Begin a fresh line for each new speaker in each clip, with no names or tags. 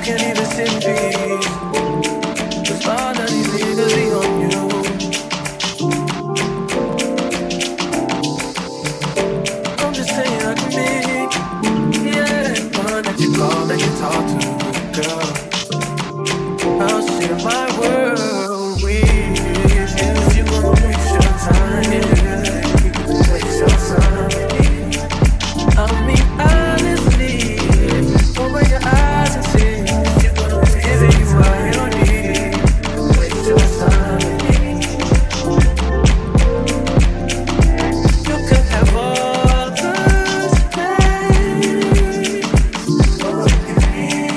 can't even sit in peace, 'cause all of these niggas be on you. I'm just saying I can be, yeah, one that you call, that you talk to, girl. I'll share my world with you. If you wanna waste your time, yeah, waste your time. I mean, honestly, open your eyes and see. If you're gonna give it, you are your need. Waste your time. You could have all the space, all you need.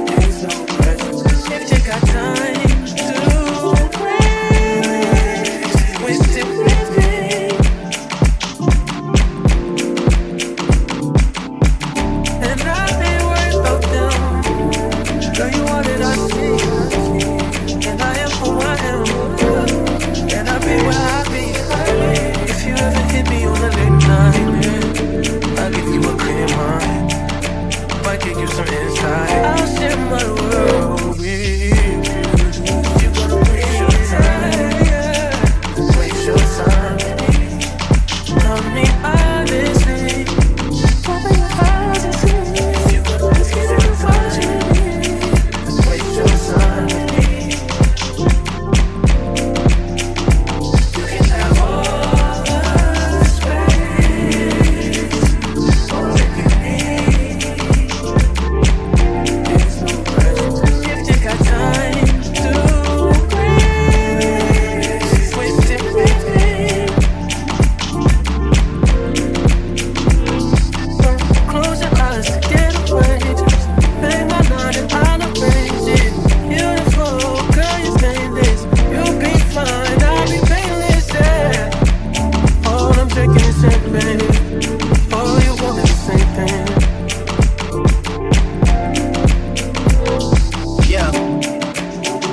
There's no pressure. If you got time to waste it with me. And I've been worried about them. Girl, you are that I see. And I am who I am. And I be where I be. If you ever hit me on a late night, I'll give you a clear mind. Might give you some insight. I'll share my world with you. If you're gonna waste your time, waste your time. I mean, honestly, open your eyes and see. If you're gonna give it what you need, waste your time. You can have all the space, all that you need. There's no pressure. If you got time to waste it with me. Close your eyes to get away. Just bang my night and I'll arrange it. Beautiful, girl, you're stainless. You'll be fine, I'll be painless, yeah. All I'm drinking is champagne. All you want is the same thing.
Yeah,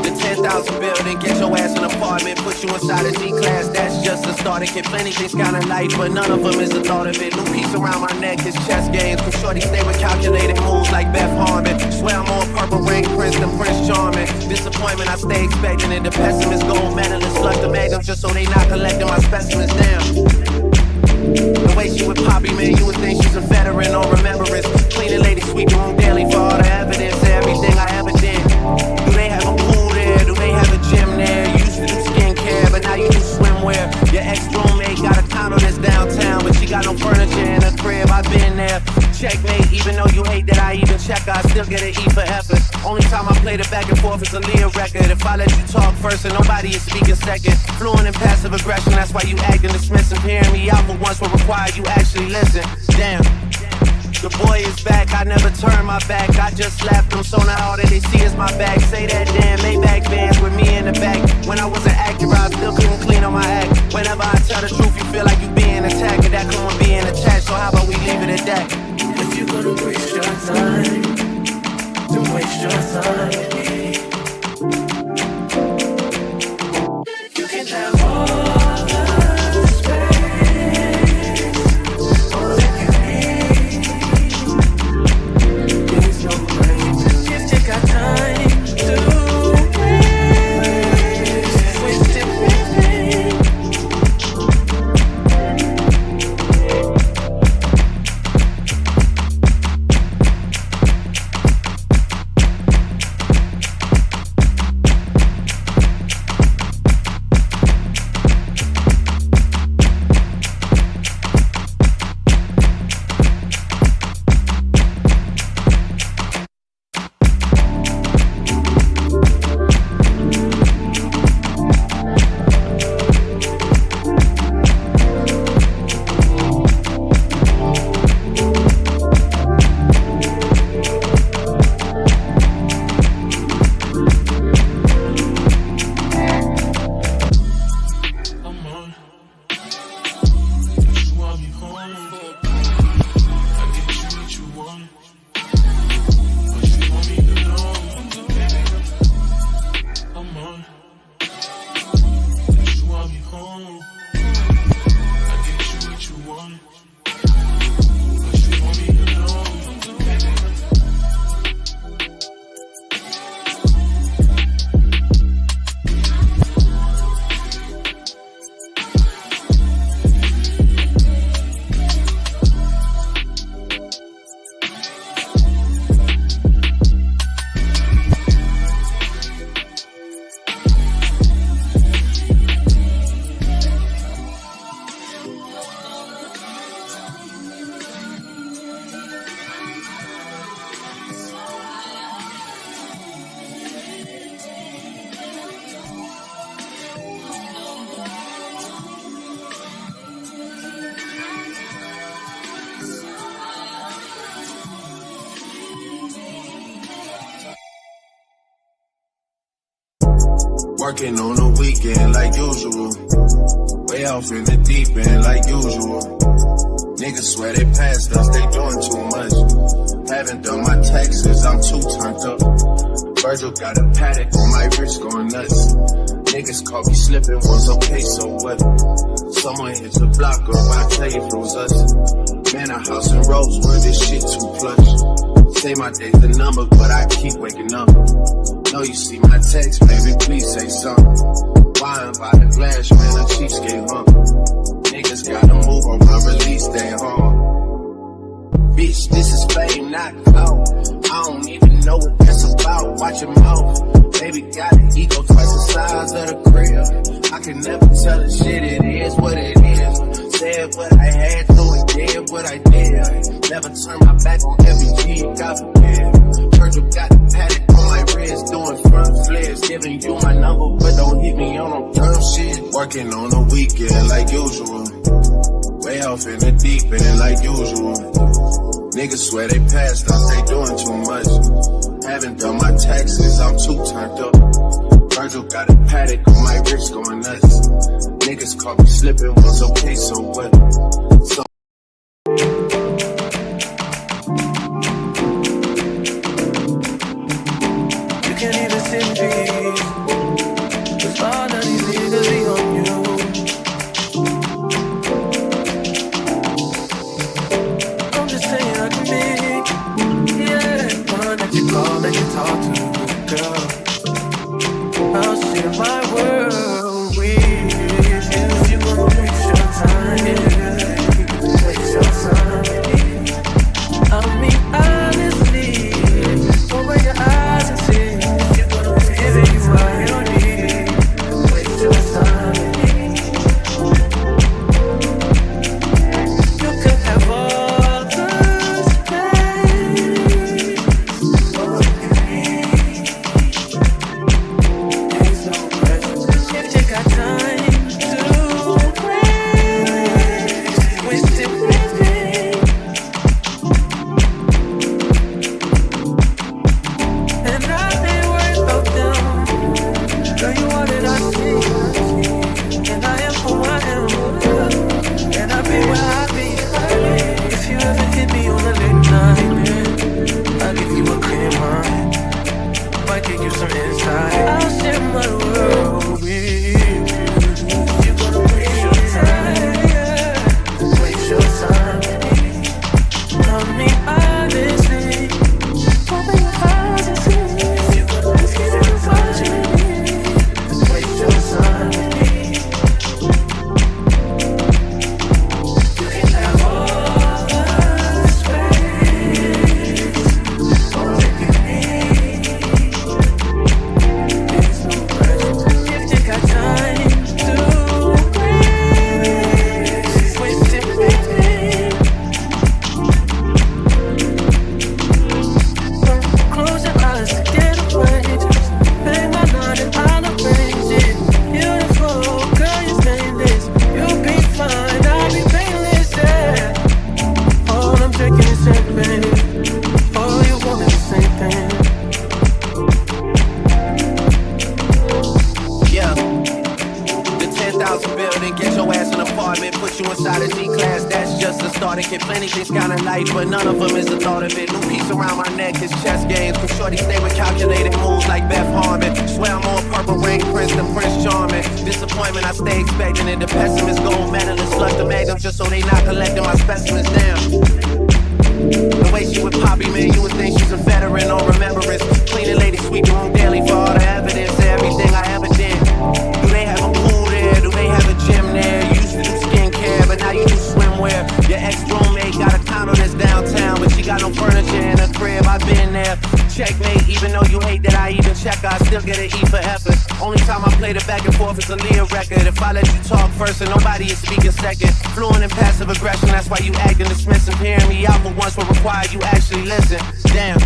the 10,000 building, get your ass an apartment, put you inside a G-class, that's just a start. It get plenty things kinda light, but none of them is the thought of it. New piece around my neck is chess games, cause shorty stay with calculated moves like Beth Harmon. Swear I'm more purple rain prince than Prince Charming. Disappointment I stay expecting, and the pessimist gold medalist flush the magnum just so they not collecting my specimens down. The way she with Poppy, man, you would think she's a veteran on remembrance. Cleaning lady, sweep the room daily for all the evidence of everything I ever did. Do they have a pool there? Do they have a gym there? You used to do skincare, but now you do swimwear. Your ex-roommate got a condo that's downtown, but she got no furniture in her crib. I've been there. Checkmate, even though you hate that I even check, I still get an E for effort. Only time I play the back and forth is a Leah record. If I let you talk first and nobody is speaking second. Fluent in passive aggression, that's why you acting dismissive. Hearing me out for once will require you actually listen. Damn. The boy is back, I never turn my back. I just slapped him, so now all that they see is my back. Say that damn Maybach bands with me in the back. When I was an actor, I still couldn't clean on my act. Whenever I tell the truth, you feel like you being attacked. And that come with being attached, so how about we leave it at that?
If you're gonna waste your time, then waste your time. You can have all the space, all that you need. There's no pressure. If you got time to waste it with me.
Working on the weekend like usual. Way off in the deep end like usual. Niggas swear they passed us, they doing too much. Haven't done my taxes, I'm too turned up. Virgil got a paddock on my wrist going nuts. Niggas caught me slipping once, okay, so what? Someone hit the block up, I tell you if it was us. Man, a house in Rosewood, this shit too plush. Say my day's the number, but I keep waking up. Know you see my text, baby, please say something. Wine by the glass, man, a cheapskate hump. Niggas gotta move on my release day home. Bitch, this is fame, not clout. I don't even know what that's about. Watch your mouth. Baby got an ego twice the size of the crib. I can never tell a shit, it is what it is. Said what I had to and did what I did. Never turn my back on every G, God forbid. Virgil got the paddock on my wrist, doing front flips. Giving you my number, but don't hit me on no dumb shit. Working on the weekend like usual. Way off in the deep end like usual. Niggas swear they passed us, they doing too much. Haven't done my taxes, I'm too turned up. Virgil got a paddock on my wrist going nuts. Niggas caught me slipping once, okay, so what? So
you can't even sit in peace. 'Cause all of these niggas be on you. I'm just saying I can be, yeah, one that you call, that you talk to, girl. I'll share my world with you. You gonna waste your time, yeah. Waste your time. I mean, honestly, open your eyes and see. You're gonna give it you what you need. Waste your time. You could have all the space. All you need. There's no pressure. If you got time to waste it with me. And I've been worried about them. Girl, you are that I see. And I am who I am. And I'll be where I be. If you ever hit me on a late night, yeah, I'll give you a clear mind. Might give you some insight. I'll share my world with you. You're gonna waste your time, yeah. Waste your time. I mean, honestly, open your eyes and see. You're gonna give it what you need. Waste your time. You can have all the space. All that you need. There's no pressure. If you got time to waste it with me. Close your eyes to get away. Just pay my night and I'll arrange it. Beautiful, girl, you're stainless. You'll be fine, I'll be painless, yeah. All I'm drinking is champagne. All you want is the same thing.
Yeah. The 10,000 building, get your ass an apartment, put you inside a G-class, that's just a starter kit. Plenty things kinda light, but none of them is the thought of it. New piece around my neck is chess games. Cause shorty stay with calculated moves like Beth Harmon. Swear I'm more purple rain prince than Prince Charming. Disappointment I stay expecting it. The pessimist gold medalist flush the magnum just so they not collecting my specimens down. The way she would Poppy, man, you would think she's a veteran on remembrance. Cleaning lady, sweep the room daily for all the evidence of everything I ever did. Do they have a pool there? Do they have a gym there? You used to do skincare, but now you do swimwear. Your ex-roommate got a condo that's downtown, but she got no furniture in her crib. I've been there. Checkmate, even though you hate that I even check, I still get an E for effort. Only time I play the back and forth is a Leah record. If I let you talk first and nobody is speaking second. Fluent in passive aggression, that's why you acting dismissive. Hearing me out for once will require you actually listen. Damn.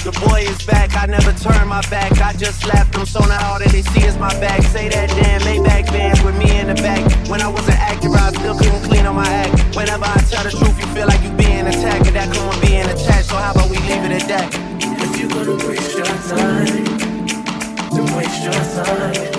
The boy is back, I never turn my back. I just slapped him, so now all that they see is my back. Say that damn Maybach bands with me in the back. When I was an actor, I still couldn't clean on my act. Whenever I tell the truth, you feel like you being attacked. And that come with being attached, so how about we leave it at that?
If you're gonna waste your time, then waste your time.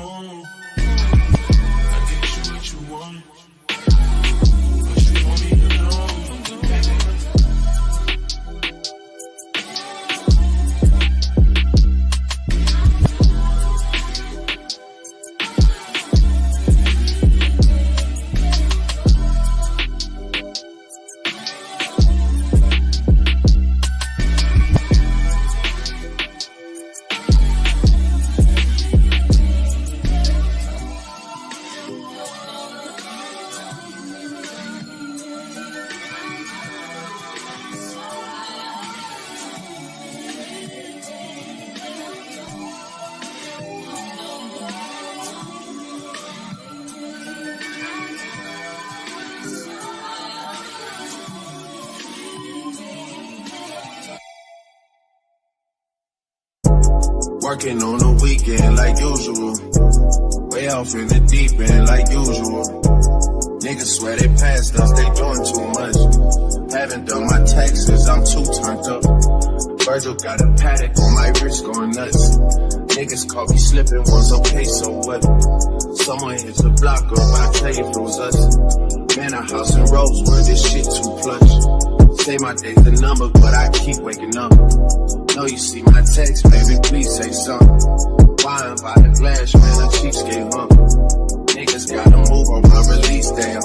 I get you what you want, but you won't even know. Working on the weekend like usual. Way off in the deep end like usual. Niggas swear they passed us, they doing too much. Haven't done my taxes, I'm too turned up. Virgil got a paddock on my wrist going nuts. Niggas caught me slipping once, okay, so what? Someone hit the block up, I tell you if it was us. Man, a house in Rosewood, this shit too plush. Say my day's the number, but I keep waking up. Know you see my text, baby, please say something. Wine by the glass, man, the cheapskate hump. Niggas gotta move on my release day,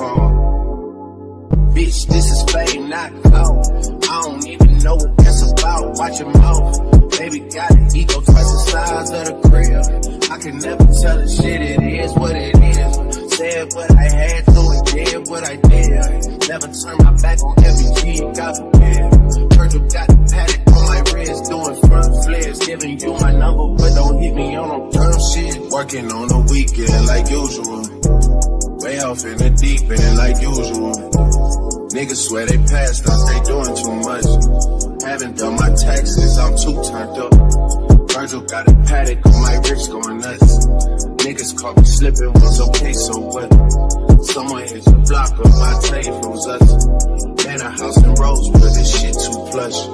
Bitch, this is fame, not clout. I don't even know what that's about. Watch your mouth. Baby got an ego twice the size of the crib. I can never tell the shit, it is what it is. Said what I had to and did what I did. Never turn my back on every G, God forbid. Virgil got the paddock on my wrist, doing front flips. Giving you my number, but don't hit me on no term shit. Working on the weekend like usual. Way off in the deep end like usual. Niggas swear they passed us, they doing too much. Haven't done my taxes, I'm too turned up. Virgil got a paddock on my wrist going nuts. Niggas caught me slipping once, okay, so what? Someone hit the block up, I tell you if it was us. Man, a house in Rosewood, this shit too plush.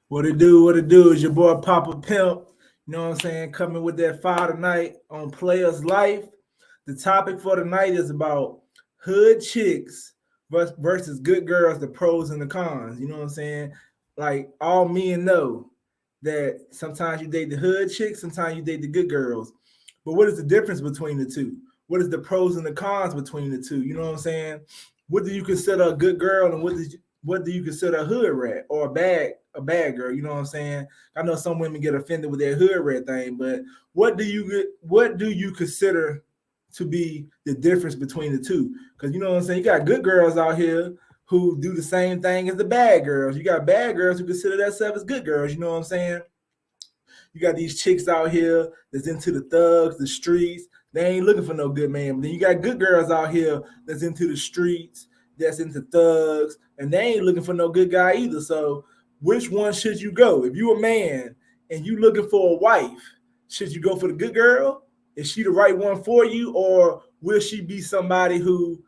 What it do? What it do? Is your boy Papa Pimp. You know what I'm saying? Coming with that fire tonight on Players Life. The topic for tonight is about hood chicks versus good girls, the pros and the cons. You know what I'm saying? Like all men know that sometimes you date the hood chicks, sometimes you date the good girls. But what is the difference between the two? What is the pros and the cons between the two? You know what I'm saying? What do you consider a good girl and what do you consider a hood rat or a bad girl? You know what I'm saying? I know some women get offended with that hood rat thing, but what do you consider to be the difference between the two? Because you know what I'm saying, you got good girls out here who do the same thing as the bad girls. You got bad girls who consider themselves as good girls. You know what I'm saying? You got these chicks out here that's into the thugs, the streets. They ain't looking for no good man. But then you got good girls out here that's into the streets, that's into thugs, and they ain't looking for no good guy either. So which one should you go? If you a man and you looking for a wife, should you go for the good girl? Is she the right one for you, or will she be somebody who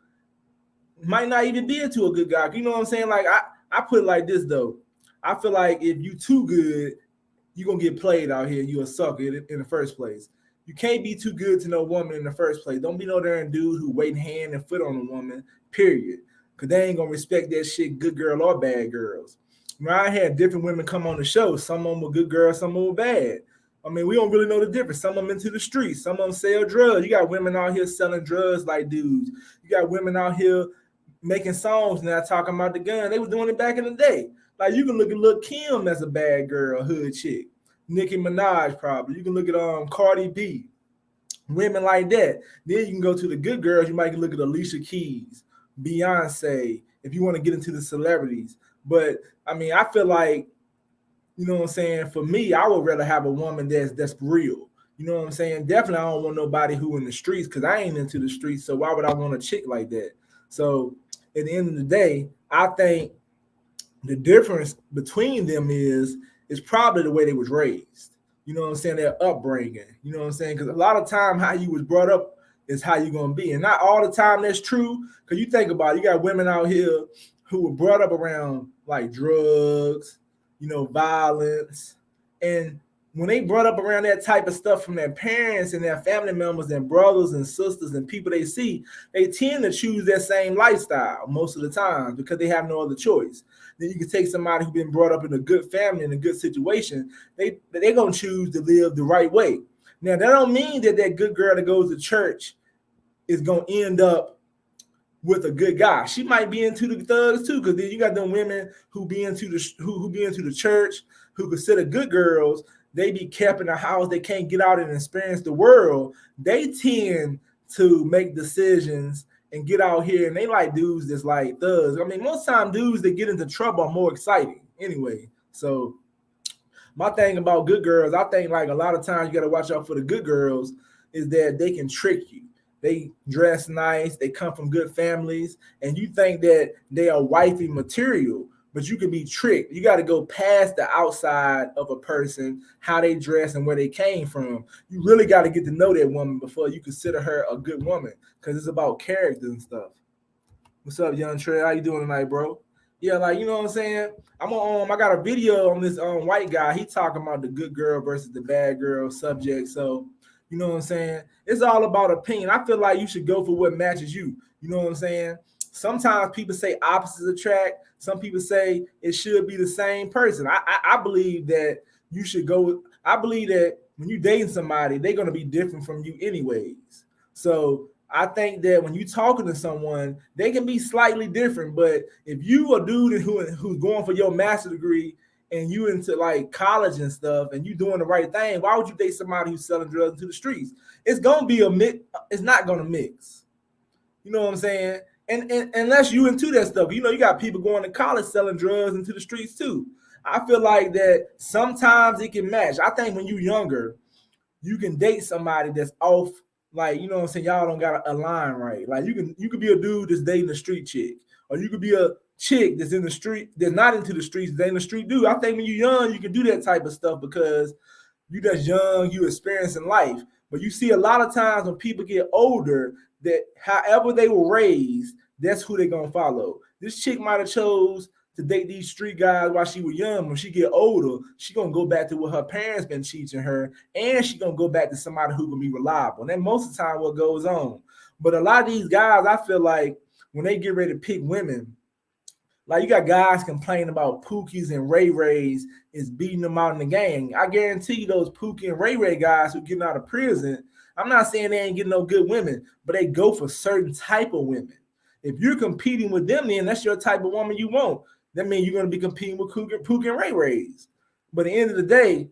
might not even be into a good guy? You know what I'm saying? Like I put it like this though. I feel like if you too good, you're gonna get played out here. You a sucker in the first place. You can't be too good to no woman in the first place. Don't be no darn dude who waiting hand and foot on a woman, period. Because they ain't gonna respect that shit, good girl or bad girls. You know, I had different women come on the show. Some of them were good girls, some of them were bad. I mean, we don't really know the difference. Some of them into the streets, some of them sell drugs. You got women out here selling drugs like dudes. You got women out here making songs now talking about the gun. They was doing it back in the day. Like you can look at Lil' Kim as a bad girl, hood chick. Nicki Minaj probably. You can look at Cardi B. women like that. Then you can go to the good girls. You might look at Alicia Keys, Beyonce, if you want to get into the celebrities. But I mean, I feel like, you know what I'm saying? For me, I would rather have a woman that's real. You know what I'm saying? Definitely, I don't want nobody who in the streets because I ain't into the streets. So why would I want a chick like that? So at the end of the day, I think the difference between them is probably the way they was raised. You know what I'm saying? Their upbringing. You know what I'm saying? Because a lot of time how you was brought up is how you gonna be, and not all the time that's true. Because you think about it, you got women out here who were brought up around like drugs, you know, violence, and when they brought up around that type of stuff from their parents and their family members and brothers and sisters and people they see, they tend to choose that same lifestyle most of the time because they have no other choice. Then you can take somebody who's been brought up in a good family, in a good situation, they're going to choose to live the right way. Now, that don't mean that that good girl that goes to church is going to end up with a good guy. She might be into the thugs too, because then you got them women who be into the church, who consider good girls. They be kept in the house. They can't get out and experience the world. They tend to make decisions and get out here, and they like dudes that's like thugs. I mean, most time dudes that get into trouble are more exciting anyway. So my thing about good girls, I think like a lot of times you got to watch out for the good girls is that they can trick you. They dress nice, they come from good families, and you think that they are wifey material, but you can be tricked. You got to go past the outside of a person, how they dress and where they came from. You really got to get to know that woman before you consider her a good woman, because it's about character and stuff. What's up, young Trey? How you doing tonight, bro? Yeah, like, you know what I'm saying? I got a video on this white guy. He talking about the good girl versus the bad girl subject. So, you know what I'm saying? It's all about opinion. I feel like you should go for what matches you. You know what I'm saying? Sometimes people say opposites attract. Some people say it should be the same person. I believe that you should go. I believe that when you dating somebody, they're going to be different from you anyways. So I think that when you talking to someone, they can be slightly different. But if you a dude who's going for your master's degree and you into like college and stuff and you doing the right thing, why would you date somebody who's selling drugs into the streets? It's gonna be a mix. It's not gonna mix. You know what I'm saying? And unless you into that stuff, you know, you got people going to college selling drugs into the streets too. I feel like that sometimes it can match. I think when you're younger, you can date somebody that's off, like, you know what I'm saying, y'all don't got a line right. Like you could be a dude that's dating a street chick, or you could be a chick that's in the street, that's not into the streets, dating a street dude. I think when you're young, you can do that type of stuff because you just young, you experiencing life. But you see a lot of times when people get older, that however they were raised, that's who they're gonna follow. This chick might have chose to date these street guys while she was young. When she get older, she gonna go back to what her parents been teaching her, and she gonna go back to somebody who can be reliable. And then most of the time, what goes on. But a lot of these guys, I feel like when they get ready to pick women, like you got guys complaining about Pookies and Ray Rays is beating them out in the gang. I guarantee you those Pookie and Ray Ray guys who getting out of prison, I'm not saying they ain't getting no good women, but they go for certain type of women. If you're competing with them, then that's your type of woman you want. That means you're going to be competing with Pookie and Ray Rays. But at the end of the day,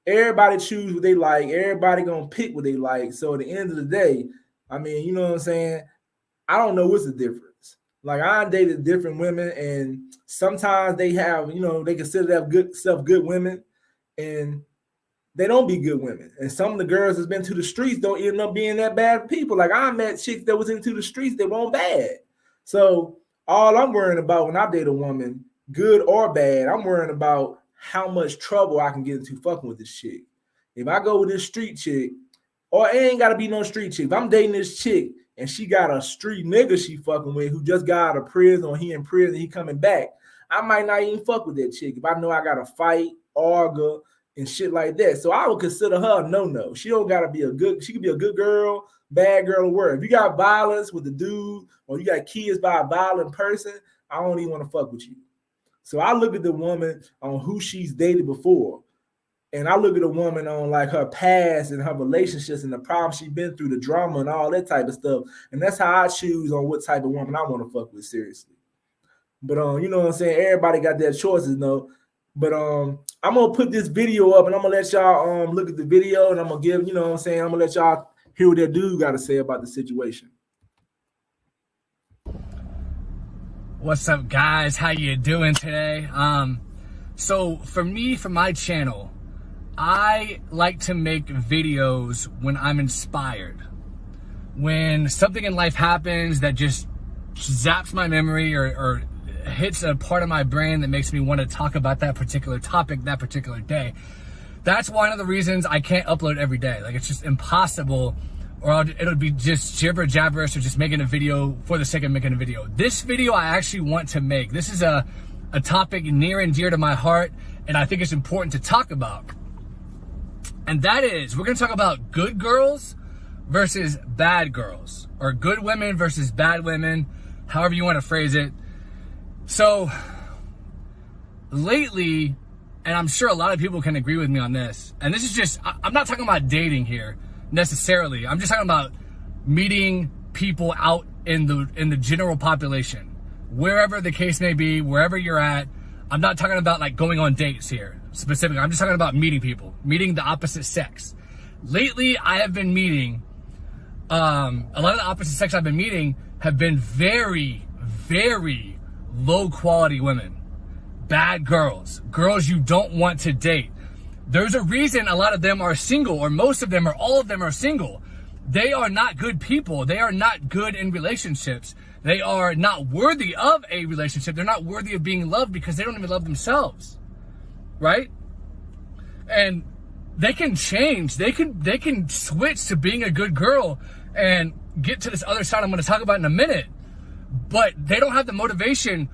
everybody choose what they like. Everybody going to pick what they like. So at the end of the day, I mean, you know what I'm saying? I don't know what's the difference. Like I dated different women, and sometimes they have, you know, they consider them good women, and they don't be good women. And some of the girls that's been to the streets don't end up being that bad people. Like I met chicks that was into the streets that weren't bad. So all I'm worrying about when I date a woman, good or bad, I'm worrying about how much trouble I can get into fucking with this chick. If I go with this street chick, or it ain't gotta be no street chick. If I'm dating this chick and she got a street nigga she fucking with who just got out of prison, or he in prison, he coming back, I might not even fuck with that chick if I know I gotta fight, argue, and shit like that. So I would consider her a no-no. She don't gotta be she could be a good girl, bad girl, or whatever. If you got violence with the dude, or you got kids by a violent person, I don't even want to fuck with you. So I look at the woman on who she's dated before. And I look at a woman on like her past and her relationships and the problems she's been through, the drama and all that type of stuff. And that's how I choose on what type of woman I want to fuck with, seriously. But you know what I'm saying? Everybody got their choices, though. But I'm gonna put this video up and I'm gonna let y'all look at the video, and I'm gonna give, you know what I'm saying, I'm gonna let y'all hear what that dude got to say about the situation.
What's up, guys? How you doing today? So for me, for my channel, I like to make videos when I'm inspired. When something in life happens that just zaps my memory or hits a part of my brain that makes me want to talk about that particular topic that particular day. That's one of the reasons I can't upload every day. Like, it's just impossible, or it'll be just gibber jabberish or just making a video for the sake of making a video. This video I actually want to make. This is a topic near and dear to my heart, and I think it's important to talk about. And that is, we're going to talk about good girls versus bad girls, or good women versus bad women, however you want to phrase it. So lately, and I'm sure a lot of people can agree with me on this, and this is just, I'm not talking about dating here necessarily. I'm just talking about meeting people out in the general population, wherever the case may be, wherever you're at. I'm not talking about like going on dates here specifically. I'm just talking about meeting people, meeting the opposite sex. Lately, I have been meeting, a lot of the opposite sex I've been meeting have been very, very low quality women. Bad girls, girls you don't want to date. There's a reason a lot of them are single, or most of them or all of them are single. They are not good people. They are not good in relationships. They are not worthy of a relationship. They're not worthy of being loved because they don't even love themselves, right? And they can change. They can switch to being a good girl and get to this other side I'm going to talk about in a minute. But they don't have the motivation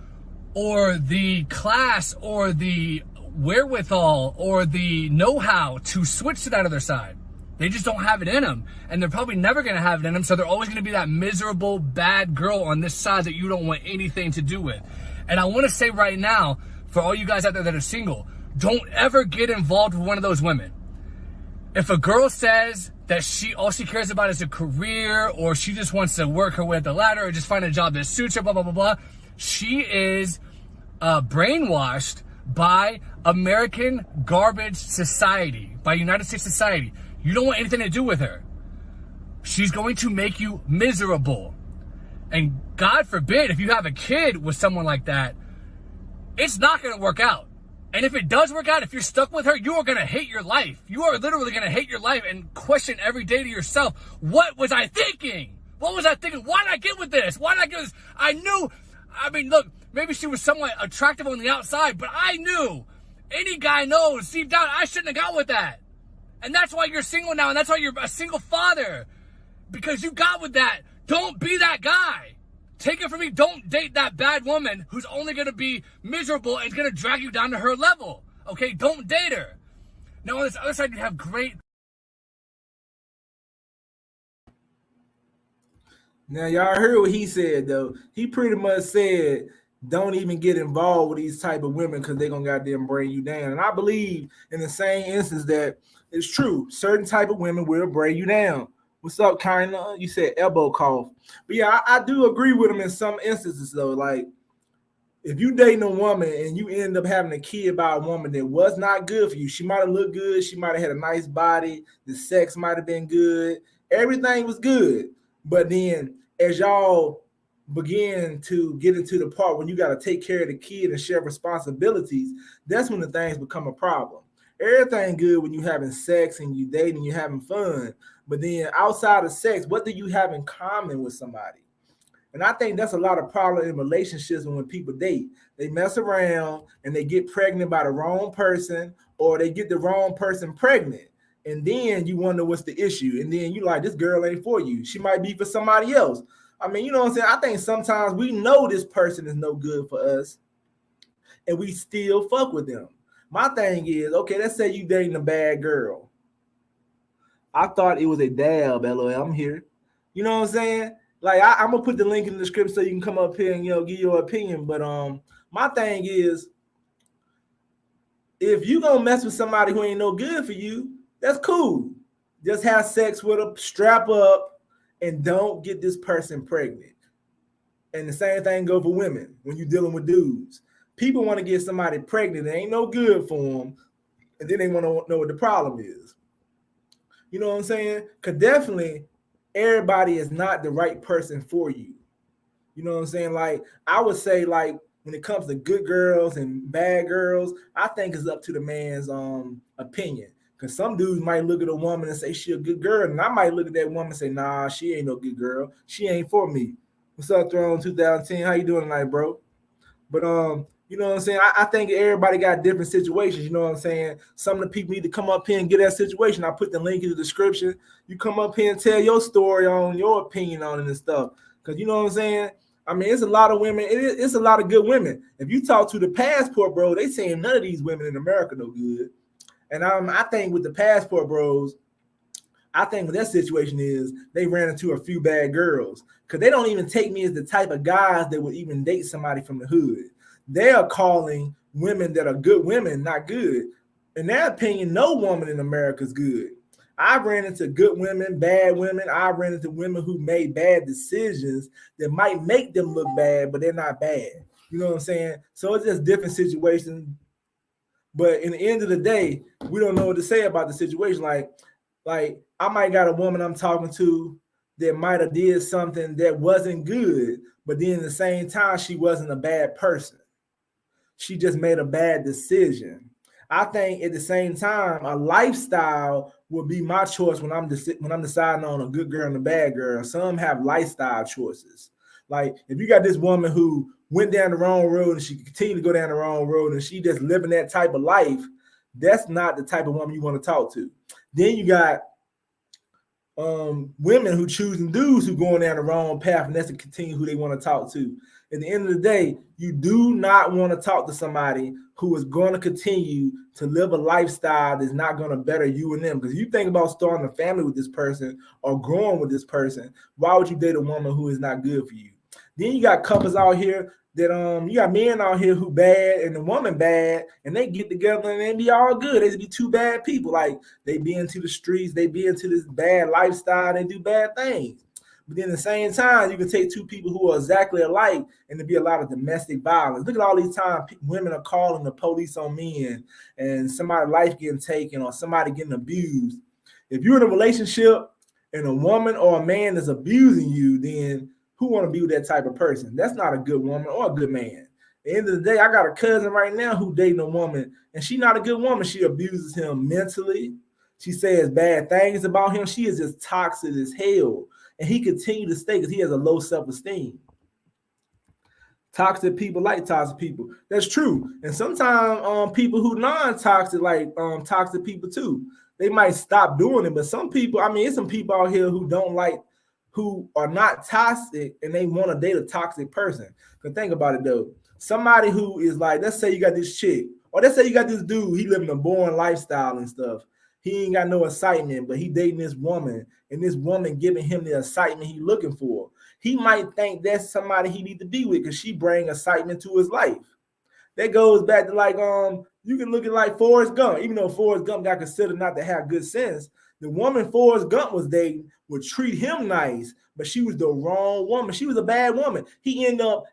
or the class or the wherewithal or the know-how to switch to that other side. They just don't have it in them, and they're probably never going to have it in them, so they're always going to be that miserable bad girl on this side that you don't want anything to do with. And I want to say right now, for all you guys out there that are single, don't ever get involved with one of those women. If a girl says that all she cares about is a career, or she just wants to work her way up the ladder, or just find a job that suits her, blah, blah, blah, blah, she is brainwashed by American garbage society, by United States society. You don't want anything to do with her. She's going to make you miserable. And God forbid, if you have a kid with someone like that, it's not going to work out. And if it does work out, if you're stuck with her, you are going to hate your life. You are literally going to hate your life and question every day to yourself, what was I thinking? What was I thinking? Why did I get with this? Why did I get with this? I knew, look, maybe she was somewhat attractive on the outside, but I knew, any guy knows deep down, I shouldn't have got with that. And that's why you're single now, and that's why you're a single father, because you got with that. Don't be that guy. Take it from me. Don't date that bad woman who's only going to be miserable and is going to drag you down to her level. Okay? Don't date her. Now, on this other side, you have great.
Now, y'all heard what he said, though. He pretty much said, don't even get involved with these type of women because they're going to goddamn bring you down. And I believe in the same instance that it's true. Certain type of women will bring you down. What's up, kinda? You said elbow cough. But yeah, I do agree with him in some instances, though. Like, if you dating a woman and you end up having a kid by a woman that was not good for you, she might have looked good, she might have had a nice body, the sex might have been good, everything was good. But then as y'all begin to get into the part when you got to take care of the kid and share responsibilities, that's when the things become a problem. Everything good when you having sex and you dating, you having fun. But then outside of sex, what do you have in common with somebody? And I think that's a lot of problem in relationships when people date. They mess around and they get pregnant by the wrong person, or they get the wrong person pregnant. And then you wonder what's the issue. And then you like, this girl ain't for you. She might be for somebody else. I mean, you know what I'm saying? I think sometimes we know this person is no good for us and we still fuck with them. My thing is, okay, let's say you dating a bad girl. I thought it was a dab, LOL. I'm here. You know what I'm saying? Like, I'm gonna put the link in the description so you can come up here and give your opinion. But my thing is, if you gonna mess with somebody who ain't no good for you, that's cool. Just have sex with her, strap up, and don't get this person pregnant. And the same thing go for women when you're dealing with dudes. People want to get somebody pregnant that ain't no good for them, and then they want to know what the problem is. You know what I'm saying? Because definitely everybody is not the right person for you. You know what I'm saying? Like I would say, like when it comes to good girls and bad girls, I think it's up to the man's opinion. Because some dudes might look at a woman and say she a good girl, and I might look at that woman and say, nah, she ain't no good girl. She ain't for me. What's up, Throne 2010? How you doing tonight, bro? But you know what I'm saying? I think everybody got different situations. You know what I'm saying? Some of the people need to come up here and get that situation. I put the link in the description. You come up here and tell your story on your opinion on it and stuff. Because you know what I'm saying? I mean, it's a lot of women. It's a lot of good women. If you talk to the passport bro, they saying none of these women in America no good. And I think with the passport bros, I think what that situation is, they ran into a few bad girls because they don't even take me as the type of guys that would even date somebody from the hood. They are calling women that are good women not good. In their opinion, no woman in America is good. I ran into good women, bad women. I ran into women who made bad decisions that might make them look bad, but they're not bad. You know what I'm saying? So it's just different situations. But in the end of the day, we don't know what to say about the situation. Like I might got a woman I'm talking to that might have did something that wasn't good, but then at the same time, she wasn't a bad person. She just made a bad decision. I think at the same time, a lifestyle would be my choice when I'm deciding on a good girl and a bad girl. Some have lifestyle choices. Like if you got this woman who went down the wrong road and she continued to go down the wrong road and she just living that type of life, that's not the type of woman you want to talk to. Then you got women who choosing dudes who going down the wrong path, and that's to continue who they want to talk to. At the end of the day, you do not want to talk to somebody who is going to continue to live a lifestyle that's not going to better you and them. Because you think about starting a family with this person or growing with this person, why would you date a woman who is not good for you? Then you got couples out here that you got men out here who bad and the woman bad, and they get together and they be all good. They be two bad people. Like they be into the streets, they be into this bad lifestyle, they do bad things. But then at the same time, you can take two people who are exactly alike and there be a lot of domestic violence. Look at all these times women are calling the police on men and somebody's life getting taken or somebody getting abused. If you're in a relationship and a woman or a man is abusing you, then who want to be with that type of person? That's not a good woman or a good man. At the end of the day, I got a cousin right now who dating a woman, and she's not a good woman. She abuses him mentally. She says bad things about him. She is just toxic as hell. And he continued to stay because he has a low self-esteem. Toxic people like toxic people. That's true. And sometimes people who non-toxic like toxic people too. They might stop doing it, but some people, I mean, it's some people out here who don't like, who are not toxic and they want to date a toxic person. Because think about it though. Somebody who is like, let's say you got this chick, or let's say you got this dude, he living a boring lifestyle and stuff. He ain't got no excitement, but he dating this woman, and this woman giving him the excitement he looking for. He might think that's somebody he need to be with because she bring excitement to his life. That goes back to like you can look at like Forrest Gump. Even though Forrest Gump got considered not to have good sense, the woman Forrest Gump was dating would treat him nice, but she was the wrong woman. She was a bad woman. He ended up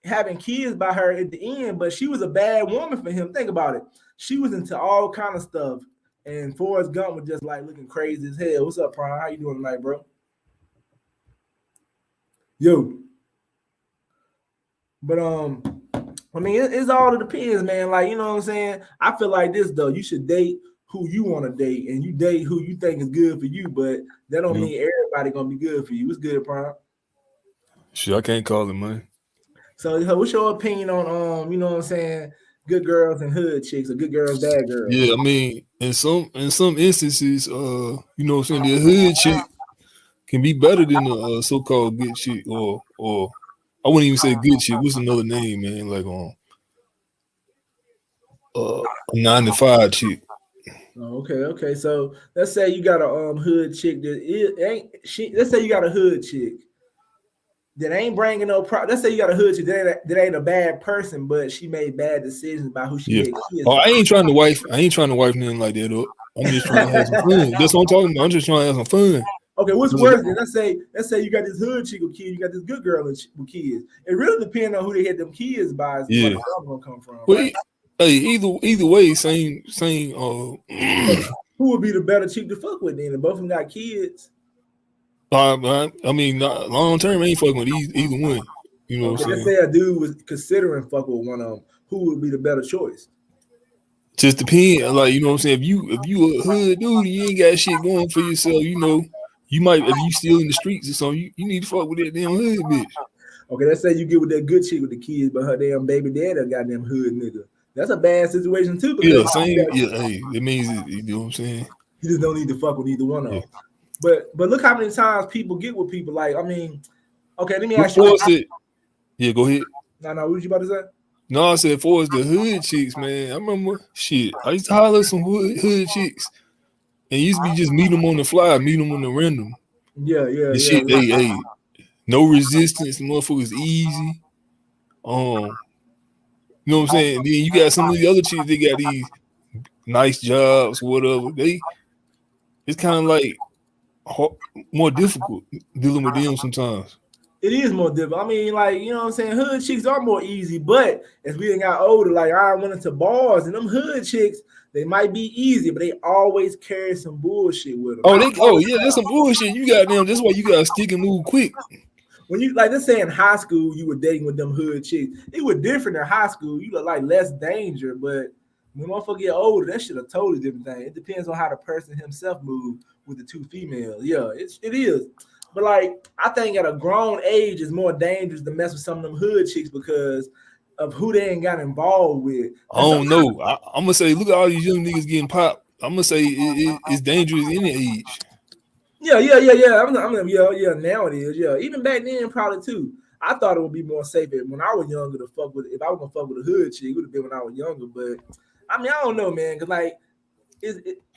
having kids by her at the end, but she was a bad woman for him. Think about it. She was into all kind of stuff. And Forrest Gump was just like looking crazy as hell. What's up, Prime? How you doing tonight, bro? Yo. But I mean, it's all it depends, man. Like, you know what I'm saying? I feel like this though. You should date who you want to date, and you date who you think is good for you. But that don't mean everybody gonna be good for you. What's good, Prime?
Shit, I can't call it, man.
So, what's your opinion on you know what I'm saying? Good girls and hood chicks, or good girls, bad girls?
Yeah, I mean, in some instances, you know what I'm saying, the hood chick can be better than the so-called good chick, or I wouldn't even say good chick. What's another name, man? Like a 9-to-5 chick.
Oh, okay. So let's say you got a hood chick let's say you got a hood chick that ain't bringing no problem. Let's say you got a hood chick that ain't a bad person, but she made bad decisions about who she is.
Oh, I ain't trying to wife nothing like that up. I'm just trying to have some fun. That's what I'm talking about. I'm just trying to have some fun.
Okay, what's worse than let's say you got this hood chick with kids, you got this good girl with kids. It really depends on who they had them kids by.
Yeah,
where the gonna come from.
But right? Hey, either way, same.
Who would be the better chick to fuck with then? If both of them got kids.
I mean, long term, I ain't fucking with either one. You know what
Okay,
I'm
let's
saying?
say a dude was considering fucking with one of them. Who would be the better choice?
Just depend, like, you know what I'm saying. If you a hood dude, you ain't got shit going for yourself. You know, you might, if you still in the streets or something, you need to fuck with that damn hood bitch.
Okay, let's say you get with that good chick with the kids, but her damn baby dad a goddamn hood nigga. That's a bad situation too because
Yeah, same. Yeah, hey, it means you know what I'm saying.
you just don't need to fuck with either one of
Yeah.
them. But look how many times people get with people. Like, I mean, okay, let me ask you.
Before it, yeah, go ahead.
No, what was you about to say?
No, I said for the hood chicks, man. I remember shit. I used to holler at some hood chicks, and used to be just meet them on the fly, meet them on the random.
Yeah.
And shit, they no resistance, the motherfuckers easy. You know what I'm saying? And then you got some of the other chicks, they got these nice jobs, whatever. It's kind of like more difficult dealing with them sometimes.
It is more difficult. I mean, like, you know what I'm saying? Hood chicks are more easy, but as we got older, like I went into bars and them hood chicks, they might be easy, but they always carry some bullshit with them.
Yeah, that's some bullshit. You got them. That's why you gotta stick and move quick.
When you like, let's say in high school, you were dating with them hood chicks. It was different in high school. You look like less danger, but when motherfucker get older, that shit a totally different thing. It depends on how the person himself move with the two females. Yeah, it is. But like, I think at a grown age, it's more dangerous to mess with some of them hood chicks because of who they ain't got involved with.
I don't know. I'm gonna say, look at all these young niggas getting popped. I'm gonna say it's dangerous any age.
Yeah. Now it is. Yeah, even back then, probably too. I thought it would be more safe when I was younger to fuck with. If I was gonna fuck with a hood chick, it would have been when I was younger. But I mean, I don't know, man. Cause like,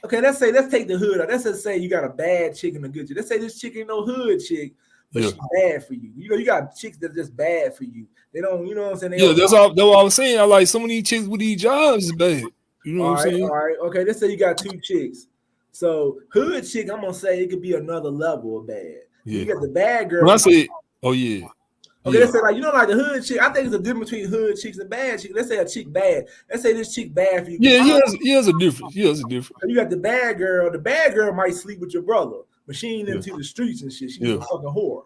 okay? Let's take the hood out. Let's just say you got a bad chick and a good chick. Let's say this chick ain't no hood chick, but she's bad for you. You know, you got chicks that are just bad for you. They don't, you know what I'm saying?
That's what I was saying. I like some of these chicks with these jobs is bad. You know what I'm saying?
All right. Okay, let's say you got two chicks. So hood chick, I'm gonna say it could be another level of bad.
Yeah.
You got the bad girl.
When I say, oh yeah.
Okay, let's say like like the hood chick. I think it's a difference between hood chicks and bad chicks. Let's say a chick bad. Let's say this chick bad for you.
There's a difference. Yeah, there's a difference.
So you got the bad girl. The bad girl might sleep with your brother, but she ain't into the streets and shit. She's a fucking whore.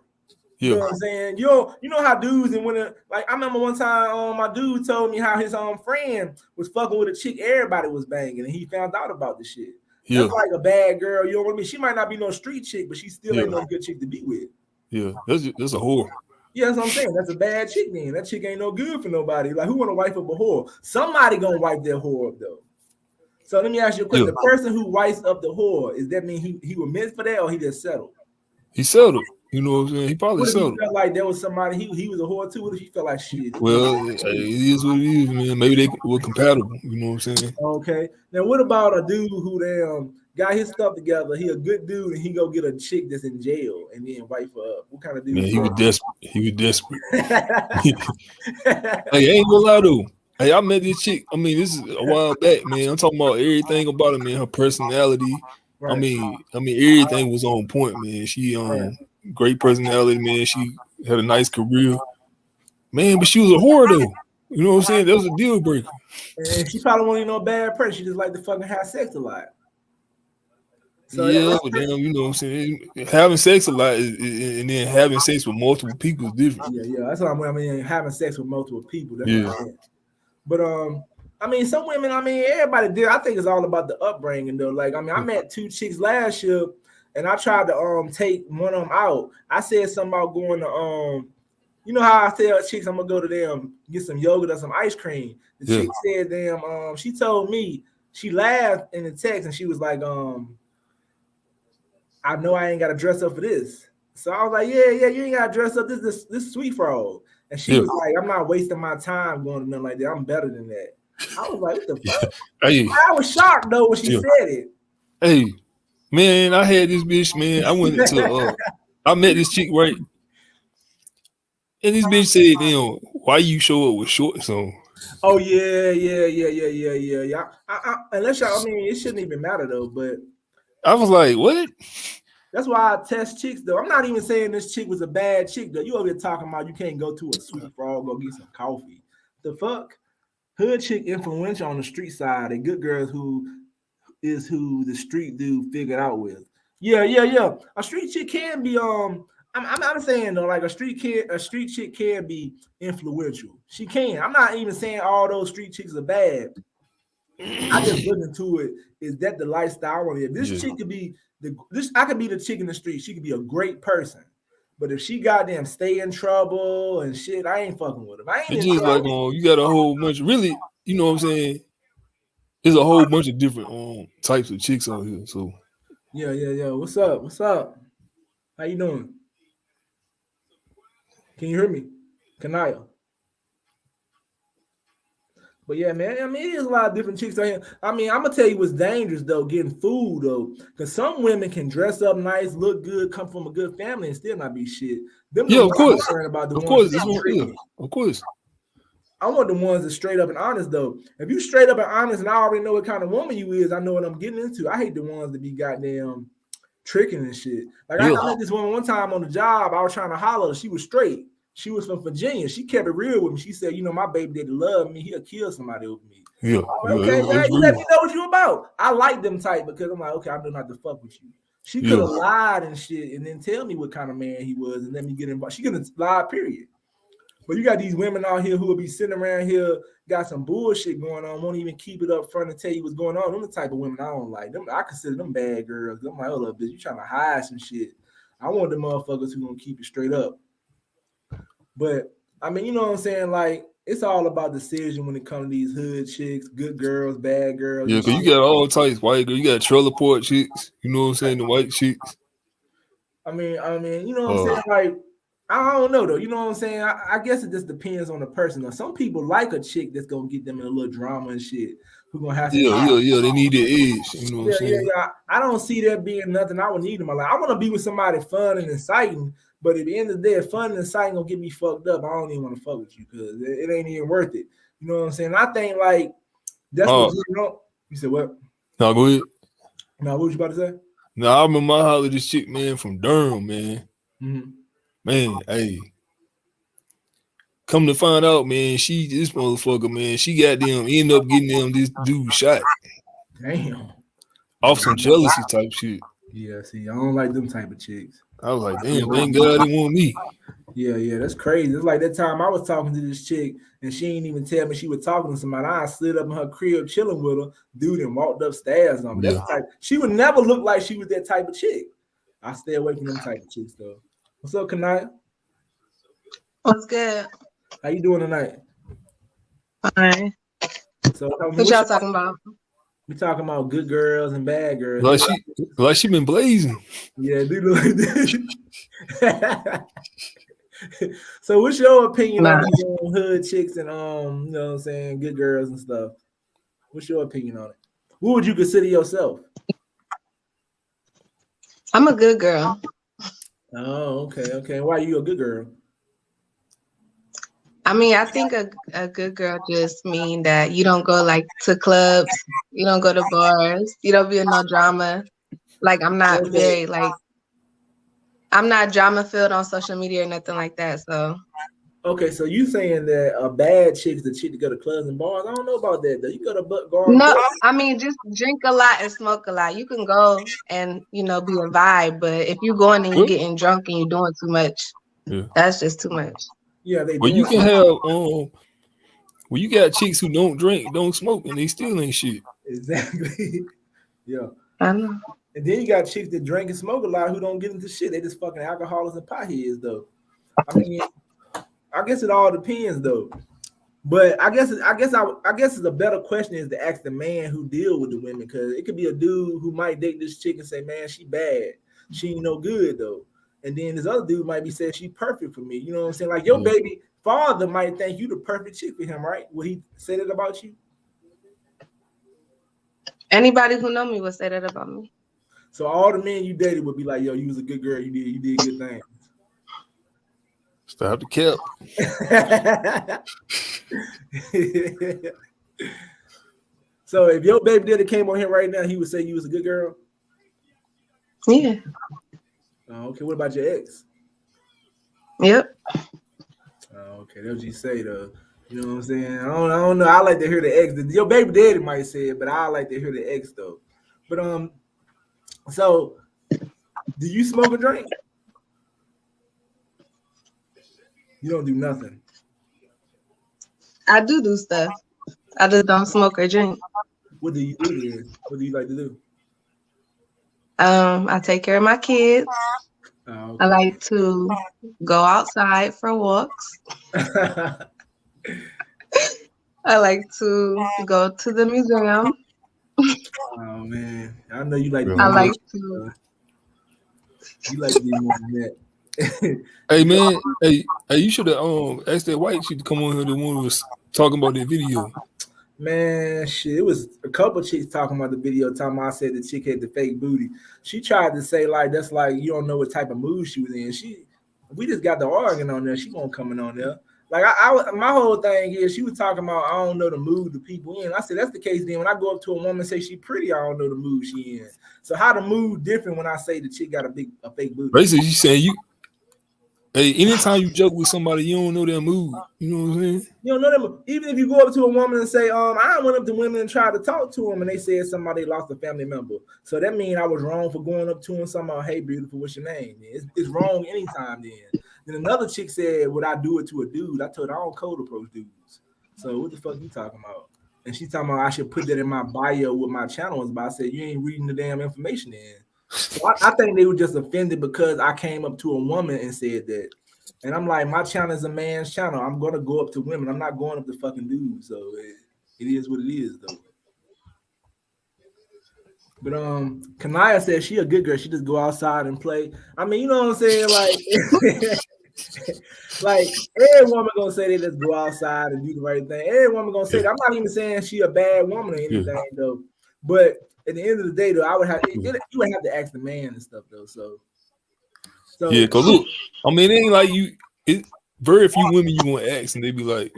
You know what I'm saying? You know how dudes and when like I remember one time my dude told me how his friend was fucking with a chick everybody was banging and he found out about the shit. That's like a bad girl. You know what I mean? She might not be no street chick, but she still ain't no good chick to be with.
Yeah, that's a whore.
Yeah, that's what I'm saying. That's a bad chick then. That chick ain't no good for nobody. Like, who want to wipe up a whore? Somebody gonna wipe their whore up though. So let me ask you a question. The person who wipes up the whore, does that mean he was meant for that or he just settled?
He settled. You know what I'm saying? He probably settled.
He felt like there was somebody he was a whore too. What if he felt like shit?
Well, it is what it is, man. Maybe they were compatible. You know what I'm saying?
Okay. Now, what about a dude who got his stuff together? He a good dude, and he go get a chick that's in jail and then wife her up. What kind of dude?
Man, he was desperate. Hey, I ain't gonna lie though. Hey, I met this chick. I mean, this is a while back, man. I'm talking about everything about her, man. Her personality. Right. I mean, everything was on point, man. She great personality, man. She had a nice career, man. But she was a whore though. You know what I'm saying? That was a deal breaker.
And she probably wasn't no bad person. She just like to fucking have sex a lot.
So but damn, you know what I'm saying? Having sex a lot and then having sex with multiple people is different.
Yeah, that's what I mean. Having sex with multiple people. That's what I mean. But I mean, some women. I mean, everybody did. I think it's all about the upbringing, though. Like, I mean, I met two chicks last year, and I tried to take one of them out. I said something about going to you know how I tell chicks I'm gonna go to them get some yogurt or some ice cream. The chick said, "Damn," she told me she laughed in the text and she was like, I know I ain't got to dress up for this. So I was like, yeah, you ain't got to dress up. This sweet frog. And she was like, I'm not wasting my time going to nothing like that. I'm better than that. I was like, what the fuck? I was shocked though when she said it.
Hey, man, I had this bitch, man. I went to I met this chick, right? And this bitch said, why you show up with shorts on?
Oh yeah. Unless y'all, I mean, it shouldn't even matter though, but
I was like, what?
That's why I test chicks though. I'm not even saying this chick was a bad chick though. You over here talking about you can't go to a sweet frog, go get some coffee. The fuck? Hood chick influential on the street side and good girls who the street dude figured out with. Yeah, yeah, yeah. A street chick can be I'm saying though, like a street chick can be influential. She can. I'm not even saying all those street chicks are bad. I just look into it. Is that the lifestyle I want to live? This
Yeah.
chick could be I could be the chick in the street. She could be a great person. But if she goddamn stay in trouble and shit, I ain't fucking with her. I ain't
It's
in
just like
trouble.
you got a whole bunch of really, you know what I'm saying? There's a whole bunch of different types of chicks out here. So
Yeah, yeah, yeah. What's up? What's up? How you doing? Can you hear me? Kanaya. But yeah, man, I mean, it is a lot of different chicks out here. I mean, I'm gonna tell you what's dangerous though, getting food though, because some women can dress up nice, look good, come from a good family, and still not be shit. Them the
yeah, of
ones I'm
course.
worrying about. The
Of
ones
course,
that
yeah,
tricky.
of course.
I want the ones that straight up and honest though. If you straight up and honest, and I already know what kind of woman you is, I know what I'm getting into. I hate the ones that be goddamn tricking and shit. Like
Yeah.
I met this woman one time on the job. I was trying to holler. She was straight. She was from Virginia. She kept it real with me. She said, "You know, my baby daddy love me. He'll kill somebody over me."
Yeah.
Like, okay, man,
It's
you let
real.
me know what you about. I like them type because I'm like, okay, I know not to fuck with you. She could
Yeah.
have lied and shit and then tell me what kind of man he was and let me get involved. She could have lied, period. But you got these women out here who will be sitting around here, got some bullshit going on, won't even keep it up front and tell you what's going on. Them the type of women I don't like. Them, I consider them bad girls. I'm like, hold up, bitch, you trying to hide some shit. I want the motherfuckers who gonna keep it straight up. But I mean, you know what I'm saying? Like, it's all about decision when it comes to these hood chicks, good girls, bad girls.
Yeah,
And
because you
shit.
got all types, white girl. You got trailer port chicks. You know what I'm saying? The white chicks.
I mean, you know what I'm saying? Like, I don't know though. You know what I'm saying? I guess it just depends on the person. Now, some people like a chick that's gonna get them in a little drama and shit. Who gonna have some?
Yeah. They need the edge. You know what I'm
Yeah, yeah,
saying?
yeah. I don't see that being nothing I would need in my life. I want to be with somebody fun and exciting, but at the end of the day, if fun and exciting gonna get me fucked up, I don't even want to fuck with you because it ain't even worth it. You know what I'm saying? I think like that's what you know. You said what?
Now go ahead.
Now what was you about to say?
Now I remember I hollered this chick, man, from Durham, man.
Mm-hmm.
Man, hey. Come to find out, man, this motherfucker, man, she got them end up getting them this dude shot
Damn.
off some jealousy type shit.
Yeah, see, I don't like them type of chicks.
I was like, damn, thank God they want me.
Yeah, yeah, that's crazy. It's like that time I was talking to this chick and she didn't even tell me she was talking to somebody. I slid up in her crib chilling with her, dude, and walked upstairs on me. That's the type. She would never look like she was that type of chick. I stay away from them type of chicks though. What's up, Kanaya?
What's good?
How you doing tonight?
Fine.
So
What y'all talking about?
We talking about good girls and bad girls.
Like she been blazing.
Yeah, dude, look like that. So what's your opinion on these hood chicks and you know what I'm saying, good girls and stuff? What's your opinion on it? What would you consider yourself?
I'm a good girl.
Oh, okay. Why are you a good girl?
I mean, I think a good girl just mean that you don't go like to clubs, you don't go to bars, you don't be in no drama. Like I'm not very like I'm not drama filled on social media or nothing like that. So
okay, so you saying that a bad chick is the chick to go to clubs and bars? I don't know about that though. You go to
no, I mean just drink a lot and smoke a lot. You can go and be a vibe, but if you going and you getting drunk and you doing too much, that's just too much.
Yeah, they.
Well, you can have well, you got chicks who don't drink, don't smoke, and they still ain't shit.
Exactly. Yeah.
I know.
And then you got chicks that drink and smoke a lot who don't get into shit. They just fucking alcoholics and potheads though. I mean, I guess it all depends though. But I guess it's a better question is to ask the man who deal with the women, because it could be a dude who might date this chick and say, man, she bad. She ain't no good though. And then this other dude might be saying she perfect for me. You know what I'm saying? Like your baby father might think you the perfect chick for him, right? Would he say that about you?
Anybody who know me would say that about me.
So all the men you dated would be like, yo, you was a good girl, you did good things.
Stop the cap.
So if your baby daddy came on here right now, he would say you was a good girl?
Yeah.
Okay, what about your ex?
Yep.
Okay, that's what you say though. You know what I'm saying? I don't know. I like to hear the ex. Your baby daddy might say it, but I like to hear the ex though. But so Do you smoke or drink? You don't do nothing.
I do stuff. I just don't smoke or drink.
What do you do then? What do you like to do?
I take care of my kids.
Oh,
I like to go outside for walks.
okay.
I like to go to the museum.
Oh man, I know you like to
Yeah,
be
I
I'm
more.
like
with
to.
You like to be more than that.
you. Hey man, hey, you should have asked that white chick to come on here. The one who was talking about that video.
Man, shit, it was a couple chicks talking about the video. Time I said the chick had the fake booty. She tried to say like that's like you don't know what type of mood she was in. We just got the organ on there. She won't coming on there. Like my whole thing is she was talking about I don't know the mood the people in. I said that's the case. Then when I go up to a woman and say she pretty, I don't know the mood she in. So how the mood different when I say the chick got a fake booty?
Basically, she saying you. Hey, anytime you joke with somebody, you don't know their mood. You know what I'm saying?
You don't know them. Even if you go up to a woman and say, I went up to women and tried to talk to them, and they said somebody lost a family member. So that means I was wrong for going up to them, somebody, hey, beautiful, what's your name? It's wrong anytime then. Then another chick said, would I do it to a dude? I told her I don't cold approach dudes. So what the fuck you talking about? And she talking about I should put that in my bio with my channels, but I said, you ain't reading the damn information in. So I think they were just offended because I came up to a woman and said that. And I'm like, my channel is a man's channel. I'm gonna go up to women. I'm not going up to fucking dudes. So it is what it is, though. But Kanaya said she a good girl. She just go outside and play. I mean, you know what I'm saying? Like, like every woman gonna say they just go outside and do the right thing. Every woman gonna say that. I'm not even saying she a bad woman or anything though. But at the end of the day, though, I would have you would have to ask the man and stuff though. So
yeah, cause look, I mean, it ain't like you. It very few women you want to ask, and they be like,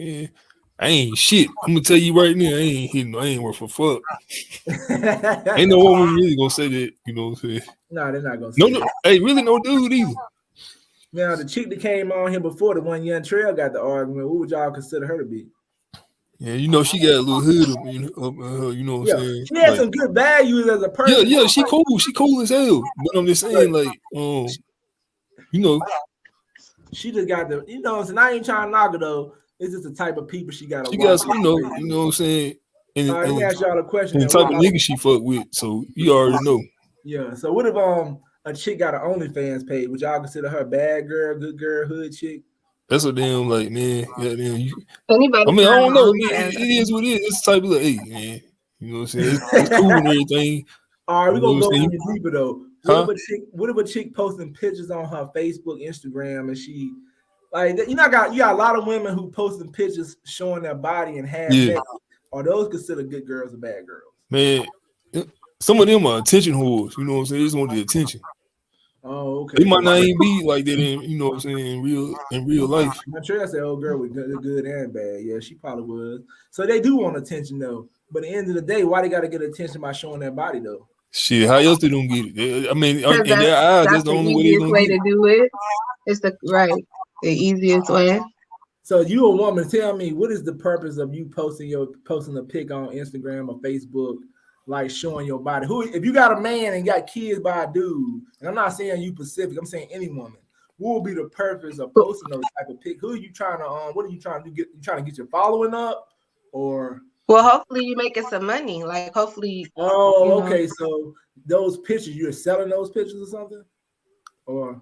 I ain't shit. I'm gonna tell you right now, I ain't hitting. I ain't worth a fuck. Ain't no woman really gonna say that. You know what I'm saying?
No, they're not gonna say that.
Hey, really no dude either.
Now the chick that came on here before, the one Young Trail got the argument. What would y'all consider her to be?
Yeah, you know she got a little hood up in her. You know what I'm saying?
She has some good values as a person.
Yeah, she cool. She cool as hell. But I'm just saying, like, you know,
she just got the, you know, so I ain't trying to knock her though. It's just the type of people she got.
She got some, you know what I'm saying. And,
let me ask y'all a question.
And the type of nigga she fuck with, so you already know.
Yeah. So what if a chick got an OnlyFans page? Would y'all consider her bad girl, good girl, hood chick?
That's a damn like man. Goddamn,
Anybody?
I mean, I don't know. It is what it is. It's the type of like, hey man, you know what I'm saying? It's cool and everything.
All right, we're gonna go even deeper though. What if a chick posting pictures on her Facebook, Instagram, and she like you got a lot of women who posting pictures showing their body and half naked. Are those considered good girls or bad girls?
Man, some of them are attention whores. You know what I'm saying? They just want the attention.
Oh, okay.
They might not even be like that in, you know what I'm saying, in real life.
I'm sure that's an old girl with good and bad. Yeah, she probably was. So they do want attention though. But at the end of the day, why they gotta get attention by showing their body though?
Shit, how else they don't get it? I mean, in their eyes, that's the only way they're gonna get it.
Do it. It's the easiest way.
So you a woman, tell me what is the purpose of you posting a pic on Instagram or Facebook, like showing your body? Who, if you got a man and got kids by a dude, and I'm not saying you Pacific, I'm saying any woman, what will be the purpose of posting those type of pic? Who are you trying to what are you trying to do? You trying to get your following up, or?
Well, hopefully you making some money. Like hopefully.
Oh, okay. So those pictures, you're selling those pictures or something, or?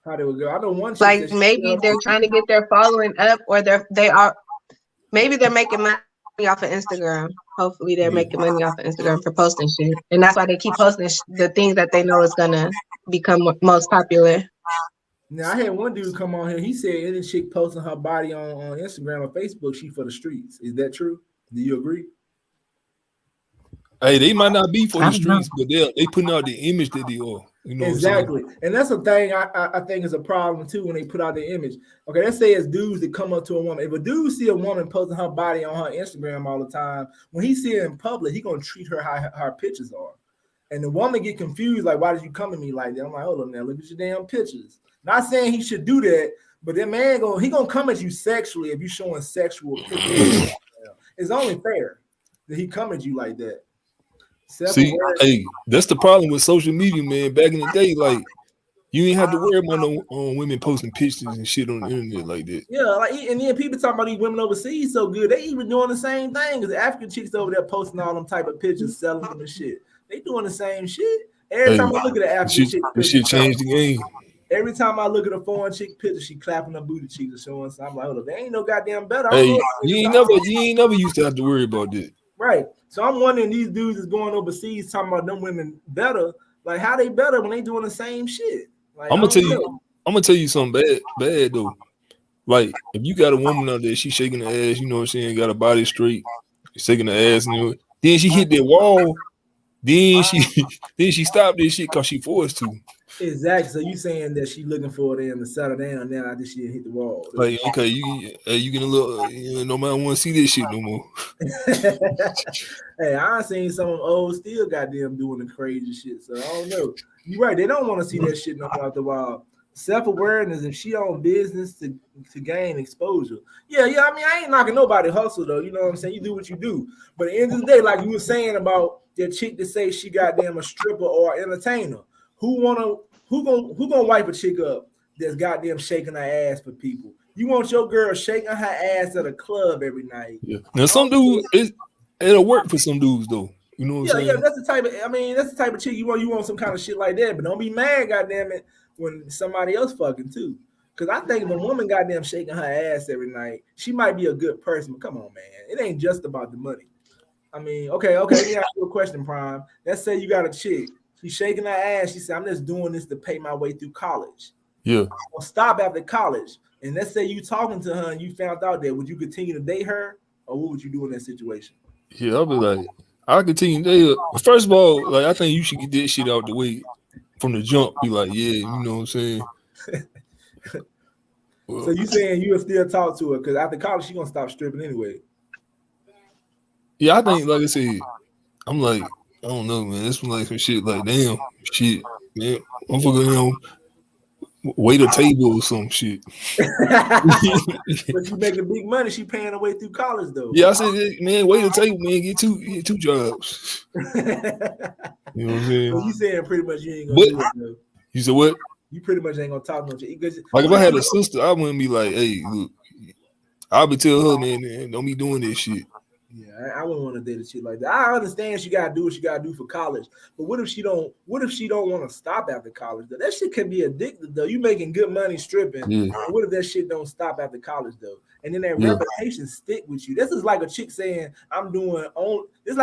How they would go? I know one.
Like maybe they're trying to get their following up, or maybe they're making money off of Instagram. Hopefully they're making money off of Instagram for posting shit, and that's why they keep posting the things that they know is gonna become most popular.
Now I had one dude come on here. He said any chick posting her body on Instagram or Facebook, she for the streets. Is that true? Do you agree?
Hey, they might not be for the streets, but they putting out the image that they are. You know
exactly, and that's a thing I think is a problem too when they put out the image. Okay, let's say it's dudes that come up to a woman. If a dude see a woman posting her body on her Instagram all the time, when he see it in public, he gonna treat her how her pictures are, and the woman get confused like, why did you come to me like that? I'm like, hold on now, look at your damn pictures. Not saying he should do that, but that man gonna come at you sexually if you showing sexual pictures. It's only fair that he come at you like that.
See, hey, that's the problem with social media, man. Back in the day, like You ain't have to worry about no women posting pictures and shit on the internet like that.
Yeah, like and then people talking about these women overseas so good, they even doing the same thing. Cause the African chicks over there posting all them type of pictures, selling them and shit. They doing the same shit. Every time I look at an African chick
this
picture,
shit changed the game.
every time I look at a foreign chick picture, she clapping her booty cheeks and showing. So I'm like, hold up, they ain't no goddamn better.
Hey, you ain't never used to have to worry about that.
Right. So I'm wondering these dudes is going overseas talking about them women better. Like how they better when they doing the same shit? Like,
I'm gonna tell you something bad though. Like if you got a woman out there, she shaking the ass, you know what I'm saying, got a body straight, shaking the ass, and then she hit that wall, then she stopped this shit because she forced to.
Exactly. So you saying that she looking for them to settle down now after she hit the wall?
Like okay, you getting a little, nobody want to see this shit no more.
Hey, I seen some old still goddamn doing the crazy shit. So I don't know. You're right. They don't want to see that shit no more after a while. Self-awareness, if she on business to gain exposure. Yeah. I mean, I ain't knocking nobody hustle though. You know what I'm saying? You do what you do. But at the end of the day, like you were saying about that chick to say she goddamn a stripper or entertainer. Who gonna wipe a chick up that's goddamn shaking her ass for people? You want your girl shaking her ass at a club every night.
Yeah. Now some dudes it'll work for some dudes though. You know what I'm saying?
Yeah, that's the type of chick you want some kind of shit like that, but don't be mad, goddamn it, when somebody else fucking too. Cause I think if a woman goddamn shaking her ass every night, she might be a good person. But come on, man. It ain't just about the money. I mean, okay, let me ask you a question, Prime. Let's say you got a chick. She's shaking her ass. She said, I'm just doing this to pay my way through college.
Yeah.
I'll stop after college. And let's say you talking to her and you found out that, would you continue to date her? Or what would you do in that situation?
Yeah, I'll be like, I'll continue to date her. First of all, like I think you should get this shit out the way from the jump. Be like, yeah, you know what I'm saying?
So you saying you'll still talk to her because after college she gonna stop stripping anyway?
Yeah, I think like I said, I'm like, I don't know, man. This one like some shit like damn shit, man. I'm fucking wait a table or some shit.
But she making big money. She paying her way through college though.
Yeah, I said, man, wait a table, man. Get two jobs. You know what I'm saying?
So you saying pretty much you ain't gonna do it though.
You said what?
You pretty much ain't gonna talk no shit.
Like if I had a sister, I wouldn't be like, hey, look, I'll be tell her, man, don't be doing this shit.
Yeah, I wouldn't want to date a shit like that. I understand she gotta do what she gotta do for college, but what if she don't want to stop after college though? That shit can be addictive though. You making good money stripping.
Yeah.
What if that shit don't stop after college though? And then that reputation stick with you. This is like a chick saying I'm doing OnlyFans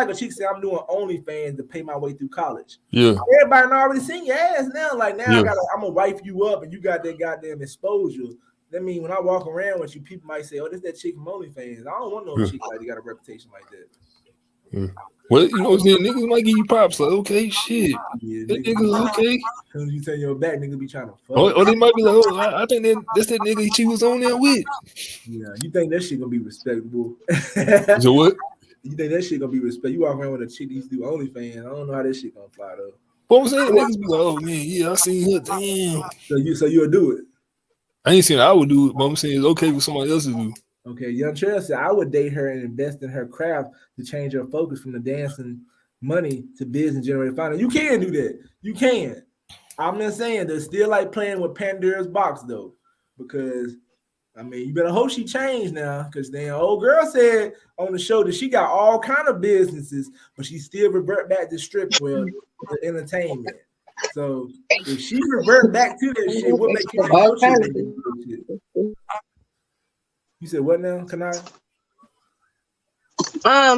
to pay my way through college.
Yeah.
Everybody already seen your ass now. Like now I'm gonna wipe you up and you got that goddamn exposure. That mean when I walk around with you, people might say, "Oh, this that chick from OnlyFans." I don't want no chick like that got a reputation like that.
Yeah. Well, you know what I'm saying? Niggas might give you props like, okay, shit.
Yeah,
niggas okay.
As soon as you turn your back, niggas be trying to fuck.
Or they might be like, oh, I think that's that nigga she was on there with.
Yeah, you think that shit gonna be respectable?
So what?
You think that shit gonna be respectable? You walk around with a chick that used to do OnlyFans. I don't know how that shit gonna fly though.
What I'm saying? Niggas be like, oh man, yeah, I seen her. Damn.
So you'll do it.
I ain't saying I would do it, but I'm saying it's okay for somebody else to do.
Okay, Young Trail said I would date her and invest in her craft to change her focus from the dancing money to business generating finance. You can do that. You can. I'm not saying they're still like playing with Pandora's box though, because I mean you better hope she changed now. Because then old girl said on the show that she got all kind of businesses, but she still revert back to strip club, to entertainment. So if she revert back to that shit, what makes you think You said what now, Kanai?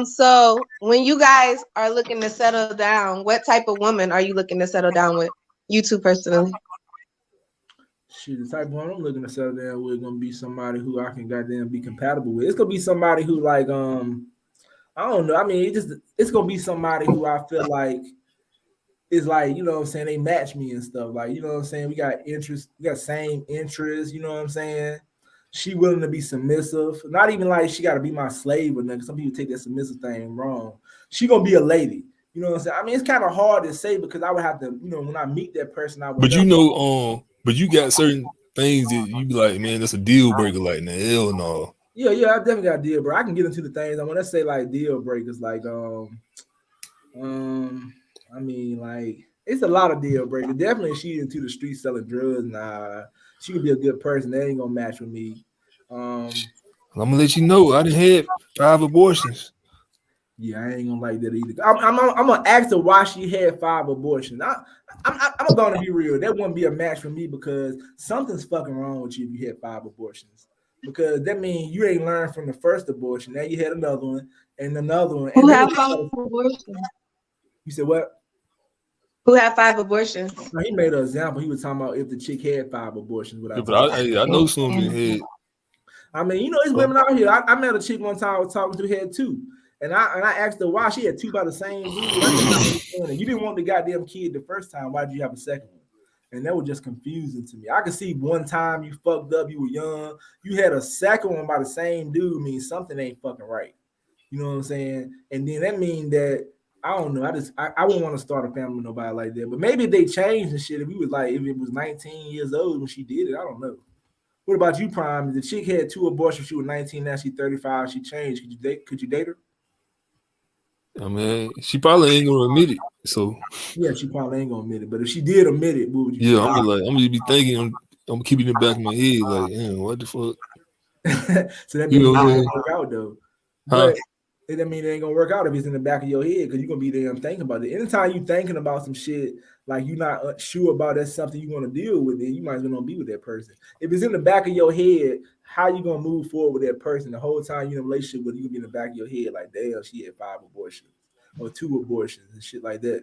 So when you guys are looking to settle down, what type of woman are you looking to settle down with? You two personally.
Shit, the type of one I'm looking to settle down with is gonna be somebody who I can goddamn be compatible with. It's gonna be somebody who like I don't know. I mean, it's gonna be somebody who I feel like is like, you know what I'm saying, they match me and stuff. Like, you know what I'm saying? We got interest, we got same interests, you know what I'm saying? She willing to be submissive. Not even like she gotta be my slave or nothing. Some people take that submissive thing wrong. She gonna be a lady. You know what I'm saying? I mean, it's kind of hard to say because I would have to, you know, when I meet that person, I would.
But you know, but you got certain things that you be like, man, that's a deal breaker. Like, nah, hell no.
Yeah, I definitely got a deal breaker. I can get into the things. I want to say like deal breakers, like I mean, like It's a lot of deal breakers. Definitely, if she into the street selling drugs, nah, she could be a good person. That ain't gonna match with me. Um,
I'm gonna let you know. I done had 5 abortions.
yeah, I ain't gonna like that either. I'm gonna ask her why she had 5 abortions. I'm gonna be real. That wouldn't be a match for me because something's fucking wrong with you if you had 5 abortions. Because that means you ain't learned from the first abortion. Now you had another one and another one.
Who
And then
had 5 abortions?
you said what?
Who had 5 abortions?
No, he made an example. He was talking about if the chick had 5 abortions
Yeah,
without
but
telling.
I know some been had.
I mean, it's women out here. I met a chick one time I was talking to, had 2. And I asked her why she had 2 by the same dude. I didn't understand it. You didn't want the goddamn kid the first time. Why did you have a second one? And that was just confusing to me. I could see one time you fucked up, you were young, you had a second one by the same dude, means something ain't fucking right. You know what I'm saying? And then that means that I don't know. I wouldn't want to start a family with nobody like that. But maybe if they changed and shit, if it was 19 years old when she did it, I don't know. What about you, Prime? The chick had 2 abortions. She was 19, now she's 35. She changed. Could you date her?
I mean, she probably ain't gonna admit it. So
Yeah, she probably ain't gonna admit it. But if she did admit it, what would you
yeah,
say?
I'm gonna be thinking. I'm gonna keep it in the back of my head, like, damn, what the fuck?
So that
You
means
know
it
what I'm
ain't
saying?
gonna work out though.
Huh?
But it mean it ain't gonna work out if it's in the back of your head because you're gonna be damn thinking about it. Anytime you thinking about some shit like you're not sure about that's something you want to deal with, then you might as well not be with that person. If it's in the back of your head, how you gonna move forward with that person the whole time you're in a relationship with you gonna be in the back of your head like damn she had 5 abortions or 2 abortions and shit like that.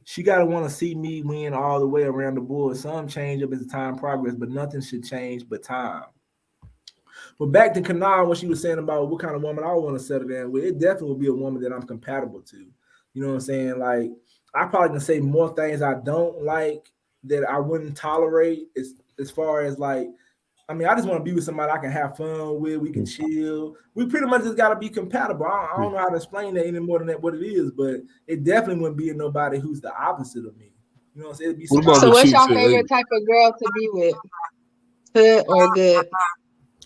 She gotta want to see me win all the way around the board. Some change up as time progress, but nothing should change but time. But back to Kanal, what she was saying about what kind of woman I want to settle down with, it definitely will be a woman that I'm compatible to. You know what I'm saying? Like, I probably can say more things I don't like that I wouldn't tolerate as far as like, I mean, I just want to be with somebody I can have fun with. We can chill. We pretty much just got to be compatible. I don't know how to explain that any more than that what it is, but it definitely wouldn't be nobody who's the opposite of me. You know what I'm saying? It'd be
What
somebody.
about
So
the
what's
chick
your
say, hey,
favorite type of girl to be with? Good or good?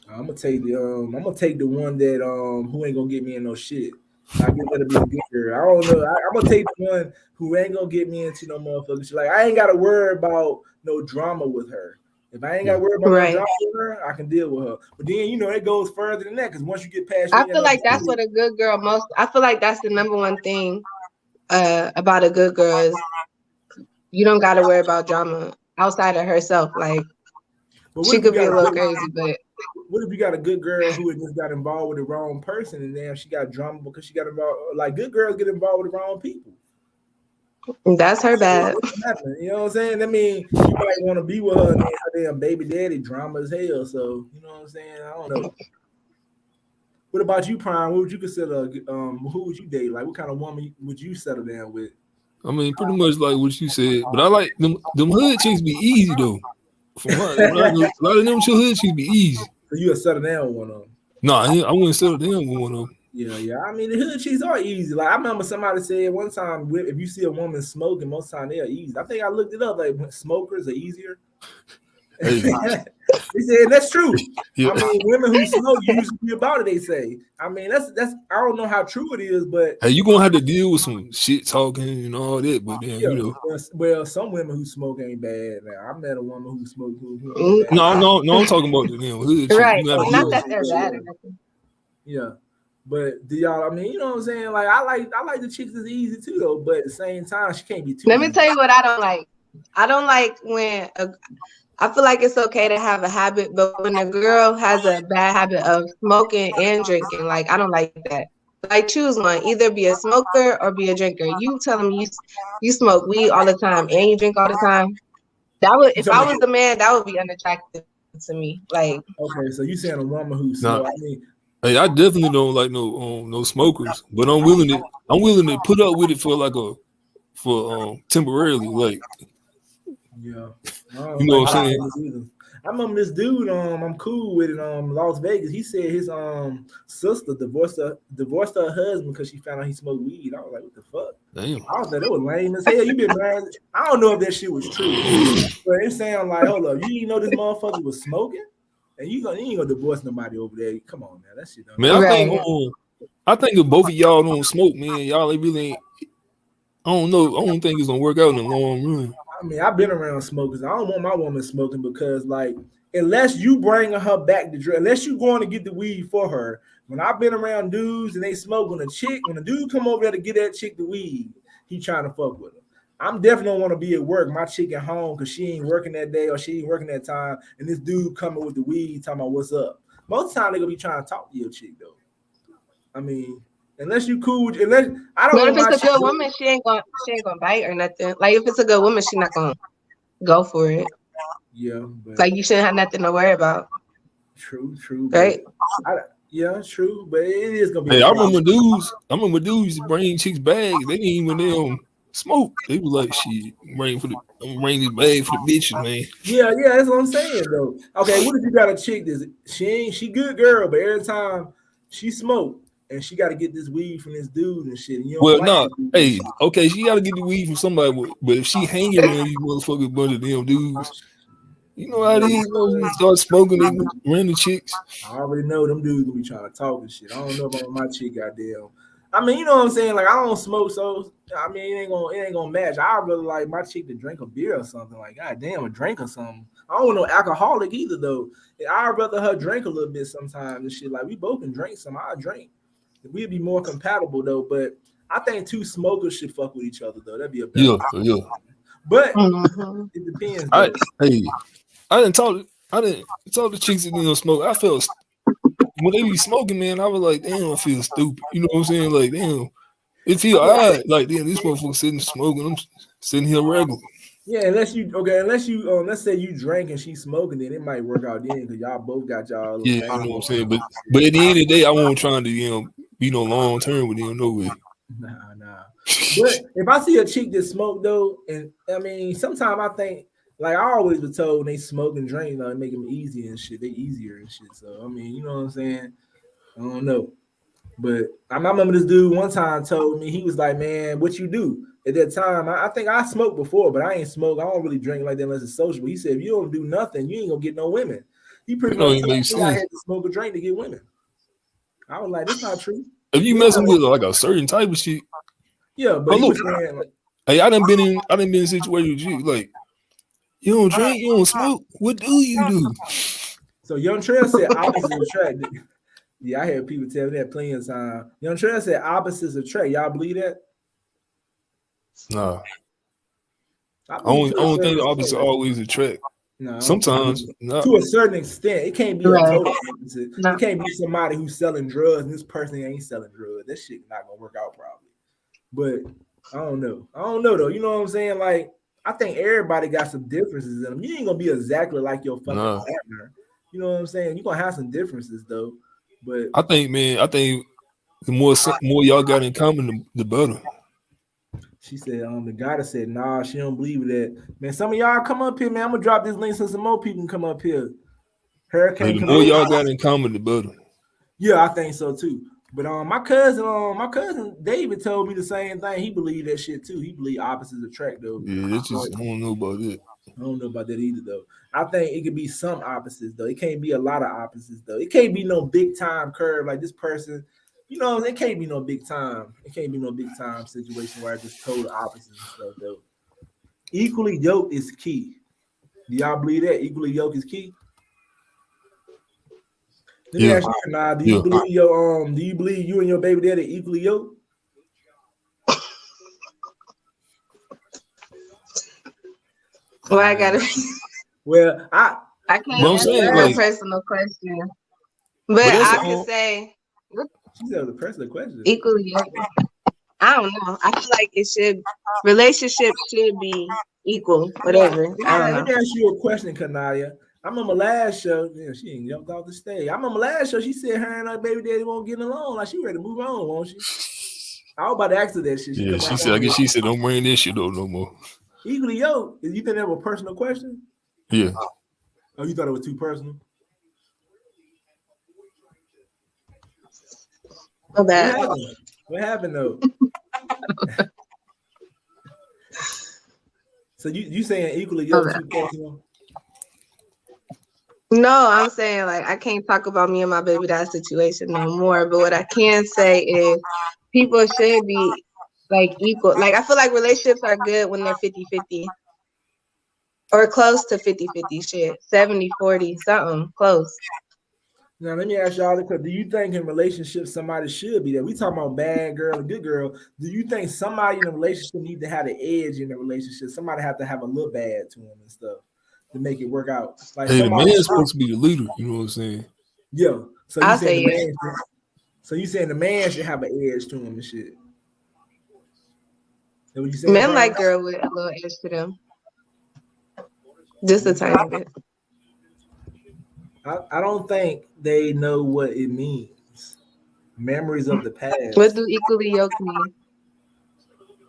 I'm gonna take the one that who ain't gonna get me in no shit. I guess that'll be the good girl. I don't know. I'm gonna take the one who ain't gonna get me into no motherfucker shit. Like I ain't gotta worry about no drama with her. If I ain't gotta worry about no
Right.
drama with her, I can deal with her. But then it goes further than that because once you get past, you
I
ain't got
feel
no
like that's
drama.
what a good girl most. I feel like that's the number one thing about a good girl is you don't got to worry about drama outside of herself. Like
But what
she
if you
could be
got
a
a
little
good?
crazy, but
What if you got a good girl who had just got involved with the wrong person and then she got drama because she got involved? Like good girls get involved with the wrong people.
that's her bad.
It can happen. You know what I'm saying? I mean, you might want to be with her and then her damn baby daddy drama as hell. So you know what I'm saying? I don't know. What about you, Prime? What would you consider? Who would you date? Like, what kind of woman would you settle down with?
I mean, pretty much like what you said, but I like them hood chicks be easy though. From my, when I know, a lot of them hood chicks be easy.
So you would settle down with one of them?
Nah, I wouldn't settle down with one of them.
Yeah. I mean, the hood chicks are easy. Like I remember somebody said one time, if you see a woman smoking, most time they are easy. I think I looked it up. Like smokers are easier.
Hey,
They said that's true.
yeah.
I mean, women who smoke usually be about it. They say. I mean, that's. I don't know how true it is, but
Hey, you gonna have to deal with some shit talking and all that, but then
yeah. Well, some women who smoke ain't bad. Now I met a woman who smoked who ain't
Mm,
bad.
no, I'm talking about the damn hood chick.
right.
You gonna have to deal
Not
with
that they're bad or nothing.
Yeah. But do y'all? I mean, you know what I'm saying? Like I like the chicks that's easy too, though. But at the same time, she can't be too
Let me
easy.
tell you what I don't like. I don't like when I feel like it's okay to have a habit, but when a girl has a bad habit of smoking and drinking, like I don't like that. Like choose one, either be a smoker or be a drinker. You telling me you smoke weed all the time and you drink all the time. That would
You
if I
talking
was the man, that would be unattractive to me. Like
okay, so you saying a woman who
nah.
smoke? I mean,
Hey, I definitely don't like no smokers, but I'm willing to put up with it for temporarily, like
yeah, I don't
you know
like
what I'm saying.
smokers either. I remember this dude. I'm cool with it. Las Vegas. He said his sister divorced her husband because she found out he smoked weed. I was like, what the fuck?
Damn.
I was like, that was lame as hell. You been married? I don't know if that shit was true, but it sound like, hold up, you didn't know this motherfucker was smoking, and you ain't gonna divorce nobody over there. Come on, man, that shit don't.
Man,
right.
I think if both of y'all don't smoke, man, y'all ain't really ain't I don't know. I don't think it's gonna work out in the long run.
I mean, I've been around smokers. I don't want my woman smoking because, like, unless you bringing her back to drink, unless you going to get the weed for her. When I've been around dudes and they smoking a chick, when a dude come over there to get that chick the weed, he trying to fuck with her. I'm definitely don't want to be at work. My chick at home because she ain't working that day or she ain't working that time, and this dude coming with the weed talking about what's up. Most of the time they gonna be trying to talk to your chick though. I mean, unless you cool, unless I don't
But
want
if
my
it's a
chick.
good woman, she ain't gonna bite or nothing. Like if it's a good woman, she not gonna go for it.
Yeah, but
Like you shouldn't have nothing to worry about.
true,
Right?
Yeah, true, but it is gonna be
Hey,
a
I
problem.
remember dudes used to bring chicks bags. They didn't even they smoke. They was like, shit, I'm bring this bag for the bitches, man.
Yeah, that's what I'm saying though. Okay, what if you got a chick that's she good girl, but every time she smoke and she got to get this weed from this dude and shit, and you don't
Well,
like
nah,
this dude and
hey,
shit.
okay, she gotta get the weed from somebody, but if she hanging around these motherfuckers bunch of them dudes, you know how these motherfuckers start smoking these random chicks.
I already know them dudes gonna be trying to talk and shit. I don't know about my chick, goddamn. I mean, you know what I'm saying? Like, I don't smoke, so I mean, it ain't gonna match. I really like my chick to drink a beer or something. Like, goddamn, a drink or something. I don't want no alcoholic either, though. I'd rather her drink a little bit sometimes and shit. Like, we both can drink some. I drink. We'd be more compatible though. But I think two smokers should fuck with each other though. That'd be a better.
Yeah.
But
Mm-hmm.
it depends
I
though.
hey, I didn't talk to chicks that smoke. I felt when they be smoking, man, I was like, damn, I feel stupid. You know what I'm saying? Like, damn, it feel odd. Like, damn, this motherfucker sitting smoking. I'm sitting here regular.
Yeah, unless you let's say you drank and she's smoking, then it might work out then because y'all both got y'all little
Yeah, you
thing
know what I'm
going
saying.
on.
But at the end of the day, I won't trying to be no long term with them. No way.
Nah. But if I see a chick that smoke though, and I mean, sometimes I think like I always was told when they smoke and drink, it make them easy and shit. They easier and shit. So I mean, you know what I'm saying? I don't know. But I remember this dude one time told me, he was like, man, what you do? At that time, I think I smoked before, but I ain't smoke. I don't really drink like that unless it's social. He said, if you don't do nothing, you ain't gonna get no women. He pretty
That don't
much
even
told
make
me I
sense.
had to smoke a drink to get women. I was like, that's not true.
If you
Yeah,
messing with like a certain type of shit,
yeah, but
oh
he
look,
was saying, like,
hey, I done been in a situation with you. Like, you don't drink, you don't smoke. What do you do?
so Young Trail said opposites attract. Yeah, I had people tell me that plenty of time. Young Trail said opposites attract. Y'all believe that?
Nah,
I believe to
I
a
don't
certain
think the opposite
extent.
always attract.
No, I don't think
Sometimes, not.
to a certain extent. It can't be a
Right.
total opposite.
No.
It can't be somebody who's selling drugs and this person ain't selling drugs. That shit not gonna work out probably. But I don't know. I don't know though. You know what I'm saying? Like I think everybody got some differences in them. You ain't gonna be exactly like your fucking
Nah.
partner. You know what I'm saying? You're gonna have some differences though. But
I think, man, the more y'all got in common, the better.
she said, the guy that said, nah, she don't believe that. Man, some of y'all come up here, man. I'm gonna drop this link so some more people can come up here.
Like,
Hurricane
the more y'all
Committee.
got in common, the better.
Yeah, I think so too. But my cousin David told me the same thing. He believed that shit too. He believed opposites attract though.
Yeah, that's just I don't know about it.
I don't know about that either though. I think it could be some opposites though. It can't be a lot of opposites though. It can't be no big time curve like this person. You know, it can't be no big time. It can't be no big time situation where I just total opposites and stuff though. Equally yoked is key. Do y'all believe that equally yoked is key? Let me
Yeah,
ask you now. Do
yeah.
you believe you and your baby daddy equally yoked?
Well, I gotta.
Well,
I
But
can't
I'm
answer
saying,
a
like,
personal question, but
but that's
I can say
she said it was a personal question.
equally yoked. I don't know. I feel like relationships should be equal, whatever. I don't
Let
know.
me ask you a question, Kanadia. I remember last show, yeah, she ain't jumped off the stage. I remember last show, she said her and her baby daddy won't get along. Like she ready to move on, won't she? I was about to ask her that shit. She
yeah,
come
she
out
said. I
on
guess she said don't bring this shit up no more.
equally yoked. You think that was a personal question?
Yeah,
Oh, you thought it was too personal?
My
What
bad.
happened? What happened though? So you saying equally yoked
Okay.
too personal?
No, I'm saying like I can't talk about me and my baby dad situation no more. But what I can say is people should be like equal. Like I feel like relationships are good when they're 50-50 or close to 50-50 shit. 70-40, something close.
Now let me ask y'all, because do you think in relationships somebody should be there? We talking about bad girl and good girl. Do you think somebody in a relationship need to have the edge in the relationship? Somebody have to have a little bad to them and stuff to make it work out. Like
Hey, the
somebody,
man's supposed to be the leader. You know what I'm saying?
yeah. So you
I'll
saying
say
the
yes.
man? So you saying the man should have an edge to him and shit? That what you saying,
Men
Brian?
like girl with a little edge to them. Just a tiny bit.
I don't think they know what it means. Memories of the
What
past.
do equally yoked mean?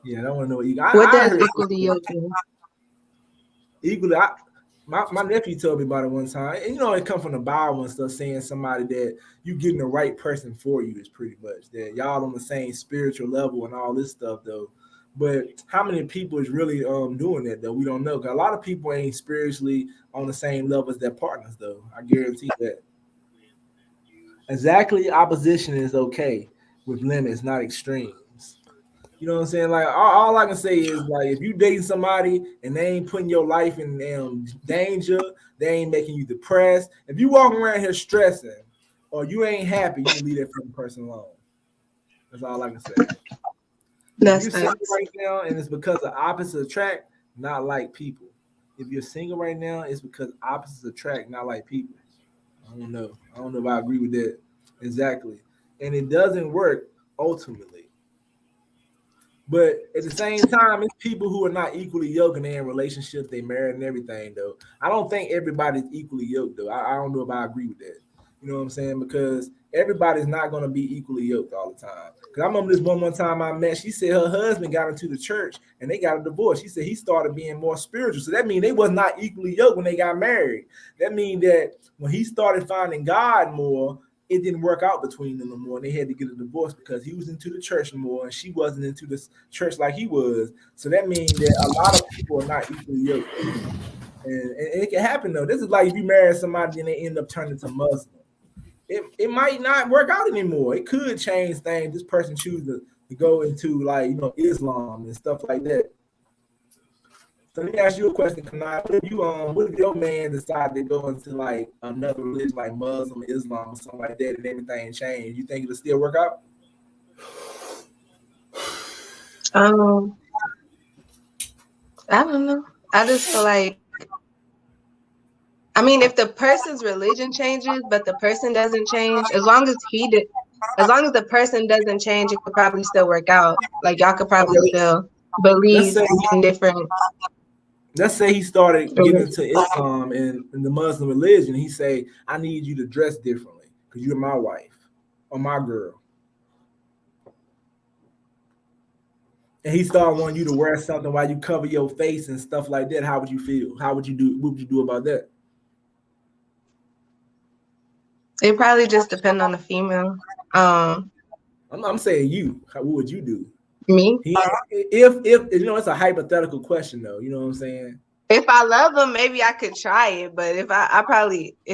Yeah, I don't want to know.
What
I
does
heard
equally yoked mean?
equally. My nephew told me about it one time. And, you know, it come from the Bible and stuff, saying somebody that you getting the right person for you is pretty much that y'all on the same spiritual level and all this stuff though. But how many people is really doing that though? We don't know. 'Cause a lot of people ain't spiritually on the same level as their partners though. I guarantee that. Exactly, opposition is okay with limits, not extremes. You know what I'm saying? Like all I can say is like if you dating somebody and they ain't putting your life in danger, they ain't making you depressed. If you walking around here stressing or you ain't happy, you can leave that fucking person alone. That's all I can say. If
That's
you're single
facts.
right now and it's because of opposites attract, not like people. If you're single right now, it's because opposites attract, not like people. I don't know. I don't know if I agree with that exactly. And it doesn't work ultimately. But at the same time, it's people who are not equally yoked and they're in relationships, they married and everything, though. I don't think everybody's equally yoked, though. I don't know if I agree with that. You know what I'm saying? Because everybody's not going to be equally yoked all the time. Because I remember this one time I met, she said her husband got into the church and they got a divorce. She said he started being more spiritual. So that means they was not equally yoked when they got married. That means that when he started finding God more, it didn't work out between them no more. And they had to get a divorce because he was into the church more and she wasn't into the church like he was. So that means that a lot of people are not equally yoked. And it can happen though. This is like if you marry somebody and they end up turning to Muslim. It might not work out anymore. It could change things. This person chooses to go into like Islam and stuff like that. So let me ask you a question, Kanai. What if your man decided to go into like another religion like Muslim, Islam, or something like that, and everything changed? You think it'll still work out?
I don't know. I just feel like, I mean, if the person's religion changes, but the person doesn't change, as long as the person doesn't change, it could probably still work out. Like y'all could probably
Okay,
still
let's
believe
say
in different.
let's say he started getting into Islam and the Muslim religion. He say, "I need you to dress differently because you're my wife or my girl." And he started wanting you to wear something while you cover your face and stuff like that. How would you feel? How would you do? What would you do about that?
It probably just depend on the female.
I'm saying you. What would you do?
Me.
If it's a hypothetical question though. You know what I'm saying?
If I love them, maybe I could try it. But if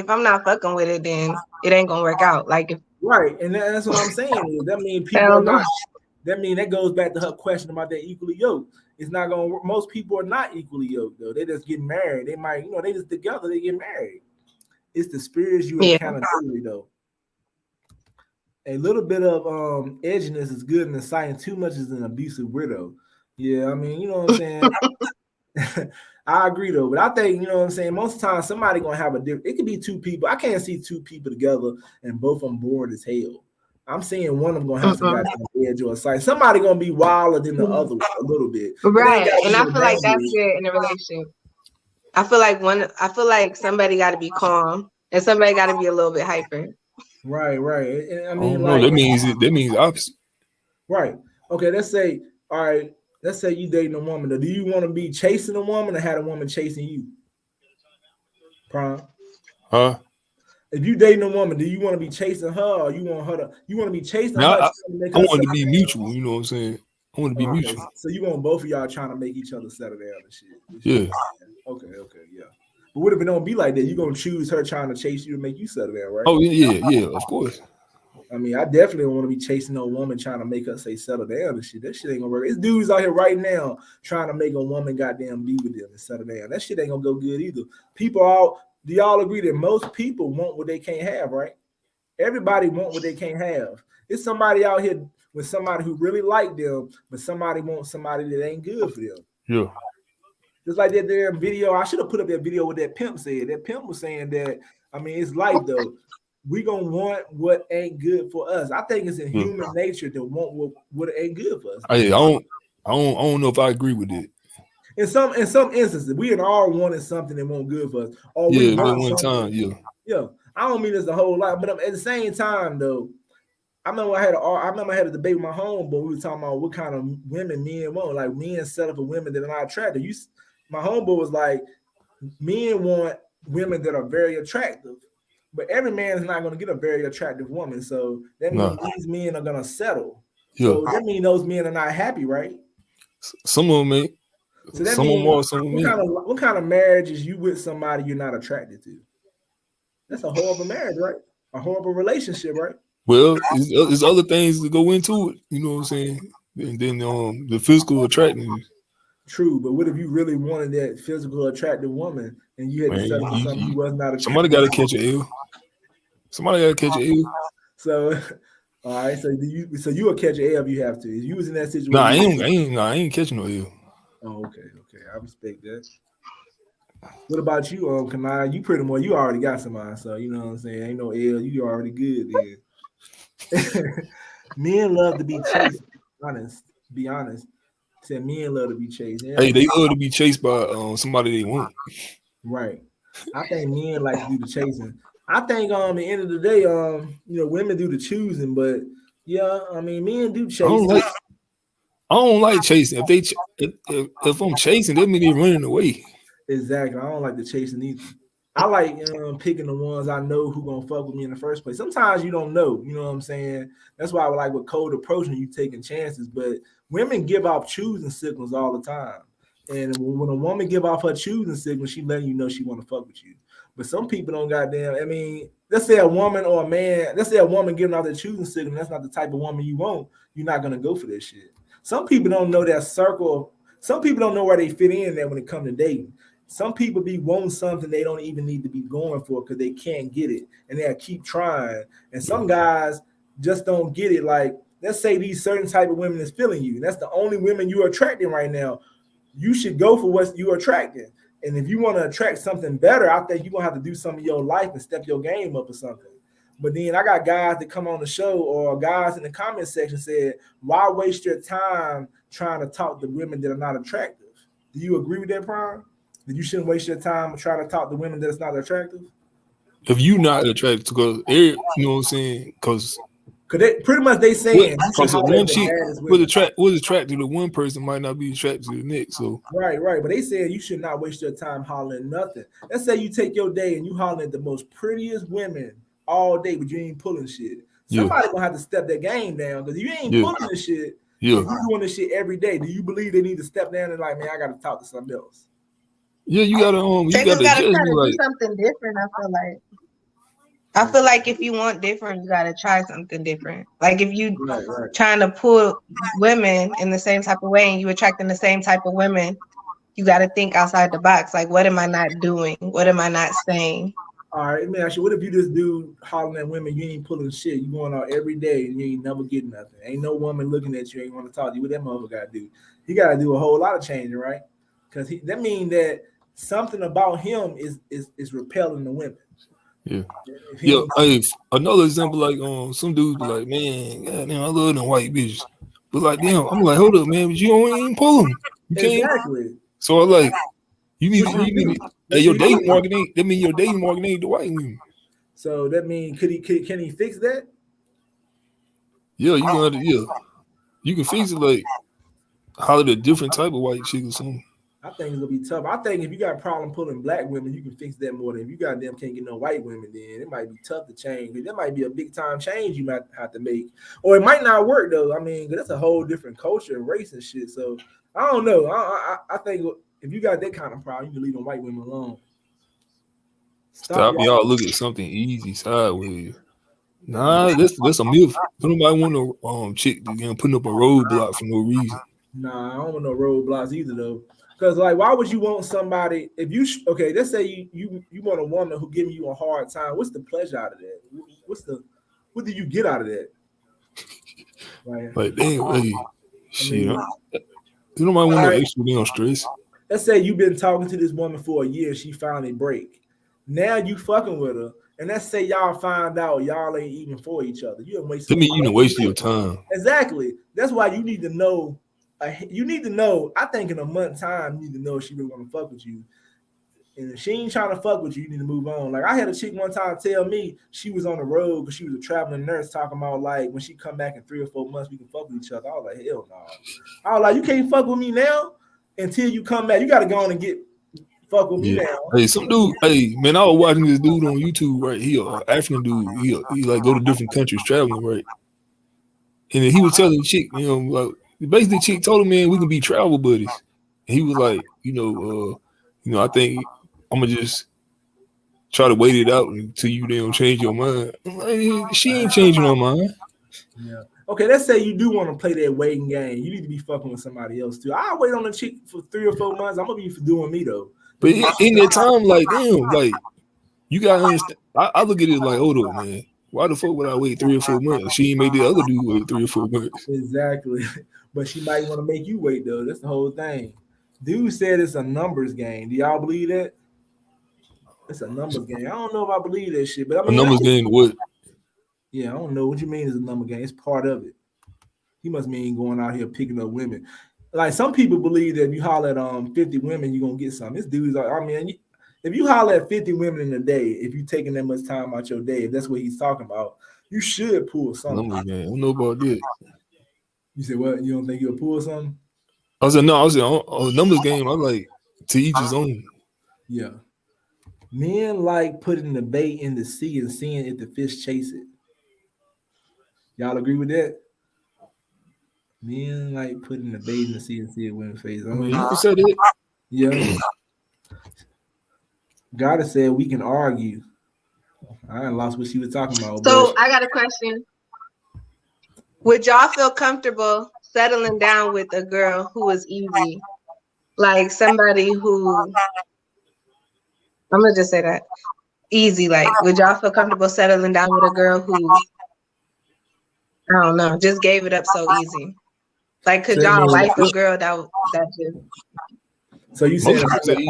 I'm not fucking with it, then it ain't gonna work out. Like if
Right, and that's what I'm saying. That means people are
hell no.
not. That means that goes back to her question about that equally yoked. It's not gonna work. Most people are not equally yoked though. They just get married. They might, they just together. They get married. It's the spirits you
Yeah.
encounter daily though. A little bit of edginess is good in the sight, and too much is an abusive weirdo. Yeah, I mean, you know what I'm saying. I agree though, but I think what I'm saying. Most of the time, somebody gonna have a different. It could be two people. I can't see two people together and both of them bored as hell. I'm seeing one of them gonna have some goddamn edge or a sight. Somebody gonna be wilder than the other a little bit.
Right. And I
The
feel like that's
boundaries.
good in a relationship. I feel like somebody got to be calm and somebody got to be a little bit hyper.
Right. And I
I
mean,
don't know.
like,
That means opposite.
right. Okay, let's say, all right, let's say you dating a woman. Do you want to be chasing a woman or have a woman chasing you? Prime.
Huh?
If you dating a woman, do you want to be chasing her or you want to be chasing
Now,
her
I
to make her
want it to
settle
be
down?
mutual. You know what I'm saying? I want it to be
Okay,
mutual.
so you want both of y'all trying to make each other settle down and shit.
Yeah.
Okay, yeah. But what if it don't be like that? You gonna choose her trying to chase you to make you settle down, right?
Oh yeah, of course.
I mean, I definitely don't want to be chasing no woman trying to make her say settle down and shit. That shit ain't gonna work. There's dudes out here right now trying to make a woman goddamn be with them and settle down. That shit ain't gonna go good either. Do y'all agree that most people want what they can't have, right? Everybody want what they can't have. It's somebody out here with somebody who really like them, but somebody wants somebody that ain't good for them.
Yeah.
Just like that damn video. I should have put up that video with that pimp said. That pimp was saying that, I mean, it's life though. We gonna want what ain't good for us. I think it's in human nature to want what ain't good for us.
I don't know if I agree with it.
In some instances, we all wanted something that wasn't good for us. Or we want
one
something.
time,
Yeah. I don't mean it's the whole lot, but at the same time though, I remember I had a debate with my homeboy. We were talking about what kind of women men want. Like men settle for women that are not attractive. My homeboy was like, men want women that are very attractive. But every man is not going to get a very attractive woman. So that means these men are going to settle. Yeah. So that means those men are not happy, right?
Some of them ain't.
So that means what kind of marriage is you with somebody you're not attracted to? That's a horrible marriage, right? A horrible relationship, right?
Well, there's other things that go into it. You know what I'm saying? And then the physical attractiveness.
True, but what if you really wanted that physical attractive woman and you had to settle for something you was not attracted to?
Somebody got to catch an L. Somebody got to catch an L.
So, all right. So you will catch an L if you have to. If you was in that situation.
Nah, I ain't catching no L.
Oh, okay. I respect that. What about you, Kanai? You pretty much you already got somebody, so you know what I'm saying. Ain't no L. You already good then. Men love to be chased. Be honest. Said men love to be chased.
Yeah. Hey, they love to be chased by somebody they want.
Right. I think men like to do the chasing. I think at the end of the day, women do the choosing, but yeah, I mean, men do chase.
I don't like chasing. If I'm chasing, that means they're running away.
Exactly. I don't like the chasing either. I like picking the ones I know who gonna fuck with me in the first place. Sometimes you don't know, you know what I'm saying? That's why I like with cold approaching, you taking chances. But women give off choosing signals all the time. And when a woman give off her choosing signal, she letting you know she want to fuck with you. But some people don't goddamn. I mean, let's say a woman or a man. Let's say a woman giving off the choosing signal. That's not the type of woman you want. You're not gonna go for this shit. Some people don't know that circle. Some people don't know where they fit in there when it comes to dating. Some people be wanting something they don't even need to be going for because they can't get it, and they'll keep trying. And some guys just don't get it. Like, let's say these certain type of women is feeling you. And that's the only women you're attracting right now. You should go for what you're attracting. And if you want to attract something better, I think you're going to have to do some of your life and step your game up or something. But then I got guys that come on the show or guys in the comment section said, why waste your time trying to talk to women that are not attractive? Do you agree with that, Prime? That you shouldn't waste your time trying to talk to women that's not attractive?
If you not attracted to go, you know what I'm saying? Because
they pretty much they saying
because one chick was attracted to one person might not be attracted to the next. So
right. But they said you should not waste your time hollering nothing. Let's say you take your day and you hollering at the most prettiest women all day, but you ain't pulling shit. Somebody gonna have to step that game down because you ain't pulling this shit. Yeah, if you're doing this shit every day. Do you believe they need to step down and like, man, I gotta talk to somebody else?
Yeah, you gotta
try to do something different. I feel like if you want different, you gotta try something different. Like if you trying to pull women in the same type of way and you attracting the same type of women, you gotta think outside the box. Like, what am I not doing? What am I not saying?
All right, let me ask you, what if you just do hollering at women, you ain't pulling shit, you going out every day and you ain't never getting nothing. Ain't no woman looking at you, ain't want to talk to you. What that motherfucker gotta do? He gotta do a whole lot of changing, right? Because that means that something about him is repelling the women.
Yeah. Hey, another example, like some dudes be like, man, goddamn, I love them white bitches. But like, damn, I'm like, hold up, man, but you don't even pull them. You can't.
Exactly.
So I like, you need hey, your dating market ain't. That mean your dating market ain't the white women.
So that means can he fix that?
Yeah, you can fix it. Like, holler at a different type of white chick or something.
I think it's gonna be tough. I think if you got a problem pulling black women, you can fix that more than if you goddamn can't get no white women. Then it might be tough to change. That might be a big time change you might have to make, or it might not work though. I mean, that's a whole different culture and race and shit. So I don't know. I think if you got that kind of problem, you can leave them white women alone.
Stop y'all look at something easy sideways. Nah, that's a myth. Nobody want no chick to putting up a roadblock for no reason.
Nah, I don't want no roadblocks either though. Because like, why would you want somebody if you okay? Let's say you want a woman who giving you a hard time. What's the pleasure out of that? What do you get out of that?
Like damn, hey, shit.
mean,
Nobody want no extra damn stress.
Let's say you've been talking to this woman for a year, she finally break. Now you fucking with her, and let's say y'all find out y'all ain't even for each other. You done wasted.
To me, you done wasted your time.
Exactly. That's why you need to know. You need to know. I think in a month's time, you need to know if she really want to fuck with you. And if she ain't trying to fuck with you, you need to move on. Like I had a chick one time tell me she was on the road because she was a traveling nurse talking about like when she come back in 3 or 4 months, we can fuck with each other. I was like, hell no. I was like, you can't fuck with me now until you come back. You got to go on and get fuck with me now.
Hey, some dude, hey man, I was watching this dude on YouTube, right? He an African dude. He like go to different countries traveling, right? And then he was telling the chick, like basically the chick told him, man, we can be travel buddies. And he was like, I think I'm gonna just try to wait it out until you don't change your mind. Like, she ain't changing her mind.
Yeah. Okay, let's say you do want to play that waiting game. You need to be fucking with somebody else too. I'll wait on the chick for 3 or 4 months. I'm gonna be for doing me though.
But in that time, like, damn, like, you gotta understand. I look at it like, hold on, man. Why the fuck would I wait 3 or 4 months? She ain't made the other dude wait 3 or 4 months.
Exactly. But she might want to make you wait though. That's the whole thing. Dude said it's a numbers game. Do y'all believe that? It's a numbers game. I don't know if I believe that shit, but I mean,
a numbers game. What?
Yeah, I don't know what you mean. It's a number game. It's part of it. He must mean going out here picking up women. Like some people believe that if you holler at 50 women, you're gonna get some. This dude's like, I mean, if you holler at 50 women in a day, if you're taking that much time out your day, if that's what he's talking about, you should pull something.
Numbers game. I don't know about that.
You said what? You don't think you'll pull something?
I said no. I was on numbers game. I like to each his own.
Yeah. Men like putting the bait in the sea and seeing if the fish chase it. Y'all agree with that? Men like putting the bait in the sea and see it when face.
I mean, you can say that.
Yeah. Gotta said we can argue. I lost what she was talking about.
So I got a question. Would y'all feel comfortable settling down with a girl who is easy? Like somebody who, I'm gonna just say that. Easy, like, would y'all feel comfortable settling down with a girl who, I don't know, just gave it up so easy? Like, could y'all like a girl that just?
So you saying
easy?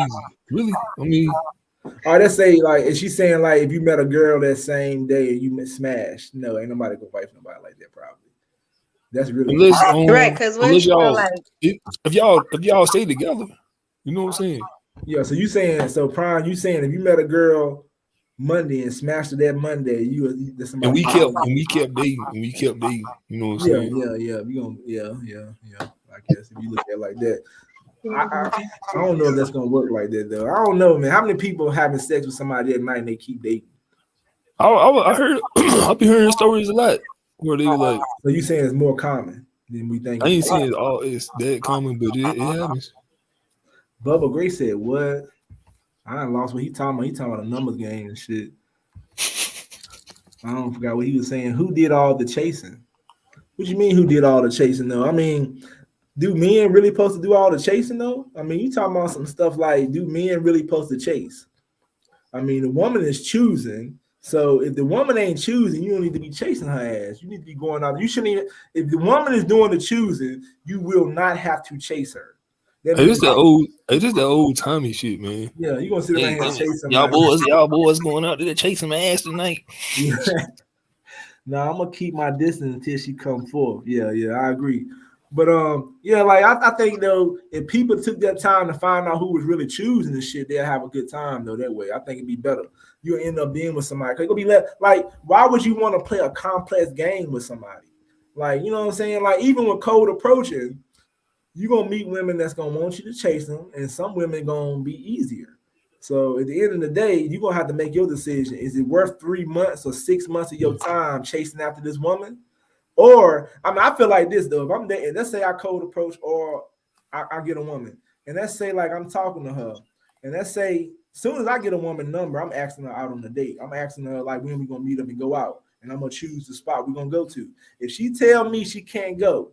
Really? I mean,
all right, let's say like, is she saying like if you met a girl that same day and you smashed? No, ain't nobody gonna fight for nobody like that. Probably. That's really
right. Because
unless y'all, like, if y'all stay together, you know what I'm saying?
Yeah. So you saying Prime? You saying if you met a girl Monday and smashed her that Monday,
and we kept dating, you know what I'm saying?
Yeah. We gonna yeah. I guess if you look at it like that, I don't know if that's gonna work like that though. I don't know, man. How many people having sex with somebody at night and they keep dating?
I heard I've been hearing stories a lot where they like.
So you saying it's more common than we think?
I ain't saying it's that common, but it happens.
Bubba Gray said what? I done lost what he talking about. He talking about a numbers game and shit. I don't forgot what he was saying. Who did all the chasing? What you mean who did all the chasing though? I mean, do men really supposed to do all the chasing though? I mean, you talking about some stuff like do men really supposed to chase? I mean, the woman is choosing. So if the woman ain't choosing, you don't need to be chasing her ass. You need to be going out. You shouldn't even, if the woman is doing the choosing, you will not have to chase her.
Hey, this the old timey shit, man.
Yeah, you gonna sit around here and chase somebody.
Y'all boys going out there chasing my ass tonight.
Yeah. Nah, I'm gonna keep my distance until she come forth. Yeah, I agree. But like I think though, if people took that time to find out who was really choosing this shit, they'll have a good time though. That way, I think it'd be better. You'll end up being with somebody. It'll be like, why would you want to play a complex game with somebody? Like, you know what I'm saying? Like, even with cold approaching, you're gonna meet women that's gonna want you to chase them, and some women gonna be easier. So at the end of the day, you're gonna have to make your decision. Is it worth 3 months or 6 months of your time chasing after this woman? Or I mean, I feel like this though. If I'm dating, let's say I cold approach or I get a woman, and let's say like I'm talking to her, and let's say as soon as I get a woman number, I'm asking her out on a date. I'm asking her like when we gonna meet up and go out. and I'm gonna choose the spot we're gonna go to. If she tell me she can't go,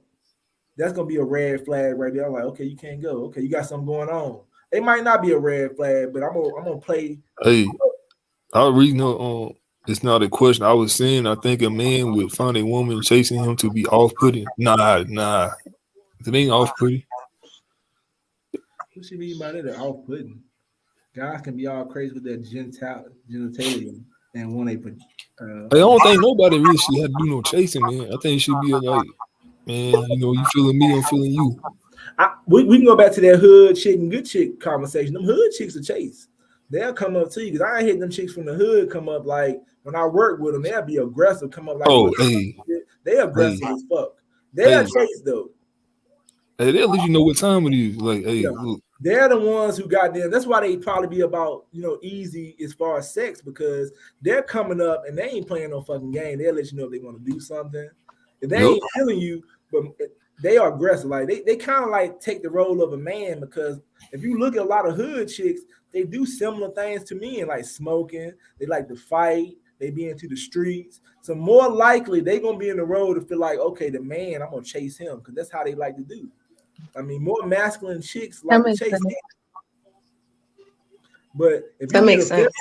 that's gonna be a red flag right there. I'm like, okay, you can't go. Okay, you got something going on. It might not be a red flag, but I'm gonna play.
Hey, I really know. It's not a question. I was saying, I think a man would find a woman chasing him to be off-putting. Nah. It ain't off-putting.
What she mean by that? Off-putting. Guys can be all crazy with their genitalia and want a.
I don't think nobody really should have to do no chasing, man. I think it should be like, man, you feeling me, I'm feeling you.
We can go back to that hood chick and good chick conversation. Them hood chicks are chase. They'll come up to you because I ain't hitting them chicks from the hood come up like when I work with them, they'll be aggressive, come up like they aggressive as fuck. They're chase though.
Hey, they'll let you know what time it is. Like, hey, look.
They're the ones who got them. That's why they probably be about, easy as far as sex, because they're coming up and they ain't playing no fucking game. They'll let you know if they want to do something. If they ain't feeling you, but they are aggressive. Like they kind of like take the role of a man, because if you look at a lot of hood chicks, they do similar things to men, like smoking. They like to fight. They be into the streets. So more likely they gonna be in the role to feel like, okay, the man, I'm gonna chase him, because that's how they like to do. I mean, more masculine chicks like to chase him. But if
that makes sense.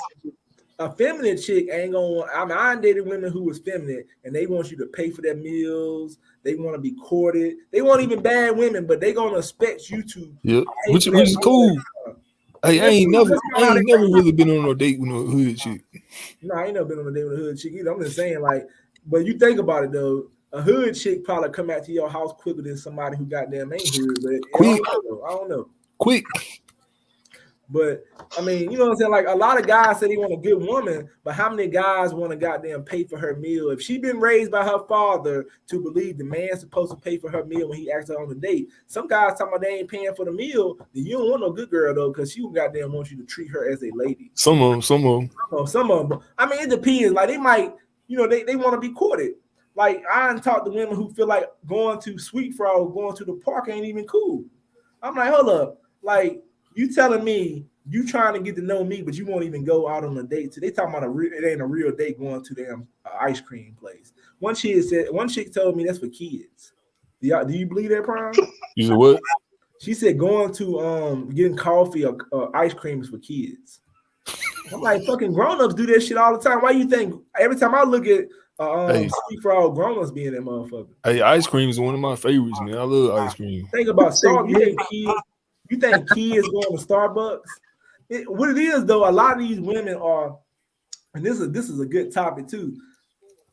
A feminine chick ain't gonna. I dated women who was feminine, and they want you to pay for their meals. They want to be courted. They want even bad women, but they gonna expect you to.
Yeah, which is cool. Hey, I ain't never really been on a date with no hood chick.
No, I ain't never been on a date with a hood chick either. I'm just saying, like, but you think about it though. A hood chick probably come back to your house quicker than somebody who goddamn ain't hood. But
quick.
I don't know.
Quick.
But I mean, you know what I'm saying? Like a lot of guys say they want a good woman, but how many guys want to goddamn pay for her meal? If she been raised by her father to believe the man's supposed to pay for her meal when he asks her on a date, some guys talking about they ain't paying for the meal, then you don't want no good girl though, because she goddamn wants you to treat her as a lady.
Some of them.
Some of them. I mean, it depends. Like they might, they want to be courted. Like I talked to women who feel like going to Sweet Frog, going to the park ain't even cool. I'm like, hold up, like. You telling me you trying to get to know me, but you won't even go out on a date. So they talking about it ain't a real date going to damn ice cream place. One chick told me that's for kids. Do you believe that, Prime?
You said what?
She said going to getting coffee or ice cream is for kids. I'm like, fucking grown-ups do that shit all the time. Why you think every time I look at Sweet Frog, grown-ups being that motherfucker?
Hey, ice cream is one of my favorites, man. I love ice cream.
Think about Starbucks. You think kids going to Starbucks? What it is though, a lot of these women are, and this is a good topic too.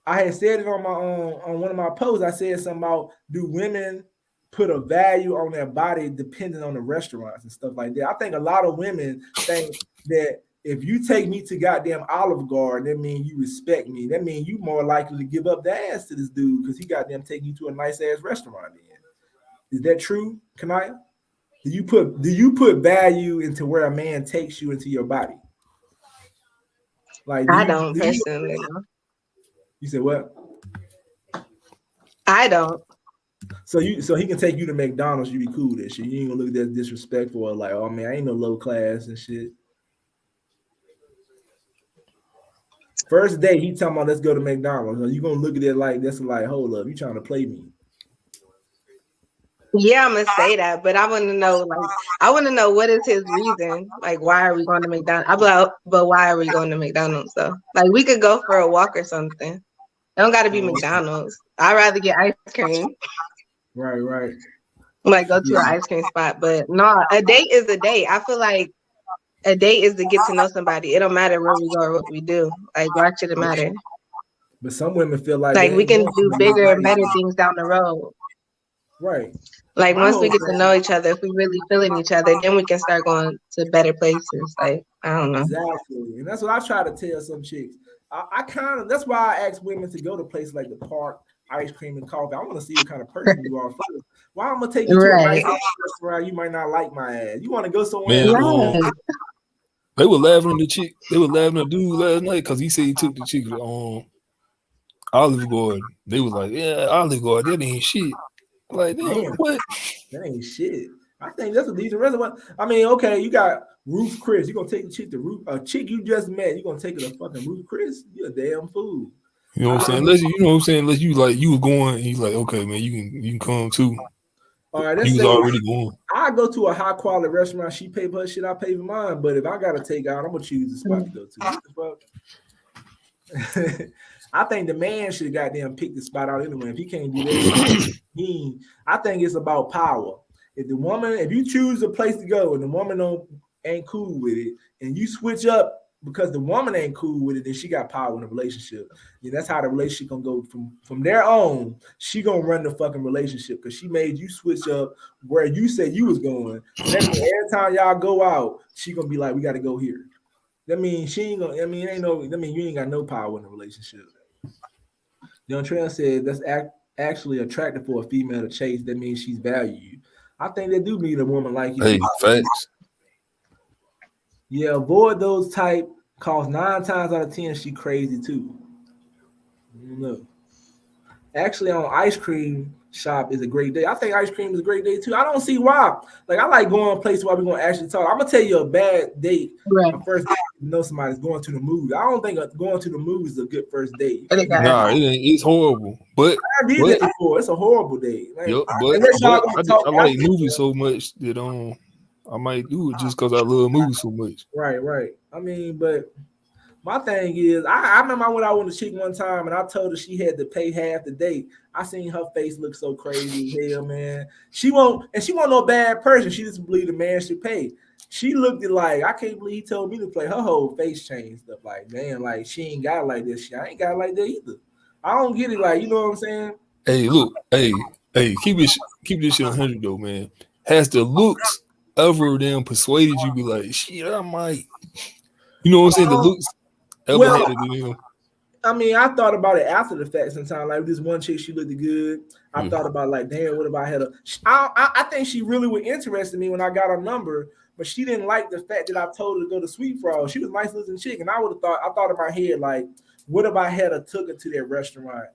I had said it on my on one of my posts. I said something about, do women put a value on their body depending on the restaurants and stuff like that? I think a lot of women think that if you take me to goddamn Olive Garden, that means you respect me. That means you more likely to give up the ass to this dude because he goddamn take you to a nice ass restaurant. Is that true, Kanaya? Do you put value into where a man takes you into your body? Like
I don't personally.
You said what?
I don't.
So he can take you to McDonald's, you be cool with that shit. You ain't gonna look at that disrespectful or like, oh man, I ain't no low class and shit. First day he talking about let's go to McDonald's. Are you gonna look at it like that's like, hold up, you trying to play me?
Yeah, I'm gonna say that, but I want to know, what is his reason? Like, why are we going to McDonald's? But why are we going to McDonald's though? Like, we could go for a walk or something. It don't got to be McDonald's. I'd rather get ice cream.
Right.
Like, go to an ice cream spot. But no, a date is a date. I feel like a date is to get to know somebody. It don't matter where we go or what we do. Like, why should it matter?
But some women feel like
we can do bigger and better things down the road.
Right.
Like once we get to know each other, if we really feeling each other, then we can start going to better places. Like, I don't know.
Exactly. And that's what I try to tell some chicks. I kind of, that's why I ask women to go to places like the park, ice cream and coffee. I want to see what kind of person you are first. Why I'm gonna take you to a nice restaurant? You might not like my ass. You want to go somewhere?
Man, they were laughing at the chick. They were laughing at the dude last night because he said he took the chick to Olive Garden. They was like, yeah, Olive Garden, that ain't shit. Like, damn, what?
That ain't shit. I think that's a decent restaurant. I mean, okay, you got Ruth Chris. You gonna take the chick to Ruth, a chick you just met. You gonna take her to fucking Ruth Chris? You a damn fool.
You know what I'm saying? Unless you know what I'm saying, unless you like you was going and you like, okay, man, you can come too.
All right, let's
You was
say
already going.
I go to a high quality restaurant. She pay for her shit. I pay for mine. But if I gotta take out, I'm gonna choose the spot to go to. What the fuck? I think the man should goddamn pick the spot out anyway. If he can't do that, I think it's about power. If you choose a place to go and the woman ain't cool with it, and you switch up because the woman ain't cool with it, then she got power in the relationship. Yeah, that's how the relationship gonna go from there on. She gonna run the fucking relationship because she made you switch up where you said you was going. So that means every time y'all go out, she gonna be like, we got to go here. That means she ain't gonna. I mean, ain't no. That mean you ain't got no power in the relationship. Young Trail said that's actually attractive for a female to chase. That means she's valued. I think they do need a woman like you.
Hey, facts.
Yeah, avoid those type. Cause 9 times out of 10, she crazy too. I don't know. Actually, on ice cream shop is a great day. I think ice cream is a great day too. I don't see why. Like I like going to places where we're gonna actually talk. I'm gonna tell you a bad date.
Right.
My first date, you know somebody's going to the movies. I don't think going to the movies is a good first date.
Nah, it ain't. It's horrible. But
I did that before. It's a horrible date. Like,
yep, but I like movies so much that I might do it just because I love movies so much.
Right. I mean, but my thing is, I remember I went out with a chick one time and I told her she had to pay half the date. I seen her face look so crazy as hell, man. She won't no bad person. She just believe the man should pay. She looked at like, I can't believe he told me to play. Her whole face changed up. Like, man, like she ain't got it like this. She ain't got it like that either. I don't get it. Like, you know what I'm saying?
Hey, look, hey, keep this shit 100 though, man. Has the looks ever damn persuaded you? Be like, shit, I might. You know what I'm saying? The looks ever had it in them.
I mean, I thought about it after the fact sometimes. Like this one chick, she looked good. I thought about like, damn, what if I had a? I think she really was interested in me when I got her number, but she didn't like the fact that I told her to go to Sweet Frog. She was a nice looking chick, and I thought in my head like, what if I had took her to that restaurant?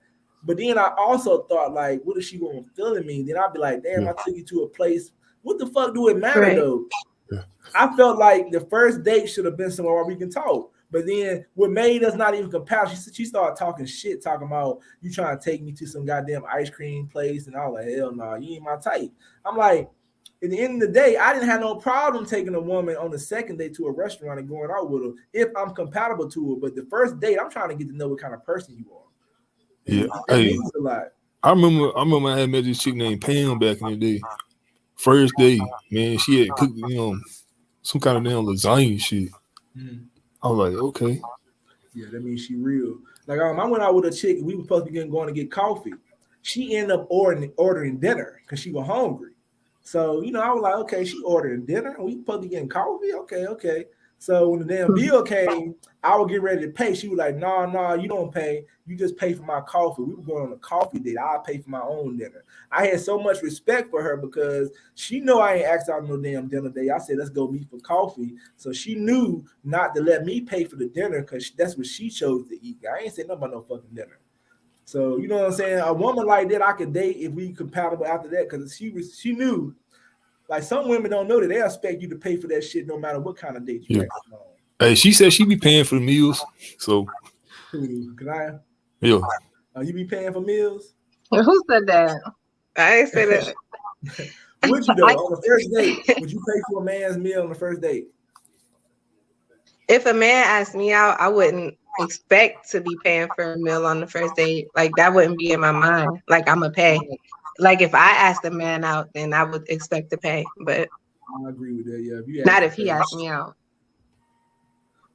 But then I also thought like, what if she wasn't feeling me? Then I'd be like, damn, I took you to a place. What the fuck do it matter though? I felt like the first date should have been somewhere where we can talk. But then what made us not even compatible, she started talking shit, talking about you trying to take me to some goddamn ice cream place. And I was like, hell no, you ain't my type. I'm like, at the end of the day, I didn't have no problem taking a woman on the second date to a restaurant and going out with her if I'm compatible to her. But the first date, I'm trying to get to know what kind of person you are.
Yeah, hey, I remember I had met this chick named Pam back in the day. First day, man, she had cooked, some kind of damn lasagna shit. I was like, okay.
Yeah, that means she real. Like I went out with a chick, we were supposed to be going to get coffee. She ended up ordering dinner because she was hungry. So, I was like, okay, she ordering dinner and we supposed to be getting coffee? Okay. So when the damn bill came, I would get ready to pay. She was like, nah, you don't pay. You just pay for my coffee. We were going on a coffee date. I'll pay for my own dinner. I had so much respect for her because she know I ain't asked out no damn dinner day. I said, let's go meet for coffee. So she knew not to let me pay for the dinner because that's what she chose to eat. I ain't saying nothing about no fucking dinner. So, you know what I'm saying? A woman like that I could date if we compatible after that because she knew. Like some women don't know that they expect you to pay for that shit no matter what kind of date you have.
Hey, she said she be paying for the meals. So
can I?
Yeah.
You be paying for meals?
Who said that? I ain't say that.
Would you though on the first date? Would you pay for a man's meal on the first date?
If a man asked me out, I wouldn't expect to be paying for a meal on the first date. Like that wouldn't be in my mind. Like I'm gonna pay. Like if I asked a man out, then I would expect to pay. But
I agree with that. Yeah,
not if he asked me out.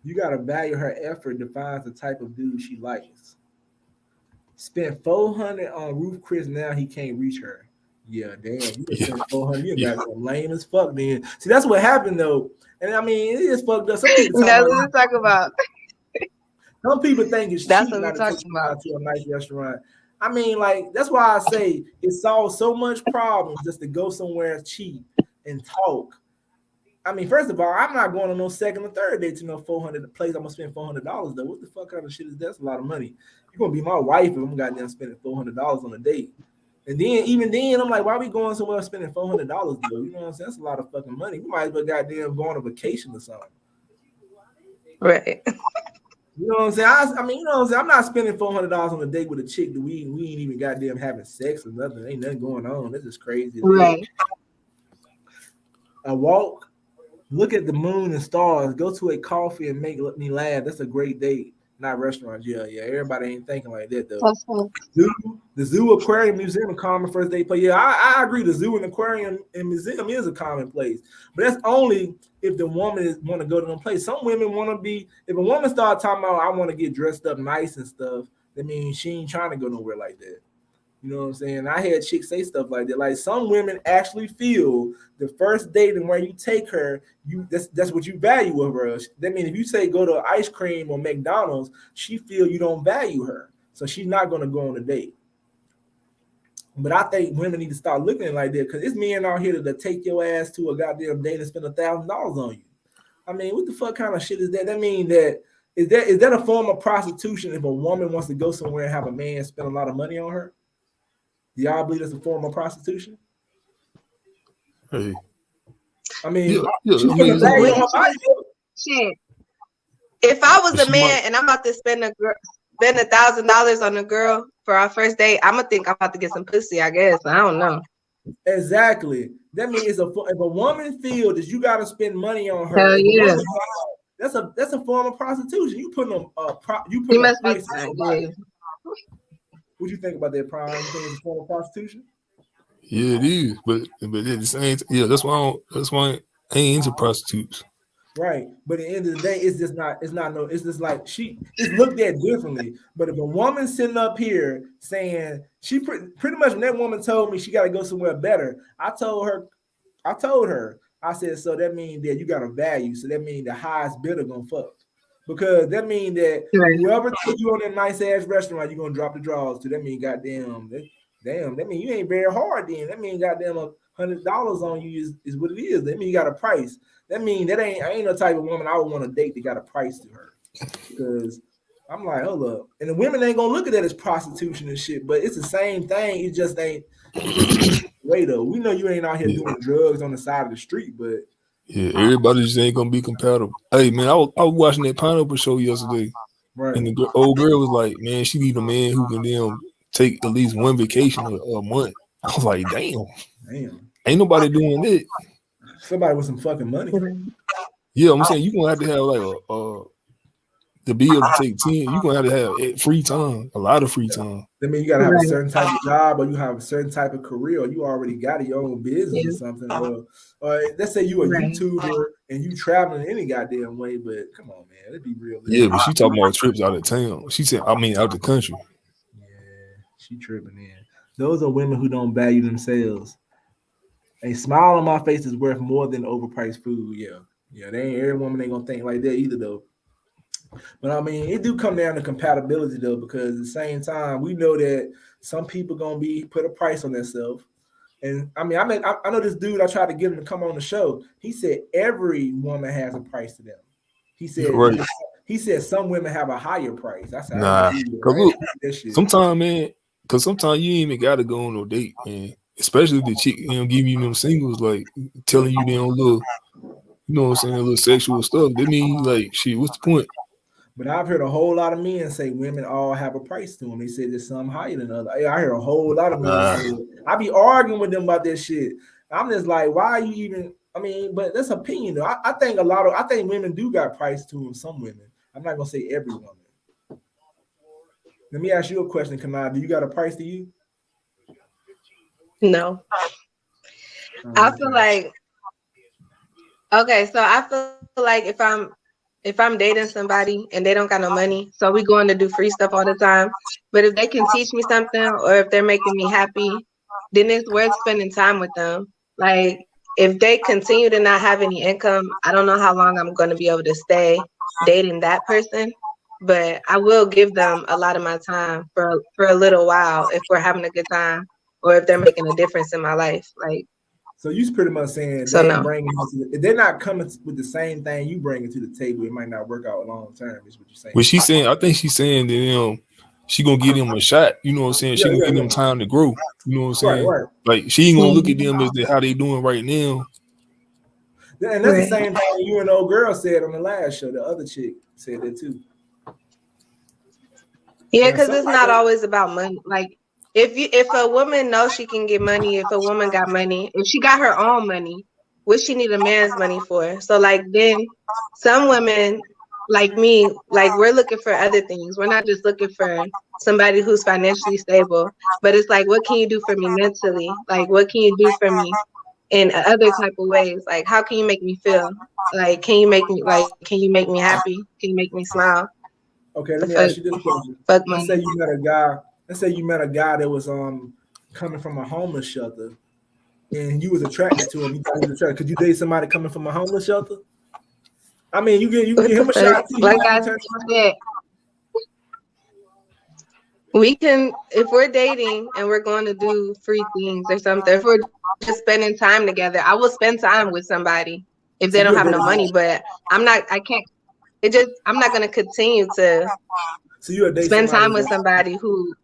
You gotta value her effort. Defines the type of dude she likes. Spent $400 on Ruth Chris. Now he can't reach her. Yeah, damn. You spent $400. You got some lame as fuck. Then see that's what happened though. And I mean it is fucked up. Some people
that's what we're talking about.
Some people think it's
that's
cheap
what we're talking about
to a nice restaurant. I mean, like that's why I say it solves so much problems just to go somewhere cheap and talk. I mean, first of all, I'm not going on no second or third date to no $400 place. I'm gonna spend $400 though. What the fuck kind of shit is that? That's a lot of money. You're gonna be my wife if I'm goddamn spending $400 on a date. And then even then, I'm like, why are we going somewhere spending $400 though? You know what I'm saying? That's a lot of fucking money. We might as well goddamn go on a vacation or something.
Right.
You know what I'm saying? I mean, you know what I'm saying? I'm not spending $400 on a date with a chick that we ain't even goddamn having sex or nothing. Ain't nothing going on. This is crazy as hell.
Right.
A walk, look at the moon and stars, go to a coffee and make me laugh. That's a great date. Not restaurants. Yeah, yeah. Everybody ain't thinking like that though.
That's cool.
The zoo, aquarium, museum, a common first date place. Yeah, I agree. The zoo and aquarium and museum is a common place, but that's only if the woman want to go to them place. Some women want to be. If a woman start talking about I want to get dressed up nice and stuff, that means she ain't trying to go nowhere like that. You know what I'm saying? I had chicks say stuff like that. Like some women actually feel the first date and where you take her, that's what you value of her. That means if you say go to ice cream or McDonald's, she feel you don't value her, so she's not gonna go on a date. But I think women need to start looking like that because it's men out here that take your ass to a goddamn date and spend $1,000 on you. I mean, what the fuck kind of shit is that? That mean that is that a form of prostitution if a woman wants to go somewhere and have a man spend a lot of money on her? Do y'all believe that's a form of prostitution?
Hey,
I mean,
yeah.
she's
I mean,
gonna value on her body.
Shit. If I was a
She
man
might-
and I'm about to spend $1,000 on a girl for our first date, I'm gonna think I'm about to get some pussy. I guess I don't know.
Exactly. That means if a woman feels that you got to spend money on her,
Hell
if a
yeah.
woman- that's a form of prostitution. You putting
He
a
must be.
price on your body.
Yeah.
What you think about that, Prime? You think it's a form of prostitution?
Yeah, it is, but at the same, that's why I ain't into prostitutes.
Right. But at the end of the day, it's just like it's looked at differently. But if a woman sitting up here saying she pretty much when that woman told me she got to go somewhere better, I told her, I said, so that means that you got a value. So that means the highest bidder gonna fuck. Because that means that
Right.
whoever took you on that nice ass restaurant, you're gonna drop the drawers to. That means goddamn, that means you ain't very hard then. That means goddamn $100 on you is what it is. That means you got a price. That means I ain't no type of woman I would want to date that got a price to her. Because I'm like, hold up. And the women ain't gonna look at that as prostitution and shit, but it's the same thing. It just ain't way though. We know you ain't out here doing drugs on the side of the street, but
Yeah, everybody just ain't gonna be compatible. Hey man, I was watching that Pineapple Show yesterday,
right.
and the old girl was like, "Man, she need a man who can take at least one vacation a month." I was like, "Damn, ain't nobody doing that."
Somebody with some fucking money.
Yeah, I'm saying you gonna have to have like to be able to take 10. You gonna have to have free time, a lot of free time.
That means you gotta have a certain type of job, or you have a certain type of career, or you already got your own business or something. Or let's say you a YouTuber and you traveling any goddamn way, but come on, man, let's be real.
Yeah, but she talking about trips out of town. She said, out the country.
Yeah, she tripping in. Those are women who don't value themselves. A smile on my face is worth more than overpriced food. Yeah, they ain't every woman ain't gonna think like that either though. But I mean, it do come down to compatibility though, because at the same time, we know that some people gonna put a price on themselves. And I mean, I know this dude. I tried to get him to come on the show. He said every woman has a price to them. He said
right.
He said some women have a higher price. I said,
nah, because look, sometimes man, because sometimes you ain't even gotta go on no date, man. Especially if the chick, give you them singles, like telling you they don't little, you know what I'm saying, a little sexual stuff. They mean like shit. What's the point?
But I've heard a whole lot of men say women all have a price to them. They say there's some higher than others. I hear a whole lot of men say it. I be arguing with them about this shit. I'm just like, why are you even? I mean, but that's opinion though. I think women do got price to them. Some women. I'm not gonna say every woman. Let me ask you a question, Kanai. Do you got a price to you?
No. I feel like so I feel like if I'm dating somebody and they don't got no money, so we going to do free stuff all the time. But if they can teach me something or if they're making me happy, then it's worth spending time with them. Like if they continue to not have any income, I don't know how long I'm going to be able to stay dating that person. But I will give them a lot of my time for a little while if we're having a good time or if they're making a difference in my life. Like,
so you pretty much saying if they're not coming with the same thing you bringing to the table, it might not work out long term. Is what you're saying?
Well, she's saying, I think she's saying that she gonna give them a shot. You know what I'm saying? She gonna give them time to grow. You know what I'm saying?
Right.
Like she ain't gonna look at them as how they doing right now.
And that's the same thing you and old girl said on the last show. The other chick said that too.
Yeah,
Now,
because
some
it's not always about money. Like if a woman knows she can get money, if a woman got money, if she got her own money, what she need a man's money for? So like then some women like me, like we're looking for other things. We're not just looking for somebody who's financially stable, but it's like what can you do for me mentally? Like what can you do for me in other type of ways? Like how can you make me feel? Like can you make me happy? Can you make me smile?
Okay, let
The
me
fuck
ask you this question.
fuck
Let's say
money.
you met a guy. Let's say you met a guy that was coming from a homeless shelter, and you was attracted to him. You thought he was attracted. Could you date somebody coming from a homeless shelter? I mean, you can
What
give
the
him a
fuck?
shot too. He
Like
might be
I
turning.
said, we can if we're dating and we're going to do free things or something. If we're just spending time together, I will spend time with somebody if
So
they don't
you'll
have
date
no
a
money.
guy.
But I'm not. I can't. It just. I'm not gonna continue to
So you'll date
spend
somebody
time with
that.
somebody who,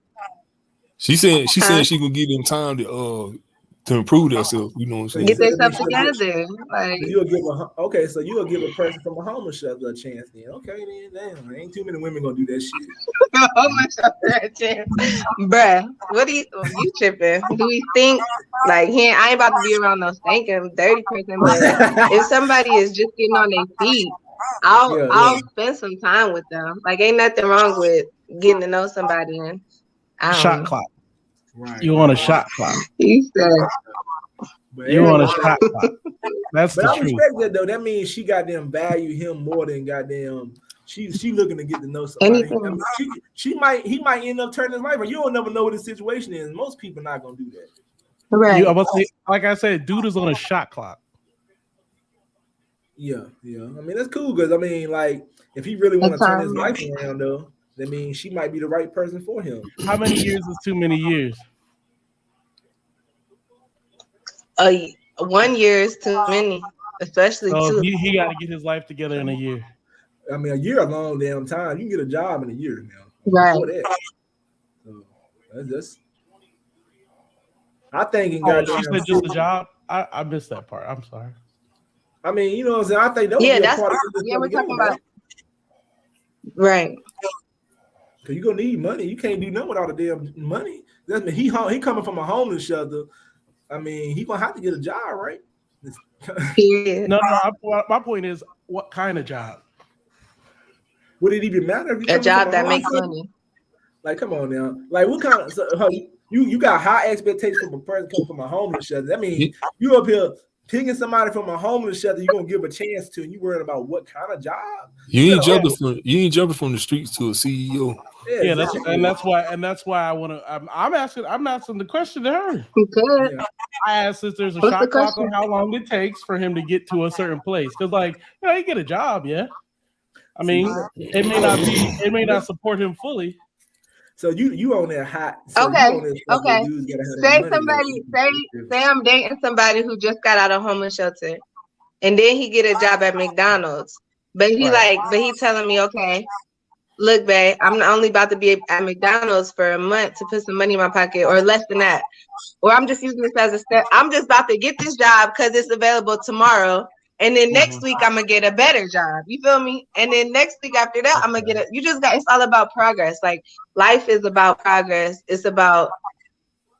She said
huh?
she gonna give them time to improve themselves. You know what I'm
So you
Get
saying?
said that
themselves
means you'll give.
together. Like
So you'll give okay. So you'll give a person from a homeless shelter a chance. Then okay, then damn, ain't too many women gonna do that shit.
oh my god, bruh. What you tripping? Do we think like I ain't about to be around no stinking dirty person, but if somebody is just getting on their feet,
Yeah,
I'll
yeah.
spend some time with them. Like ain't nothing wrong with getting to know somebody and I don't
Shot
know.
clock.
Right,
You want a
right.
shot clock.
He said
But
You want a
everybody,
shot clock. That's
but
the
I
truth.
respect that though. That means she goddamn value him more than goddamn. She looking to get to know somebody. I
anything.
mean, he might end up turning his life, but you don't never know what the situation is. Most people not gonna do that.
You
Right.
about to say, like I said, dude is on a shot clock.
Yeah, yeah. I mean, that's cool because I mean, like, if he really want
At
to turn his
times.
life around, though, that means she might be the right person for him.
How many years is too many years?
1 year is too many, especially
So
two.
he got to get his life together in a year.
I mean, a year a long damn time. You can get a job in a year now.
Right.
Before that, so that's just. I think in
Oh, she
goddamn.
said just a job. I missed that part. I'm sorry.
I mean, you know what I'm saying. I think that would
Yeah,
be a
that's
part of this
yeah, we're
together,
talking
right?
about right.
Because you're gonna need money. You can't do nothing without a damn money. That's he coming from a homeless shelter. I mean, he gonna have to get a job, right?
Period.
My point is, what kind of job?
Would it even matter if you
A
coming from
job
a
that
homeless
makes
shelter?
money.
Like, come on now. Like, what kind of you got high expectations from a person coming from a homeless shelter? That means you up here picking somebody from a homeless shelter you're gonna give a chance to, and you worried about what kind of job?
You ain't jumping from the streets to a CEO.
Yeah,
That's
exactly.
that's why I want to. I'm asking the question to her.
You could.
Yeah.
I asked if there's a
What's the
shot clock
question?
on how long it takes for him to get to a certain place. Because, like, you get a job, yeah. I mean, it may not support him fully.
So you on that hot? So
Okay.
you on this stuff where
Okay.
dudes gotta have
Say
that money?
say I'm dating somebody who just got out of homeless shelter and then he get a job at McDonald's. But he telling me, okay, look, babe, I'm only about to be at McDonald's for a month to put some money in my pocket or less than that. Or I'm just using this as a step. I'm just about to get this job because it's available tomorrow. And then next week I'm gonna get a better job. You feel me? And then next week after that, I'm gonna get it. It's all about progress. Like life is about progress. It's about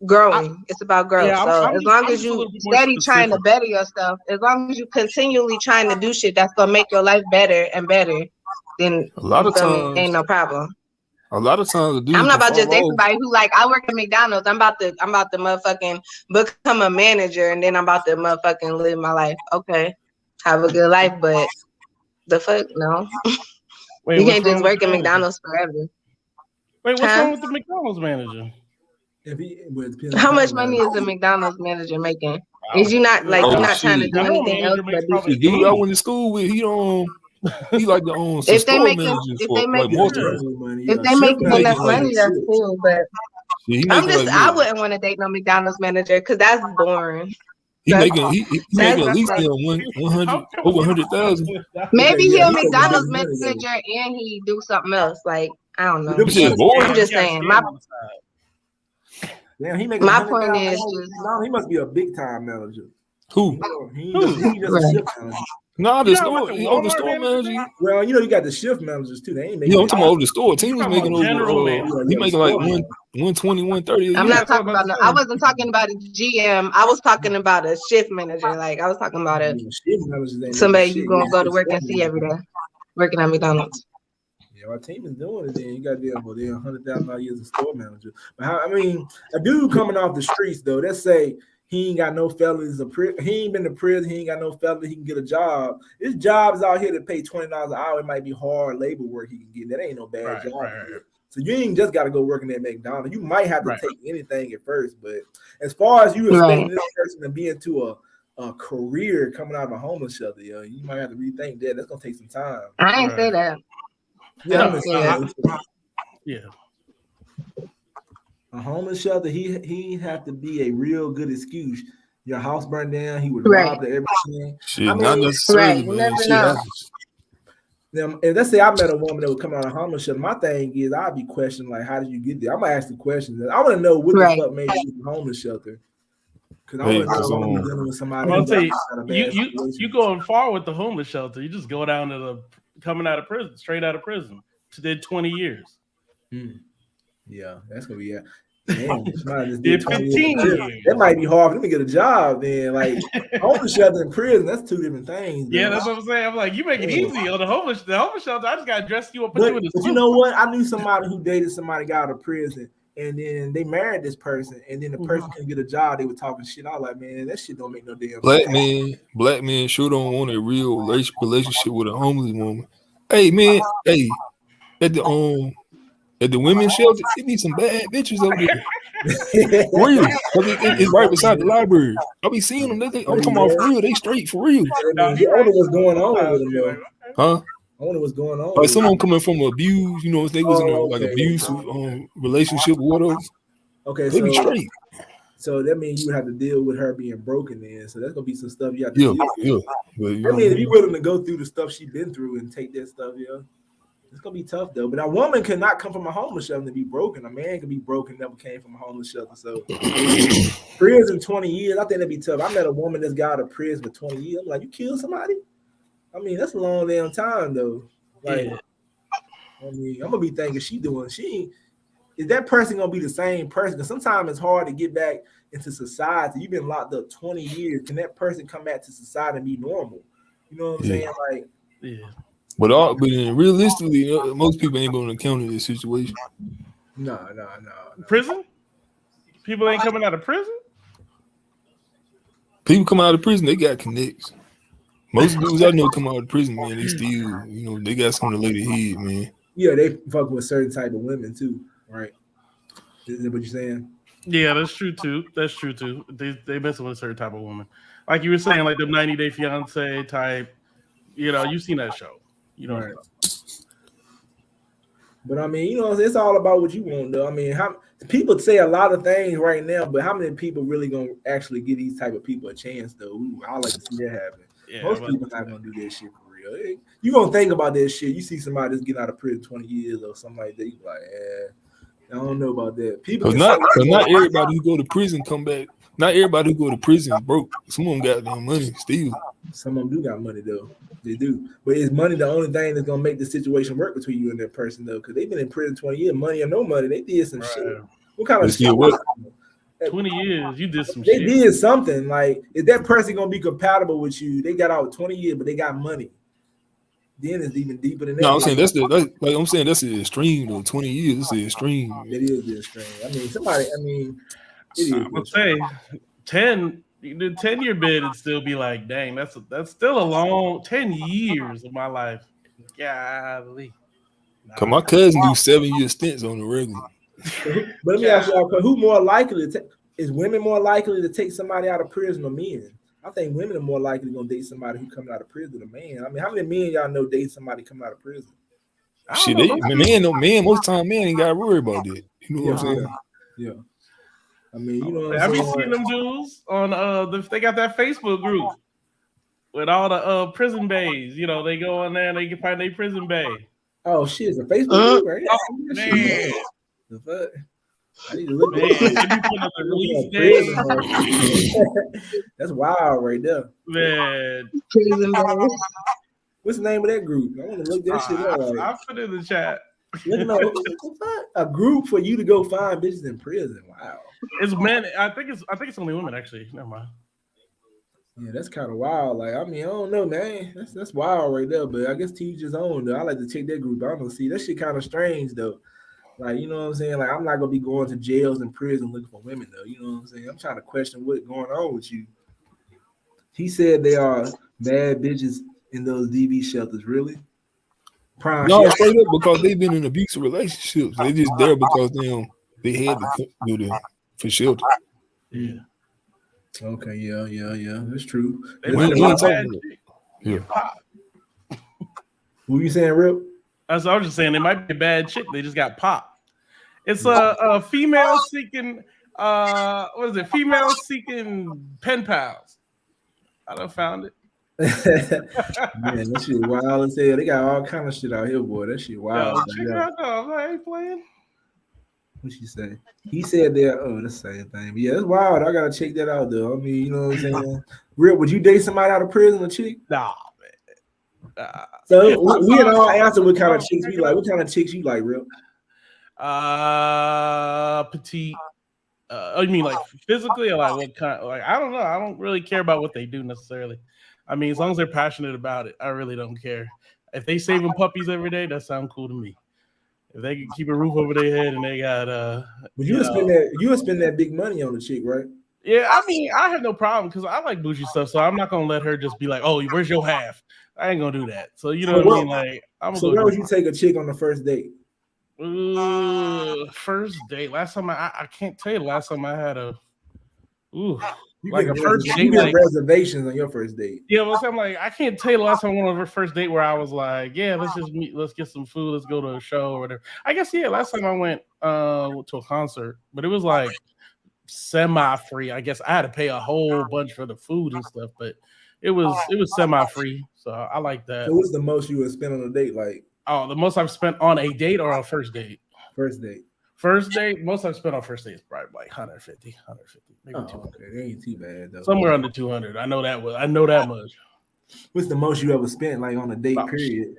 growing. It's about growth.
Yeah,
So
I'm
as
just
long
a
as you
little bit more
steady trying to
specific.
better yourself, as long as you continually trying to do shit that's gonna make your life better and better, then
A lot
you
of
feel me?
times,
Ain't no problem.
the dude
I'm not
can
about to just
fall
date
off.
somebody who like I work at McDonald's. I'm about to motherfucking become a manager and then I'm about to motherfucking live my life. Okay. Have a good life, but the fuck no.
Wait,
You
what's
can't
wrong
just
with
work
the
at
manager?
McDonald's forever.
Wait, what's
Huh?
wrong with the McDonald's manager?
Well, it depends on
How
the
much
kind of
money
money.
is the McDonald's manager making? Is you not like you're
Oh
not trying to
shit!
do
General
anything else
manager
but
makes
do
probably
The dude I
3.
went to school with, he like the some
if they
store
making
managers
if
for
they
like
making
Yeah,
multiple.
general money.
if
Yeah,
they
shift
making
He making
enough
manager
like
money,
make
that's
shit.
cool. But
he making like
I
what?
wouldn't want to date no McDonald's manager because that's boring.
He
That's
making he
that's
making at least
Right.
100
How can we
over
get
100,000.
maybe
Yeah,
he a
he supposed to be
McDonald's
getting money though.
manager and he do something else. Like I don't
But
know.
them
You said
shit,
boring?
I'm just
He got a
saying.
scam on the side.
damn, he making
My point is
$100,000.
just
No, he must be a big time manager.
Who?
No, he
Who?
ain't just a
right.
shift manager.
Nah,
You
the
know,
store,
like a
over the
Walmart
store
manager?
manager.
Well, you got the shift managers too. They ain't making.
Yeah, I'm talking about over the store. Team was
talking
making
about general
over.
manager.
He
the
making like
store manager.
120, 130 a
I'm
year.
not
That's what I'm
talking
about
about.
to
I
say.
wasn't talking about a GM. I was talking about a shift manager. Like I was talking about a
Shift managers ain't making
somebody
shit.
you gonna go to work
Store
and see every
managers.
day, working at McDonald's.
Yeah, our team is doing it. Then you got there, but they're $100,000 years of store manager. But I mean, a dude coming off the streets though, let's say he ain't got no felonies, he ain't been to prison, he ain't got no felony, he can get a job. This job's out here to pay $20 an hour. It might be hard labor work he can get. That ain't no bad job.
Right.
So you ain't just got to go working at McDonald's. You might have to
Right.
take anything at first, but as far as you expecting this person to be into a career coming out of a homeless shelter, you might have to rethink that. That's gonna take some time.
I ain't say that.
Yeah, a homeless shelter, he have to be a real good excuse. Your house burned down, he was robbed of everything.
Shit, not necessarily, man. Shit happens.
And let's say I met a woman that would come out of homeless shelter. My thing is, I'd be questioning like, how did you get there? I'm gonna ask the questions. I want to know what the fuck made you in homeless shelter. Because I want to know if I'm dealing with somebody.
I'm gonna say you going far with the homeless shelter. You just go down to coming out of prison, straight out of prison. Did 20 years.
Yeah, that's gonna be damn,
did 15 years.
That might be hard for them to get a job then. Like homeless shelter and prison, that's two different things.
Yeah, that's what I'm saying. I'm like, you make it easy on the homeless shelter. I just gotta dress you up, put you in the
But
suit.
you know what? I knew somebody who dated somebody got out of prison, and then they married this person, and then the person couldn't get a job. They were talking shit. I was like, man, that shit don't make no damn sense.
Black men sure don't want a real relationship with a homeless woman. Hey man, at the women's shelter, it be some bad bitches over there. For real. It's right beside the library. I be seeing them. I'm talking about for real. They straight for real.
I wonder what's going on with them though.
Huh?
I wonder what's going on.
Like someone coming from abuse, if they was in a like abusive relationship or whatever.
Okay,
they be straight.
So that means you would have to deal with her being broken then. So that's gonna be some stuff you have to deal with.
Yeah. But,
I mean, if you're willing to go through the stuff she's been through and take that stuff, it's gonna be tough though. But a woman cannot come from a homeless shelter to be broken. A man can be broken, never came from a homeless shelter. So prison 20 years, I think that'd be tough. I met a woman that's got out of prison for 20 years. I'm like, you killed somebody? I mean, that's a long damn time though. Like, I mean, I'm gonna be thinking is that person gonna be the same person? Because sometimes it's hard to get back into society. You've been locked up 20 years. Can that person come back to society and be normal? You know what I'm saying? Like,
But realistically, most people ain't going to counter this situation.
No.
Prison? People ain't coming out of prison?
People come out of prison, they got connects. Most dudes I know come out of prison, man, they still, they got something to lay their head, man.
Yeah, they fuck with certain type of women too, right? Is that what you're saying?
Yeah, that's true too. They messing with a certain type of woman. Like you were saying, like the 90 Day Fiance type. You've seen that show.
Right. But I mean, it's all about what you want, though. I mean, how people say a lot of things right now, but how many people really gonna actually give these type of people a chance, though? I like to see that happen. Yeah, most people not gonna do that shit for real. You gonna think about that shit. You see somebody that's getting out of prison 20 years or something like that. You like, I don't know about that. People,
not everybody who go to prison come back. Not everybody who go to prison is broke. Some of them got their money still.
Some of them do got money though. They do. But is money the only thing that's gonna make the situation work between you and that person though? Because they've been in prison 20 years, money or no money. They did some shit. What kind of shit?
20 years, you did some
shit.
They
did something. Like, is that person gonna be compatible with you? They got out 20 years, but they got money. Then it's even deeper than that.
No, I'm saying that's the extreme though. 20 years, it's the extreme.
It is the extreme.
I would say 10. You do 10-year bid and still be like, dang, that's still a long 10 years of my life. Golly.
Cause my cousin do 7-year stints on the regular.
But let me ask y'all, who more likely is women more likely to take somebody out of prison or men? I think women are more likely gonna date somebody who coming out of prison than a man. I mean, how many men y'all know date somebody coming out of prison?
Shit, most time men ain't gotta worry about that. You know what I'm saying?
Yeah. I mean,
have you seen them dudes on they got that Facebook group with all the prison bays. They go on there and they can find their prison bay.
Oh shit, it's a Facebook group, right?
Oh, man.
The fuck? I need to look
Man,
at
they be putting up the release
prison
date.
hard. That's wild right there.
Man,
Prison Break.
What's the name of that group? I want to look that shit up. Like,
I'll put it in the chat.
looking up what the fuck? A group for you to go find bitches in prison. Wow.
It's men. I think it's only women actually. Never mind.
Yeah, that's kind of wild. Like, I mean, I don't know, man. That's wild right there. But I guess to each his own, though. I like to check that group. I don't see that shit kind of strange, though. Like, you know what I'm saying? Like, I'm not gonna be going to jails and prison looking for women, though. You know what I'm saying? I'm trying to question what's going on with you. He said they are bad bitches in those DV shelters. Really? Prime.
No,
shit.
straight up because they've been in abusive relationships. They just there because they had to do that for shelter.
Yeah.
Okay, yeah. That's true.
They
We
might
ain't
be a
talking
bad
about-
chick.
Who you saying, Rip?
I was just saying they might be a bad chick. They just got popped. It's a female seeking. What is it? Female seeking pen pals. I done found it.
Man, that shit wild as hell. They got all kind of shit out here, boy. That shit wild.
Yo, check it out though. I ain't playing.
What she say? He said they're the same thing. But yeah, it's wild. I gotta check that out though. I mean, you know what I'm saying? Rip, would you date somebody out of prison, a chick?
Nah, man.
So we had all answered what kind of chicks we like. What kind of chicks you like, Rip?
Petite. You mean like physically or like what kind? Like I don't know. I don't really care about what they do necessarily. I mean, as long as they're passionate about it, I really don't care. If they saving puppies every day, that sounds cool to me. If they can keep a roof over their head and they got
But you would spend that big money on the chick, right?
Yeah, I mean, I have no problem because I like bougie stuff, so I'm not gonna let her just be like, "Oh, where's your half?" I ain't gonna do that. So you know what I mean? Like, I'm
so where would you take a chick on the first date?
First date. Last time I can't tell you the last time I had a
You
like a first date.
You get
like,
reservations on your first date.
yeah, well, I'm like, I can't tell you the last time I went on a first date where I was like, yeah, let's just meet, let's get some food, let's go to a show or whatever. I guess last time I went to a concert, but it was like semi-free. I guess I had to pay a whole bunch for the food and stuff, but it was semi-free, so I like that.
So what's the most you would spend on a date? Like,
the most I've spent on a date or on a first date?
First date.
First date, most I've spent on first date is probably like 150, maybe 200.
Okay, that ain't too bad though.
Somewhere under 200. I know that much.
What's the most you ever spent like on a date period?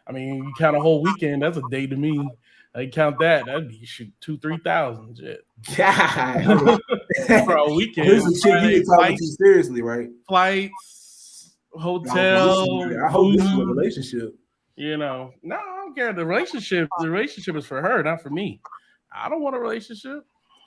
I mean, you count a whole weekend, that's a day to me. I count that'd be 2,000-3,000 shit.
God.
For a weekend.
This is shit you talking to seriously, right?
Flights, hotel.
I hope this is a relationship.
You know, no, I don't care. The relationship is for her, not for me. I don't want a relationship.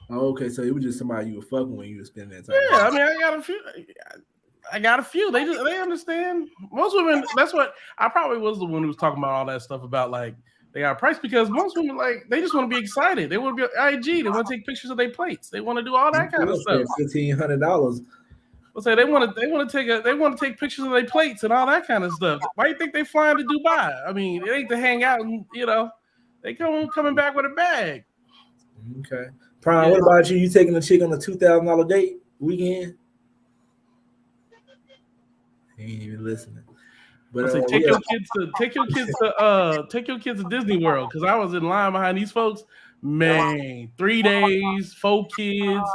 Oh, okay, so it was just somebody you were fucking when you were spending that time.
Yeah, I mean, I got a few. They understand. Most women. That's what I probably was the one who was talking about all that stuff about like they got a price because most women like they just want to be excited. They want to be IG. They want to take pictures of their plates. They want to do all that kind of stuff.
$1,500.
Let's say they want to take pictures of their plates and all that kind of stuff. Why do you think they flying to Dubai? I mean, it ain't to hang out and they coming back with a bag.
Okay. Prime, what about you? You taking a chick on a $2,000 date weekend? He ain't even listening. But
take your kids to Disney World because I was in line behind these folks. Man, 3 days, 4 kids.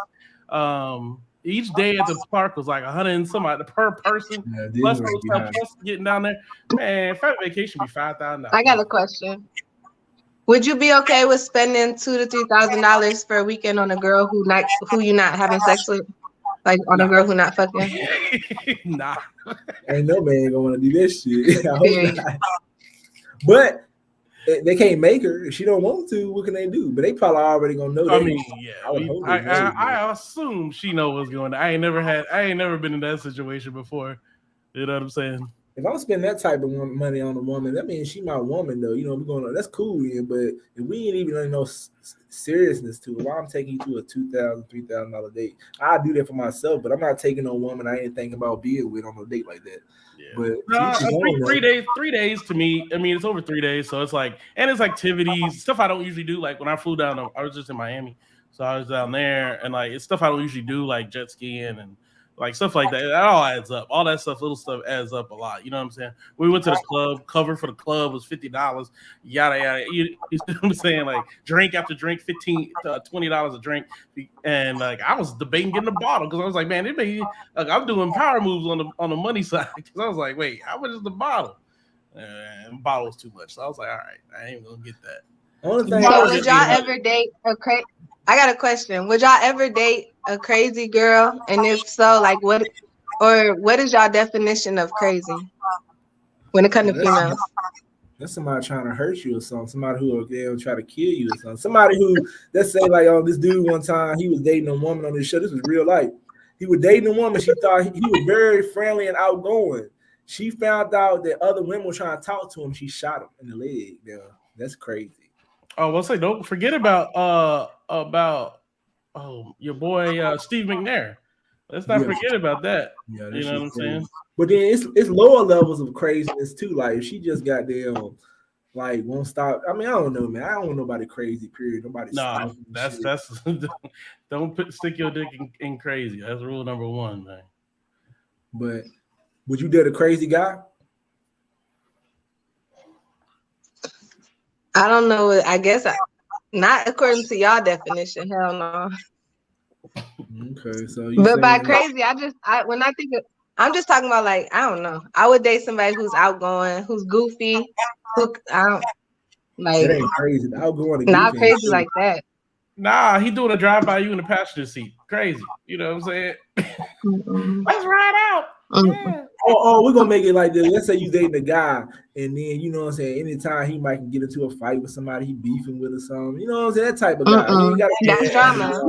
Each day at the park was like 100 and somebody per person. Plus hotel, plus getting down there. Man, family vacation be $5,000.
I got a question. Would you be okay with spending $2,000 to $3,000 for a weekend on a girl who you not having sex with, like on a girl who not fucking?
Nah,
ain't no man gonna want to do this shit. I hope not. But they can't make her. If she don't want to, what can they do? But they probably already gonna know.
I mean, yeah. I assume she know what's going on. I ain't never been in that situation before. You know what I'm saying?
If I'm spending that type of money on a woman, that means she my woman, though. You know, we're going. That's cool, yeah. But if we ain't even no seriousness to it, why I'm taking you to a $2,000, $3,000 date? I do that for myself, but I'm not taking no woman I ain't thinking about being with on a date like that. Yeah. But
3 days to me. I mean, it's over 3 days, so it's like, and it's activities, stuff I don't usually do. Like when I flew down, I was just in Miami, so I was down there, and like it's stuff I don't usually do, like jet skiing and Like stuff like that. That all adds up. All that stuff, little stuff adds up a lot. You know what I'm saying? We went to the club, cover for the club was $50, yada yada. You know what I'm saying? Like drink after drink, $20 a drink. And like I was debating getting a bottle because I was like, man, it may like I'm doing power moves on the money side. Because I was like, wait, how much is the bottle? And bottle was too much. So I was like, all right, I ain't gonna get that.
Only thing
So would y'all ever date a crazy? I got a question. Would y'all ever date a crazy girl? And if so, like what is y'all definition of crazy when it comes to females?
That's somebody trying to hurt you or something. Somebody who will try to kill you or something. Somebody who, let's say, like, this dude one time, he was dating a woman on this show. This was real life. He was dating a woman. She thought he was very friendly and outgoing. She found out that other women were trying to talk to him. She shot him in the leg. Yeah, that's crazy.
Oh, well, say don't forget about your boy Steve McNair. Let's not forget about that. Yeah, you know what I'm saying?
But then it's lower levels of craziness too. Like if she just got damn, like won't stop. I mean, I don't know, man. I don't want nobody crazy. Period. Nobody.
No, that's don't stick your dick in crazy. That's rule number one, man.
But would you date a crazy guy?
I don't know. I guess not according to y'all definition. Hell no.
Okay, so
but by crazy, when I think of, I'm just talking about like I don't know. I would date somebody who's outgoing, who's goofy, who I don't like.
It ain't crazy. Outgoing,
not crazy like that.
Nah, he doing a drive by you in the passenger seat. Crazy, you know what I'm saying? Let's ride out. Yeah.
Oh, we're gonna make it like this. Let's say you dating a guy, and then you know what I'm saying. Anytime he might get into a fight with somebody he beefing with or something, you know what I'm saying. That type of guy.
That's drama.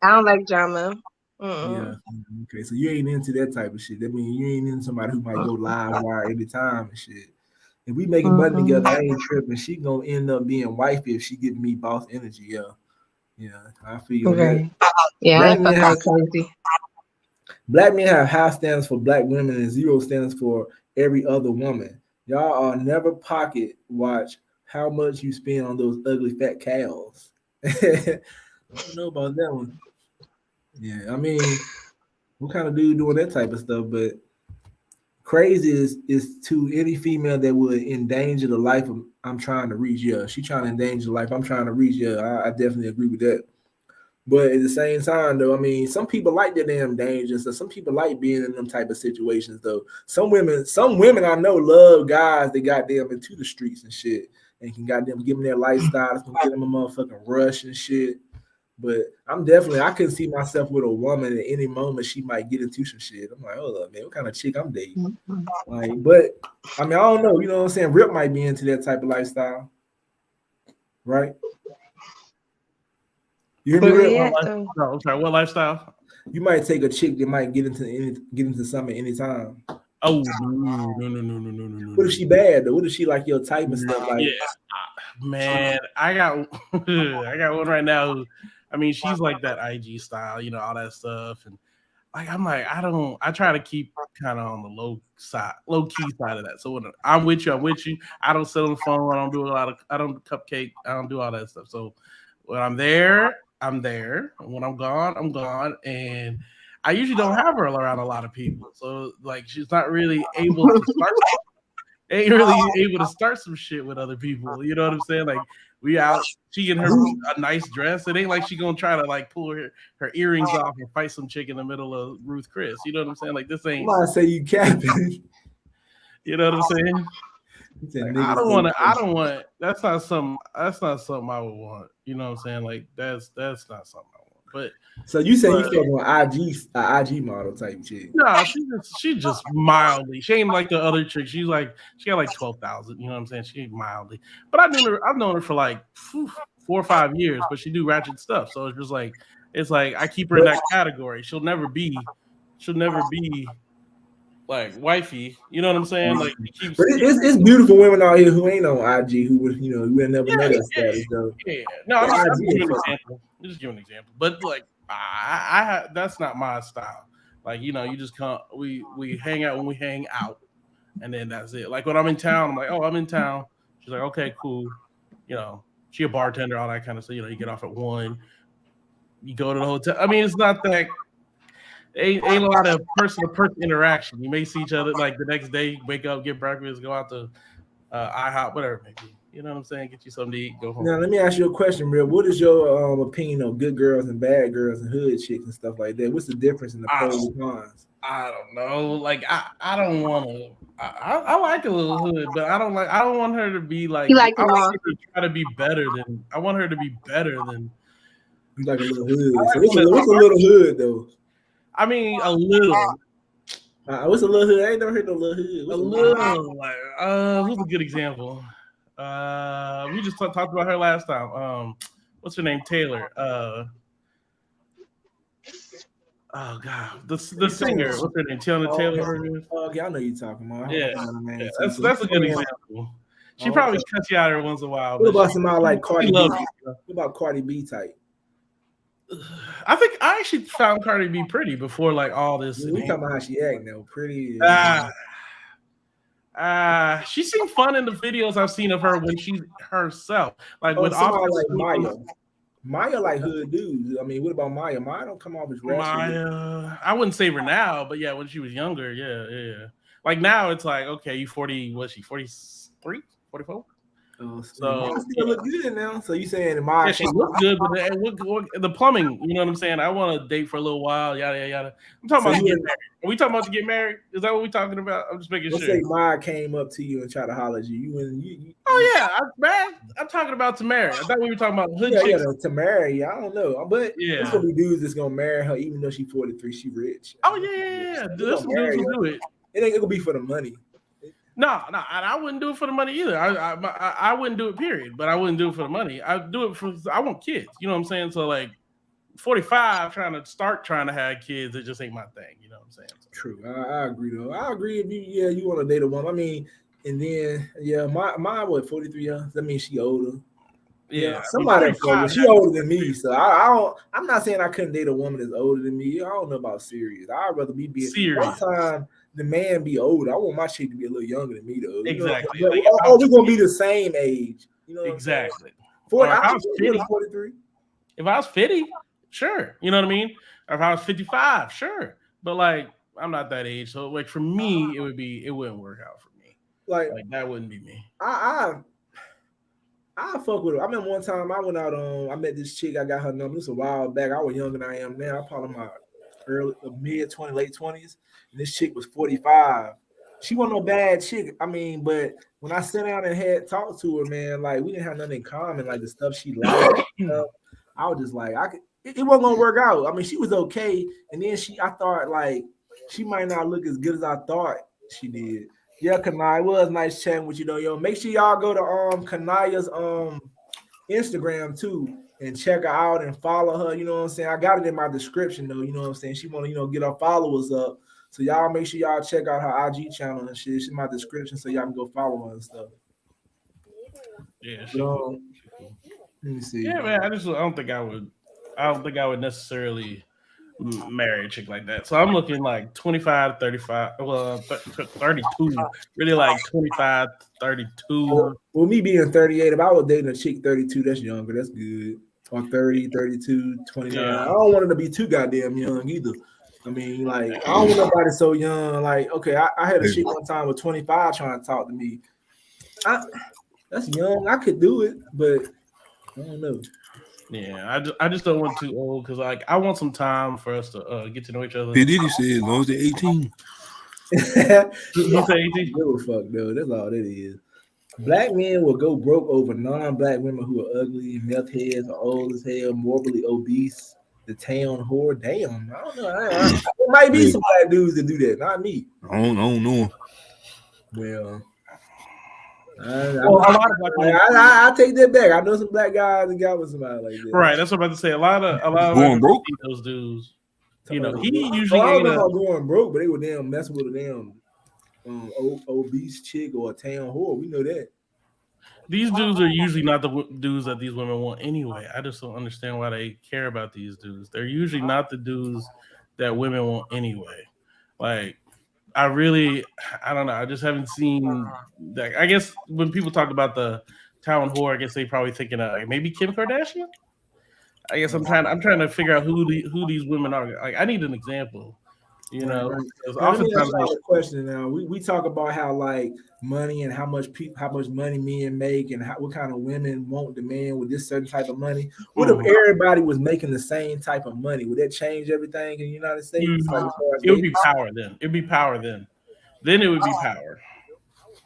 I don't like drama.
Yeah. Okay. So you ain't into that type of shit. That means you ain't into somebody who might go live wire every time and shit. If we making money together, I ain't tripping. She gonna end up being wifey if she give me boss energy. Yeah. Yeah. I feel you.
Okay. Yeah. I fuck crazy.
Black men have high standards for black women and zero standards for every other woman. Y'all are never pocket watch how much you spend on those ugly fat cows. I don't know about that one. Yeah, I mean, what kind of dude doing that type of stuff? But crazy is to any female that would endanger the life of I'm trying to reach. Yeah, she trying to endanger the life I'm trying to reach. Yeah, I definitely agree with that. But at the same time, though, I mean, some people like the damn danger. So some people like being in them type of situations, though. Some women I know love guys that got them into the streets and shit, and can goddamn give them their lifestyle, can give them a motherfucking rush and shit. But I can see myself with a woman at any moment she might get into some shit. I'm like, hold up, man, what kind of chick I'm dating? Like, but I mean, I don't know. You know what I'm saying? Rip might be into that type of lifestyle, right? You hear me?
I'm sorry. What lifestyle?
You might take a chick that might get into something anytime.
Oh no.
What if she bad though? What if she like your type and stuff? Like,
yeah, man, I got one right now. Who, I mean, she's like that IG style, you know, all that stuff, and like I'm like I try to keep kind of on the low key side of that. So when I'm with you. I don't sit on the phone. I don't cupcake. I don't do all that stuff. So when I'm there. I'm there. And when I'm gone, I'm gone. And I usually don't have her around a lot of people. So like she's not really able to start some shit with other people. You know what I'm saying? Like we out, she in her a nice dress. It ain't like she gonna try to like pull her earrings off and fight some chick in the middle of Ruth Chris. You know what I'm saying? Like this ain't
I say you capping.
You know what I'm saying? Like, I don't want that's not something I would want. You know what I'm saying? Like that's not something I want. But
so you say you fucking an IG model type chick?
No, she just mildly. She ain't like the other chick. She got like 12,000. You know what I'm saying? She ain't mildly. But I've known her for like 4 or 5 years. But she do ratchet stuff. So it's just like I keep her in that category. She'll never be like wifey, you know what I'm saying? Like,
but it's beautiful women out here who ain't on IG who would never met us status though.
Yeah, no, I'm just giving an example. I'm just giving an example. But like, I that's not my style. Like, you know, you just come, we hang out when we hang out, and then that's it. Like when I'm in town, I'm like, oh, I'm in town. She's like, okay, cool. You know, she a bartender, all that kind of stuff. You know, you get off at 1, you go to the hotel. I mean, it's not ain't a lot of person-to-person interaction. You may see each other like the next day, wake up, get breakfast, go out to IHOP, whatever it may be. You know what I'm saying? Get you something to eat, go home.
Now let me ask you a question, bro. What is your opinion of good girls and bad girls and hood chicks and stuff like that? What's the difference in the pros and cons?
I don't know. Like I don't want to. I like a little hood, but I don't want her to be like.
You like
I
them
want
all.
her to try to be better than. I want her to be better than.
You like a little hood.
like
So what's a
one
little hood though?
I mean, a little.
What's a little hood? I ain't never heard no little hood. What's
A little. Like, who's a good example? We just talked about her last time. What's her name? Taylor. Oh God, the singer. What's her name? Tiana Taylor.
Okay, I know you're talking about.
Yeah, that's a good example. She probably cuts you out every once in a while.
What about somebody like Cardi B?
What
about Cardi B type?
I think I actually found Cardi B pretty before like all this.
We talking about how she act now, pretty.
She seemed fun in the videos I've seen of her when she's herself. Like with
somebody like Maya. Maya like hood dudes. I mean, what about Maya? Maya don't come off as ratchet.
Maya, I wouldn't save her now, but yeah, when she was younger, yeah. Like now it's like, okay, you 40, what's she, 43, 44?
So still look good now. So you saying Maya?
Yeah, she looks good, but the plumbing, you know what I'm saying? I want to date for a little while, yada yada. I'm talking about to get married. Are we talking about to get married? Is that what we're talking about? I'm just making sure.
Let's say Maya came up to you and tried to holler at you.
Oh yeah, I'm talking about to marry. I thought we were talking about hood chicks.
Yeah, to marry. I don't know, but there's gonna be dudes that's gonna marry her even though she's 43. She rich.
Oh yeah. This dudes will do it.
It ain't gonna be for the money.
No, I wouldn't do it for the money either. I wouldn't do it, period. But I wouldn't do it for the money. I do it for. I want kids. You know what I'm saying? So like, 45, trying to have kids, it just ain't my thing. You know what I'm saying? So.
True. I agree though. I agree if you want to date a woman. I mean, and then my what 43 years. That means she older.
Yeah,
somebody she older than me. So I'm not saying I couldn't date a woman that's older than me. I don't know about serious. I'd rather be serious. One time the man be older. I want my chick to be a little younger than me though.
Exactly.
You know? We're gonna be the same age. You know
exactly.
40, I was 50, 43.
If I was 50, sure. You know what I mean? Or if I was 55, sure. But like I'm not that age. So like for me, it wouldn't work out for me. Like that wouldn't be me.
I fuck with her. I remember one time I went out I met this chick. I got her number. This was a while back. I was younger than I am now. I probably my mid 20s, late 20s. And this chick was 45. She wasn't no bad chick. I mean, but when I sat down and had talked to her, man, like we didn't have nothing in common. Like the stuff she liked, I was just like, it wasn't gonna work out. I mean, she was okay, and then I thought like she might not look as good as I thought she did. Yeah, Kanaya, it was nice chatting with you though, yo. Make sure y'all go to Kanaya's Instagram too and check her out and follow her. You know what I'm saying? I got it in my description though. You know what I'm saying? She want to get her followers up. So y'all make sure y'all check out her IG channel and shit. It's in my description so y'all can go follow her and stuff.
Yeah.
Let me see.
Yeah, man. I don't think I would necessarily marry a chick like that. So I'm looking like 25, 35, 32. Really like 25, 32.
Well, me being 38, if I was dating a chick 32, that's younger. That's good. Or 30, 32, 29. Yeah. I don't want her to be too goddamn young either. I mean, like, I don't want nobody so young. Like, okay, I had a chick one time with 25 trying to talk to me. That's young. I could do it, but I don't know.
Yeah, I just don't want too old because like I want some time for us to get to know each other.
P. Diddy said as long as they're 18.
You say 18?
Give a fuck, though. That's all that is. Black men will go broke over non-black women who are ugly, meth heads, are old as hell, morbidly obese, the town whore. Damn, I don't know. There might be some black dudes that do that, not me.
I don't know.
Well, I take that back. I know some black guys that got with somebody like that.
Right, that's what I'm about to say. A lot of
going broke.
Those dudes, you know, he usually
I don't know about going broke, but they were damn messing with a damn obese chick or a town whore. We know that.
These dudes are usually not the dudes that these women want anyway. I just don't understand why they care about these dudes. They're usually not the dudes that women want anyway. Like, I don't know. I just haven't seen that. I guess when people talk about the town whore, I guess they probably thinking of like maybe Kim Kardashian. I guess I'm trying to figure out who these women are. Like, I need an example You know,
Right.
because
Now let me ask
oftentimes
you a question. Now we talk about how like money and how much money men make and what kind of women want demand with this certain type of money. What if everybody was making the same type of money? Would that change everything in the United States? Like as far as
it would
dating?
be power then. It'd be power then. Then it would be power.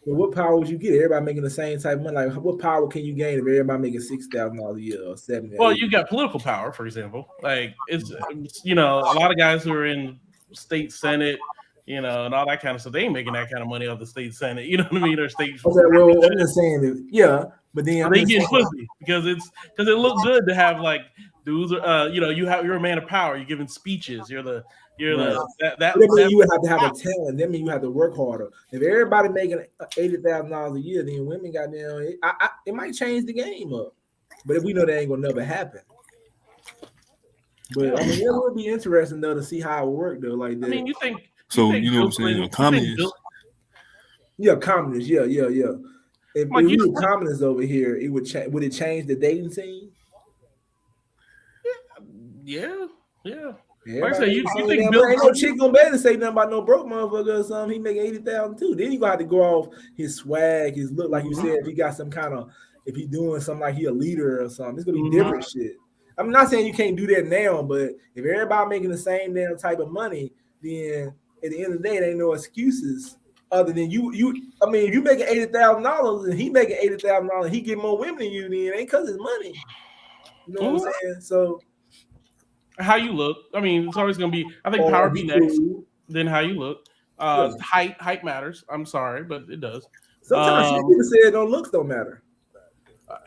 But what power would you get? Everybody making the same type of money. Like what power can you gain if everybody making $6,000 a year or 70 or
Well,
80?
you got political power, for example. Like it's a lot of guys who are in state senate, and all that kind of stuff. They ain't making that kind of money off the state senate. You know what I mean? Or state
Okay, well, I'm just saying that, yeah, but then
But
I'm
they
just
get
saying,
pussy because it looked good to have like dudes. You're a man of power. You're giving speeches. You're
right.
the
But that means
that
you would have to have a talent. That means you have to work harder. If everybody making $80,000 a year, then women got down. It might change the game up. But if we know that ain't gonna never happen. But I mean, it would be interesting though to see how it work though, like that.
I mean, you think
you know what
Bill
I'm saying?
Clinton?
Communists.
Yeah, communists. Yeah. If
Like,
we were communists over here, it would change. Would it change the dating scene?
Yeah.
Yeah,
Like I said, you think
ain't
Bill
no
Clinton?
chick gonna be able to say nothing about no broke motherfucker or something. He making 80,000 too. Then you gonna have to go off his swag, his look, like you said. If he got some kind of, if he doing something like he a leader or something, it's gonna be different shit. I'm not saying you can't do that now, but if everybody making the same damn type of money, then at the end of the day, there ain't no excuses other than you. I mean, if you making $80,000 and he making $80,000, he get more women than you. Then it ain't cause it's money. You know what I'm saying? So.
How you look. I mean, it's always going to be. I think
Or
power be next.
cool.
Then how you look.
Yeah.
Height matters. I'm sorry, but it does.
Sometimes people say looks don't matter.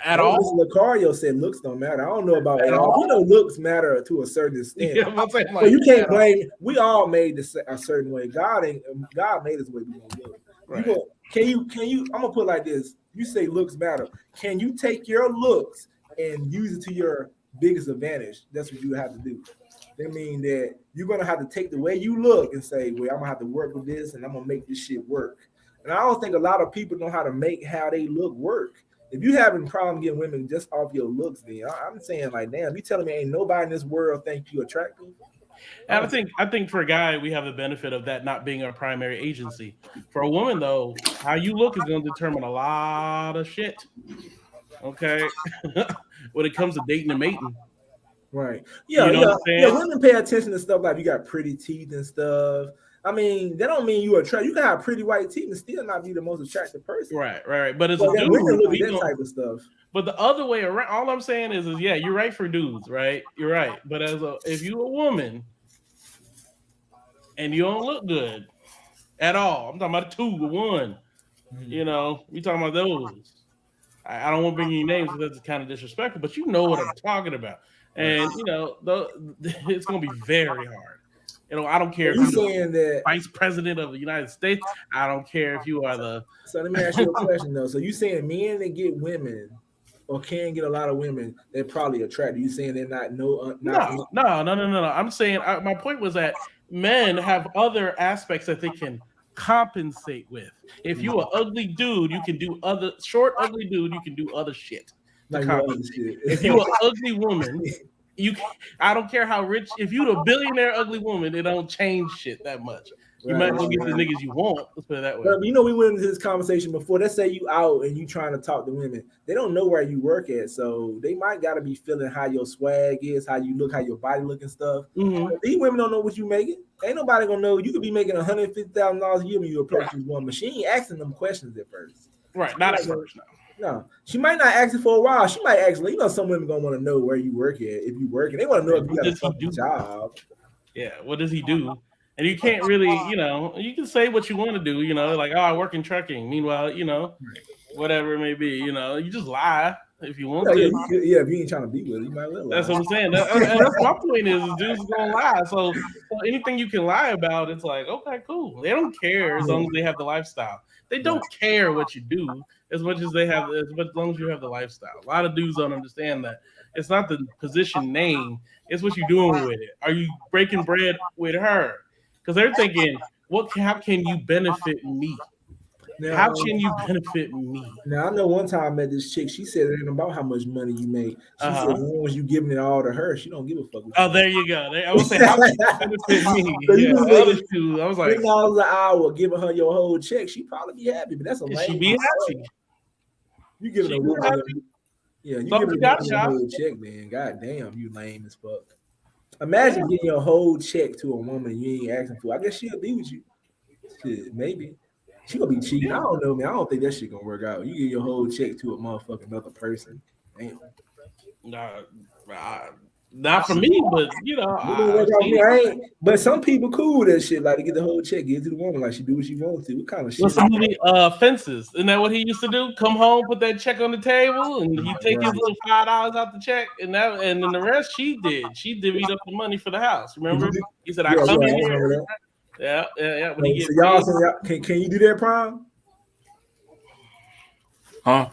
At all.
Lucario said looks don't matter. I don't know about at all. We know looks matter to a certain extent.
Yeah, I'm saying,
so you can't blame. We all made this a certain way. God made us the way we gonna look. Right. Can you? I'm gonna put it like this. You say looks matter. Can you take your looks and use it to your biggest advantage? That's what you have to do. That means that you're gonna have to take the way you look and say, well, I'm gonna have to work with this and I'm gonna make this shit work. And I don't think a lot of people know how to make how they look work. If you having a problem getting women just off your looks, then I'm saying like, damn, you telling me ain't nobody in this world think you attractive?
And I think for a guy, we have the benefit of that not being our primary agency. For a woman, though, how you look is going to determine a lot of shit. Okay, when it comes to dating and mating.
Right. Yeah. Women pay attention to stuff like you got pretty teeth and stuff. I mean, that don't mean you attract. You can have pretty white teeth and still not be the most attractive person.
Right. But as a dude,
women look at that type of stuff.
But the other way around, all I'm saying is yeah, you're right for dudes, right? You're right. But if you're a woman and you don't look good at all, I'm talking about 2 or 1. We talking about those. I don't want to bring any names because that's kind of disrespectful, but you know what I'm talking about. And it's gonna be very hard. I don't care if you're saying that vice president of the United States. I don't care if you are the.
So let me ask you a question though. So you saying men that get women or can get a lot of women, they're probably attracted? You saying they're not
no. I'm saying my point was that men have other aspects that they can compensate with. If you an ugly dude, you can do other ugly dude. You can do other shit.
Like shit.
If you an ugly woman. I don't care how rich. If you're a billionaire ugly woman, it don't change shit that much. You might go get the niggas you want. Let's put it that way.
But we went into this conversation before. Let's say you out and you trying to talk to women. They don't know where you work at, so they might gotta be feeling how your swag is, how you look, how your body look and stuff. These women don't know what you making. Ain't nobody gonna know. You could be making $150,000 a year when you approach this woman. She ain't asking them questions at first.
Right, not at first.
No, she might not ask it for a while. She might actually, some women gonna want to know where you work at. If you work, and they want to know if you got a fucking job.
Yeah, what does he do? And you can't really, you can say what you want to do, like, oh, I work in trucking. Meanwhile, whatever it may be, you just lie if you want to.
If you ain't trying to be with her, you might well lie.
That's what I'm saying. That's my point is dudes gonna lie. So anything you can lie about, it's like, okay, cool. They don't care as long as they have the lifestyle. They don't care what you do as much as long as you have the lifestyle. A lot of dudes don't understand that. It's not the position name, it's what you're doing with it. Are you breaking bread with her? Because they're thinking, how can you benefit me?
Now,
How can you benefit me?
Now I know one time I met this chick. She said it ain't about how much money you make. She said as long as you giving it all to her, she don't give a fuck.
Oh, there you go. I was saying, how can you benefit me?
So
Yeah,
you was
the other
making
two. I was like,
$10 an hour, giving her your whole check. She probably be happy, but that's a lame.
she be happy.
You giving
She
a
be
woman,
happy.
yeah, you
So
giving
you
a
got
woman
a
a
shot.
whole check, man. God damn, you lame as fuck. Imagine getting your whole check to a woman you ain't asking for. I guess she'll be with you. Shit, maybe. She gonna be cheating. I don't know, man. I don't think that shit gonna work out. You get your whole check to a motherfucking another person. Damn.
Not for me, but you know,
It don't work out for me. I ain't. But some people cool with that shit. Like to get the whole check, give it to the woman, like she do what she wants to. What kind of shit?
what's the movie? Fences. Isn't that what he used to do? Come home, put that check on the table, and he take his little $5 out the check, and then the rest she did. She divvied up the money for the house. Remember? He said, "I come in here." Yeah. When he
So y'all, can you do that, Prime?
Huh?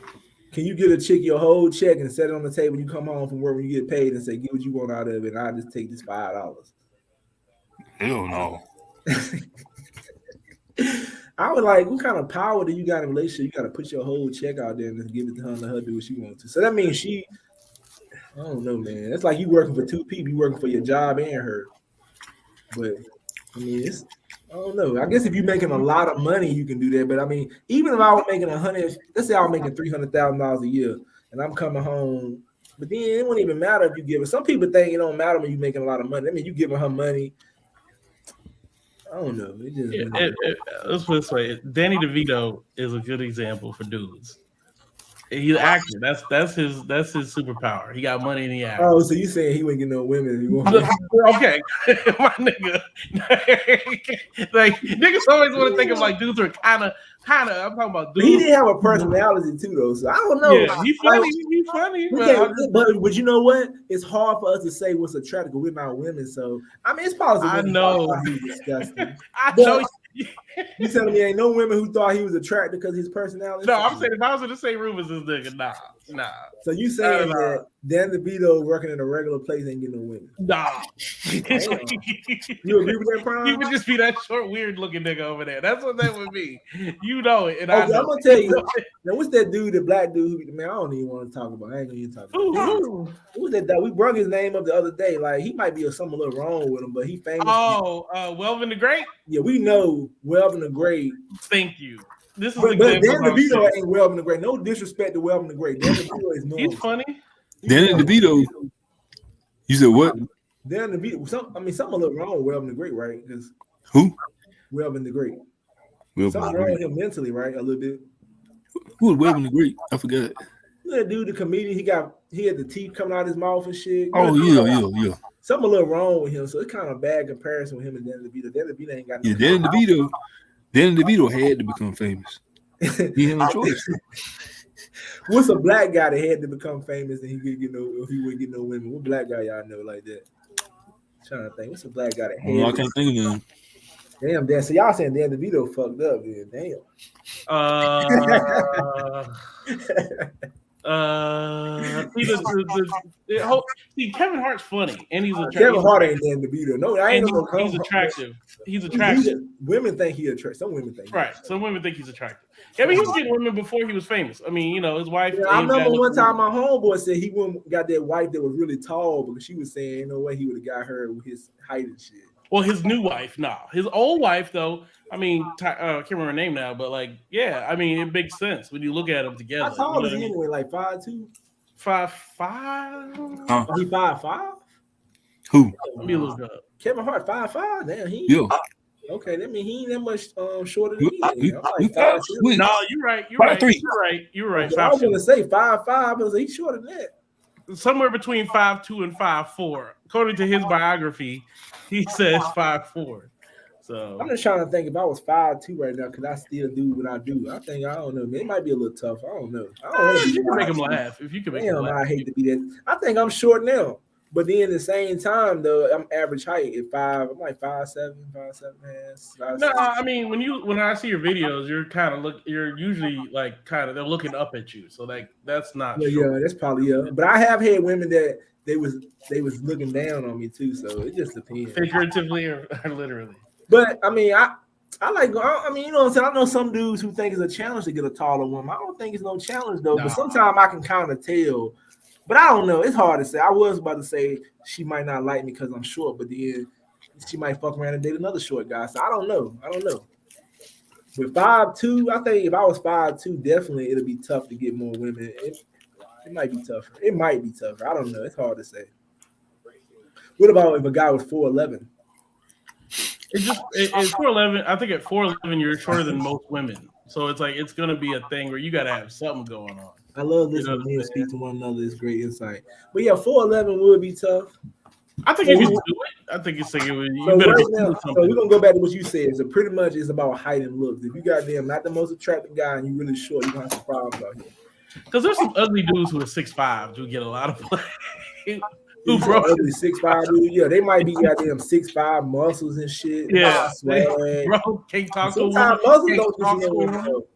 Can you get a chick your whole check and set it on the table? You come home from work when you get paid and say, "Get what you want out of it." And I just take this $5.
Hell no.
I was like, what kind of power do you got in a relationship? You got to put your whole check out there and just give it to her and let her do what she wants to. So that means I don't know, man. That's like you working for two people. You working for your job and her. But I mean, I don't know. I guess if you're making a lot of money, you can do that. But I mean, even if I was making let's say I was making $300,000 a year, and I'm coming home, but then it wouldn't even matter if you give it. Some people think it don't matter when you're making a lot of money. I mean, you giving her money. I don't know.
Let's put it this way: Danny DeVito is a good example for dudes. He's an actor. That's his superpower. He got money in the act.
Oh, so you saying he wouldn't get no women anymore?
Okay, my nigga. Like niggas always want to think of like dudes are kind of. I'm talking about dudes.
He didn't have a personality too, though. So I don't know.
Yeah, he's funny. He's funny.
But you know what? It's hard for us to say what's attractive. We're not women, so I mean, it's possible.
I know.
He's disgusting.
I know.
You telling me ain't no women who thought he was attractive because of his personality?
No, I'm saying if I was in the same room as this nigga, nah.
So you saying that Dan DeVito working in a regular place ain't getting no women?
Nah.
You agree with that, Prime?
He would just be that short, weird looking nigga over there. That's what that would be. You know it, and
okay,
I know.
I'm gonna tell you. Now, what's that dude, the black dude? Man, I don't even want to talk about. I ain't gonna even talk about. Who's that guy? We brought his name up the other day. Like he might be something a little wrong with him, but he famous.
Oh, Welvin the Great.
Yeah, we know Welvin the Great.
Thank you. This is
but Dan DeVito ain't Welvin the Great. No disrespect to Welvin the Great. Dan DeVito is normal.
He's funny.
Dan DeVito. You said what?
Dan DeVito. Something a little wrong with Welvin the Great, right? Because
who?
Welvin the Great. Something wrong with him mentally, right? A little bit.
Who was Welvin the Great? I forgot.
That dude, the comedian, he had the teeth coming out of his mouth and shit.
Oh yeah.
Something a little wrong with him, so it's kind of a bad comparison with him and Dan DeVito. Dan DeVito ain't got.
Dan DeVito had to become famous. He had no choice.
What's a black guy that had to become famous and he wouldn't get no women? What black guy y'all know like that? I'm trying to think. What's a black guy that had?
I can't think of him.
Damn, Dan. So y'all saying Dan DeVito fucked up, man? Damn.
See, Kevin Hart's funny and he's attractive.
Kevin Hart ain't Dan DeVito. No, I ain't no.
He's attractive. He's attractive.
Women think he attractive. Some women think.
Right. Some women think he's attractive. I mean, he was getting women before he was famous. I mean, you know, his wife.
Yeah, I remember one time my homeboy said he got that wife that was really tall because she was saying, no way he would have got her with his height and shit.
Well, his new wife, no. His old wife, though, I mean, I can't remember her name now, but like, yeah, I mean, it makes sense when you look at them together.
How tall is he anyway? Like 5'2"?
5'5"?
Huh?
He 5'5"?
Who?
Let me look up.
Kevin Hart 5'5"? Damn, he.
Yeah.
Okay, that mean he ain't that much shorter than me.
No,
you're right. You're right.
I was gonna say 5'5", but he's shorter than that.
Somewhere between 5'2" and 5'4". According to his biography, he says 5'4". So
I'm just trying to think if I was 5'2" right now, could I still do what I do? I don't know. Man, it might be a little tough. I don't know.
You can make him laugh. If you can make him laugh.
I hate to be that. I think I'm short now. But then at the same time, though, I'm average height at 5. I'm like 5'7", 5'7".
No, I mean when I see your videos, you're usually like kind of they're looking up at you. So like that's not.
Yeah, that's probably But I have had women that they was looking down on me too. So it just depends.
Figuratively or literally.
But I mean, I mean, you know what I'm saying? I know some dudes who think it's a challenge to get a taller woman. I don't think it's no challenge though, but sometimes I can kind of tell. But I don't know. It's hard to say. I was about to say she might not like me because I'm short, but then she might fuck around and date another short guy. So I don't know. With 5'2", I think if I was 5'2", definitely it'll be tough to get more women. It might be tougher. It might be tougher. I don't know. It's hard to say. What about if a guy was 4'11"?
It's 4'11". I think at 4'11", you're shorter than most women. So it's like it's gonna be a thing where you gotta have something going on.
I love listening to men speak to one another. It's great insight. But yeah, 4'11" would be tough.
I think if you do it, I think it's like you
so
better
right
be
now,
doing
so
something.
we're gonna go back to what you said. So pretty much it's about height and looks. If you got them not the most attractive guy and you really short, you're gonna have some problems out here.
Because there's some ugly dudes who are 6'5" who get a lot of play.
Who broke ugly 6'5" dude? Yeah, they might be goddamn 6'5" muscles and shit.
Yeah,
swag.
Bro, can't talk to
Sometimes
women.
muscles don't get you know.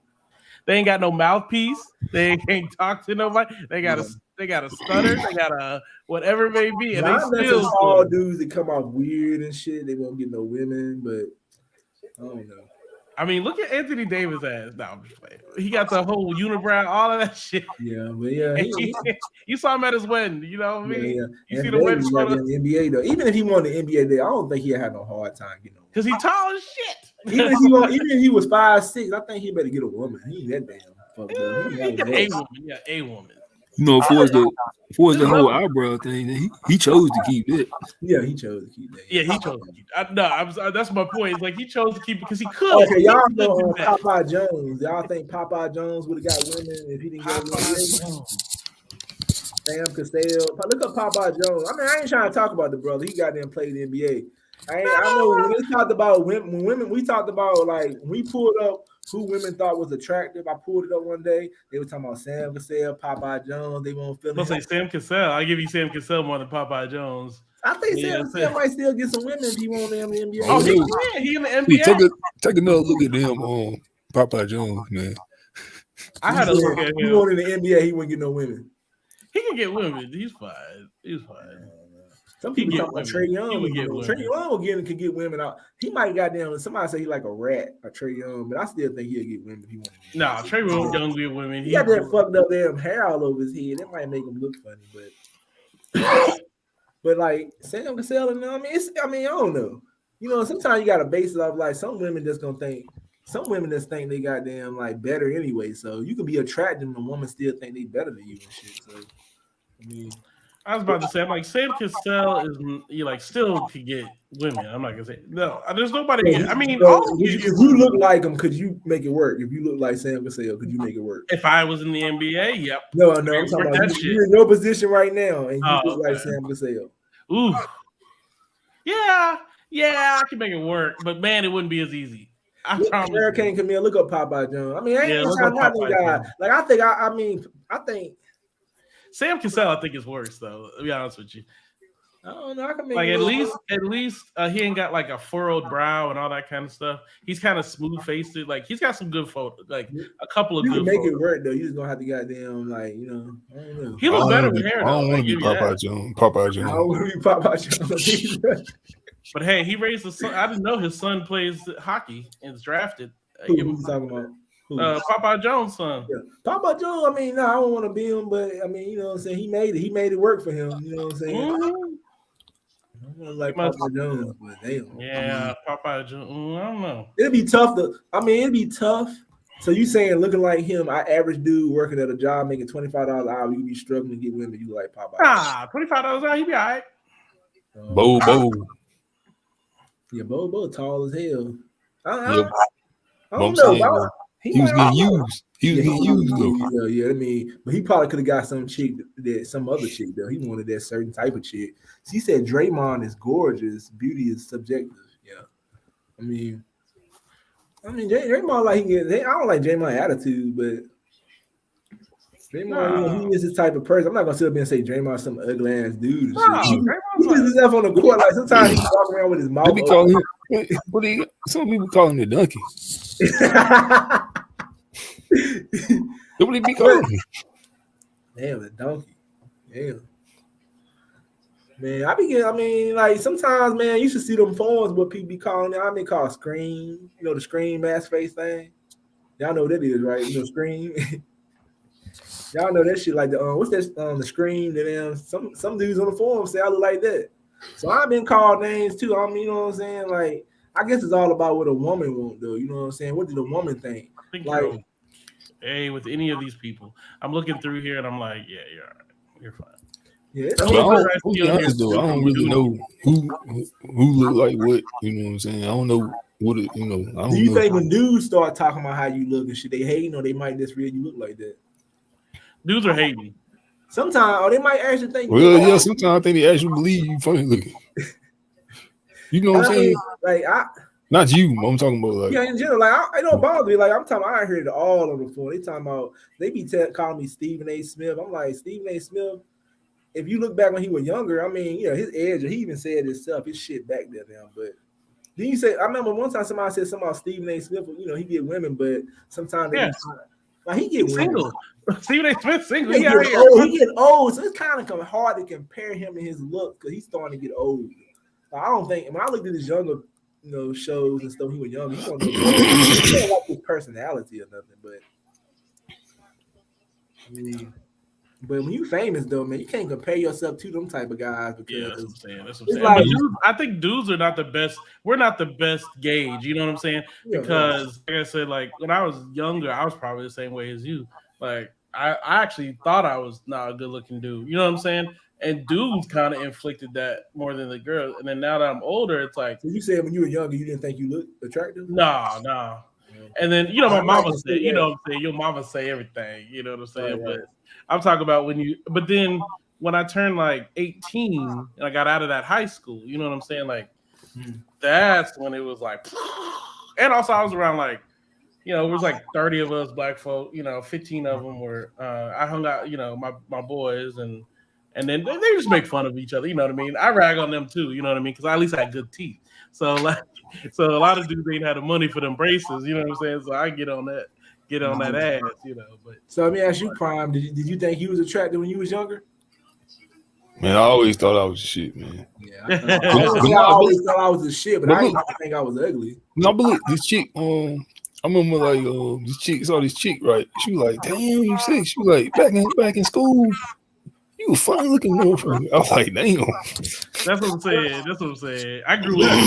They ain't got no mouthpiece. They can't talk to nobody. They got a stutter. They got a whatever it may be. And
Not
they still
all dudes that come off weird and shit. They won't get no women, but I don't know.
I mean, look at Anthony Davis' ass. No, I'm just playing. He got the whole unibrow, all of that shit.
Yeah, but yeah,
you saw him at his wedding. You know what I mean?
Yeah.
You see the wedding photo?
In the NBA though. Even if he won the NBA day, I don't think he'd have no hard time getting one.
Because he tall as shit.
Even if he was 5'6", I think he better get a woman. He ain't that damn fucked up.
He got a woman. Yeah, a woman.
You know, for the whole eyebrow thing, he chose to keep it.
Yeah, he chose to keep that.
Yeah, he chose to keep it. That's my point. It's like he chose to keep it because he could.
Okay, y'all know Popeye Jones. Y'all think Popeye Jones would have got women if he didn't get women? Sam Cassell. Look up Popeye Jones. I mean, I ain't trying to talk about the brother. He got them played the NBA. I know when we talked about women, we talked about like we pulled up who women thought was attractive. I pulled it up one day. They were talking about Sam Cassell, Popeye Jones. They won't feel.
Let's say Sam Cassell. I give you Sam Cassell more than Popeye Jones.
I think Sam Cassell might still get some women if he won the NBA.
Oh, he in the NBA.
Take another look at them on Popeye Jones, man.
I had a look at him.
He won in the NBA. He wouldn't get no women.
He can get women. He's fine. He's fine.
Some people talk about Trae Young. Trae Young could get women out. He might goddamn. Somebody say he like a rat, a Trae Young, but I still think he'll get women if he wants.
Nah, Trae Young get women.
He got that fucked up damn hair all over his head. That might make him look funny, but like Sam Cassell, I mean, I don't know. You know, sometimes you gotta base it off like some women just gonna think. Some women just think they goddamn like better anyway. So you can be attractive and a woman still think they better than you and shit. So I mean.
I was about to say, I'm like, Sam Cassell is you like still could get women. I'm not gonna say no. There's nobody. I mean,
if you look like him, could you make it work? If you look like Sam Cassell, could you make it work?
If I was in the NBA, yep.
No, I'm talking about you're in your position right now, and you look like Sam Cassell.
Ooh, yeah, I can make it work, but man, it wouldn't be as easy. I promise.
Hurricane Camille, look up Popeye Jones. I mean, I ain't trying to guy. Like I think.
Sam Cassell, I think is worse though. To be honest with you,
I don't know. I can make
like at least he ain't got like a furrowed brow and all that kind of stuff. He's kind of smooth faced. Like he's got some good photos, like a couple of. You
can make it work though. You just gonna have to goddamn like I don't know.
He looks better with hair.
I don't want to be Popeye Jones. Popeye Jones.
I want to be Popeye Jones.
But hey, he raised his son. I didn't know his son plays hockey and is drafted.
Who you talking about?
Popeye Jones' son.
Yeah. Popeye Jones, I mean, no, I don't want to be him, but I mean, you know what I'm saying? He made it work for him. You know what I'm saying? I don't like Popeye Jones, but damn.
Yeah, Popeye Jones. I don't know.
It'd be tough it'd be tough. So you saying looking like him, I average dude working at a job making $25 an hour, you be struggling to get women, you like Popeye.
Nah, $25 an hour, he be all right.
Bo.
Yeah, Bo tall as hell.
I
don't know.
He was getting used. He was getting used though.
Yeah, I mean, but he probably could have got some other chick though. He wanted that certain type of chick. She said Draymond is gorgeous. Beauty is subjective. Yeah. I mean, Draymond I don't like Draymond's attitude, but Draymond, he is this type of person. I'm not gonna sit up and say Draymond some ugly ass dude. He just himself on the court. Like sometimes he walk around with his mouth.
They be calling him. Some people call him the donkey. What would he be calling him?
Damn, the donkey. Damn. Man, I mean, like sometimes, man, you should see them phones what people be calling it. I mean, called screen. You know the screen mask face thing. Y'all know what that is, right? You know screen. Y'all know that shit like the what's that the screen and then some dudes on the forum say I look like that. So I've been called names too. I mean, you know what I'm saying? Like I guess it's all about what a woman won't do. You know what I'm saying? What did a woman think?
I think
Like
you're okay with any of these people. I'm looking through here and I'm like, yeah, you're all right. You're fine.
yeah,
The
it's
But
only
I
person
don't,
I
I'll
see
be
on here
honest though, I don't
from
really
dude.
know who look like what. You know what I'm saying? I don't know what it. You know, I
do
don't
you
know.
think when dudes start talking about how you look and shit, they hating or they might just really look like that?
Dudes are hating.
Sometimes, or they might actually think you
Well,
look
yeah,
like.
sometimes I think they actually believe you funny looking. You know what I'm
I mean,
saying?
like
Not you. I'm talking about like.
yeah, in general, like it don't bother me. Like I'm talking, I heard it all on the phone. They talking about they be calling me Stephen A. Smith. I'm like Stephen A. Smith. If you look back when he was younger, I mean, you know, his edge. He even said himself, his shit back there now. But then you say, I remember one time somebody said something about Stephen A. Smith. You know, he get women, but sometimes they be
Yes,
like he get
he's
women.
single. Stephen A. Smith single.
He
He out
get
here.
old. He get old, so it's kind of hard to compare him and his look because he's starting to get old. I don't think when I looked at his younger, you know, shows and stuff, he was younger. He wasn't no bad. I don't like his personality or nothing, but I mean, but when you famous though, man, you can't compare yourself to them type of guys
Yeah, that's what I'm
because
saying. That's what I'm
it's
saying.
like,
But dudes, I think dudes are not the best. We're not the best gauge. You know what I'm saying?
yeah.
Because, like I said, like when I was younger, I was probably the same way as you. Like I actually thought I was not a good looking dude. You know what I'm saying? And dudes kind of inflicted that more than the girls. And then now that I'm older, it's like,
So you said when you were younger, you didn't think you looked attractive?
nah, nah.
Yeah.
And then my
I might
mama
can
said,
see that.
what I'm saying, your mama say everything, you know what I'm
Right,
saying? But
right.
I'm talking about but then when I turned like 18 and I got out of that high school, you know what I'm saying? Like
Hmm.
that's when it was like, and also I was around like, it was like 30 of us black folk, 15 of them were, I hung out, my boys and then they just make fun of each other, you know what I mean? I rag on them too, you know what I mean? Because I at least had good teeth. So like, so a lot of dudes ain't had the money for them braces, you know what I'm saying? So I get on that ass, but
So let me ask you, Prime, did you think he was attractive when you was younger?
Man, I always thought I was shit, man.
Yeah, I
But,
wouldn't
but
say I
nah,
always thought I was a shit, but
but
I
look,
didn't think I was ugly.
no, but look, this chick, I remember like this chick saw this chick, right? She was like, "Damn, you sick?" She was like, "Back in school, you a fine looking motherfucker." I was like, "Damn."
that's what I'm saying. That's what I'm saying. I grew up.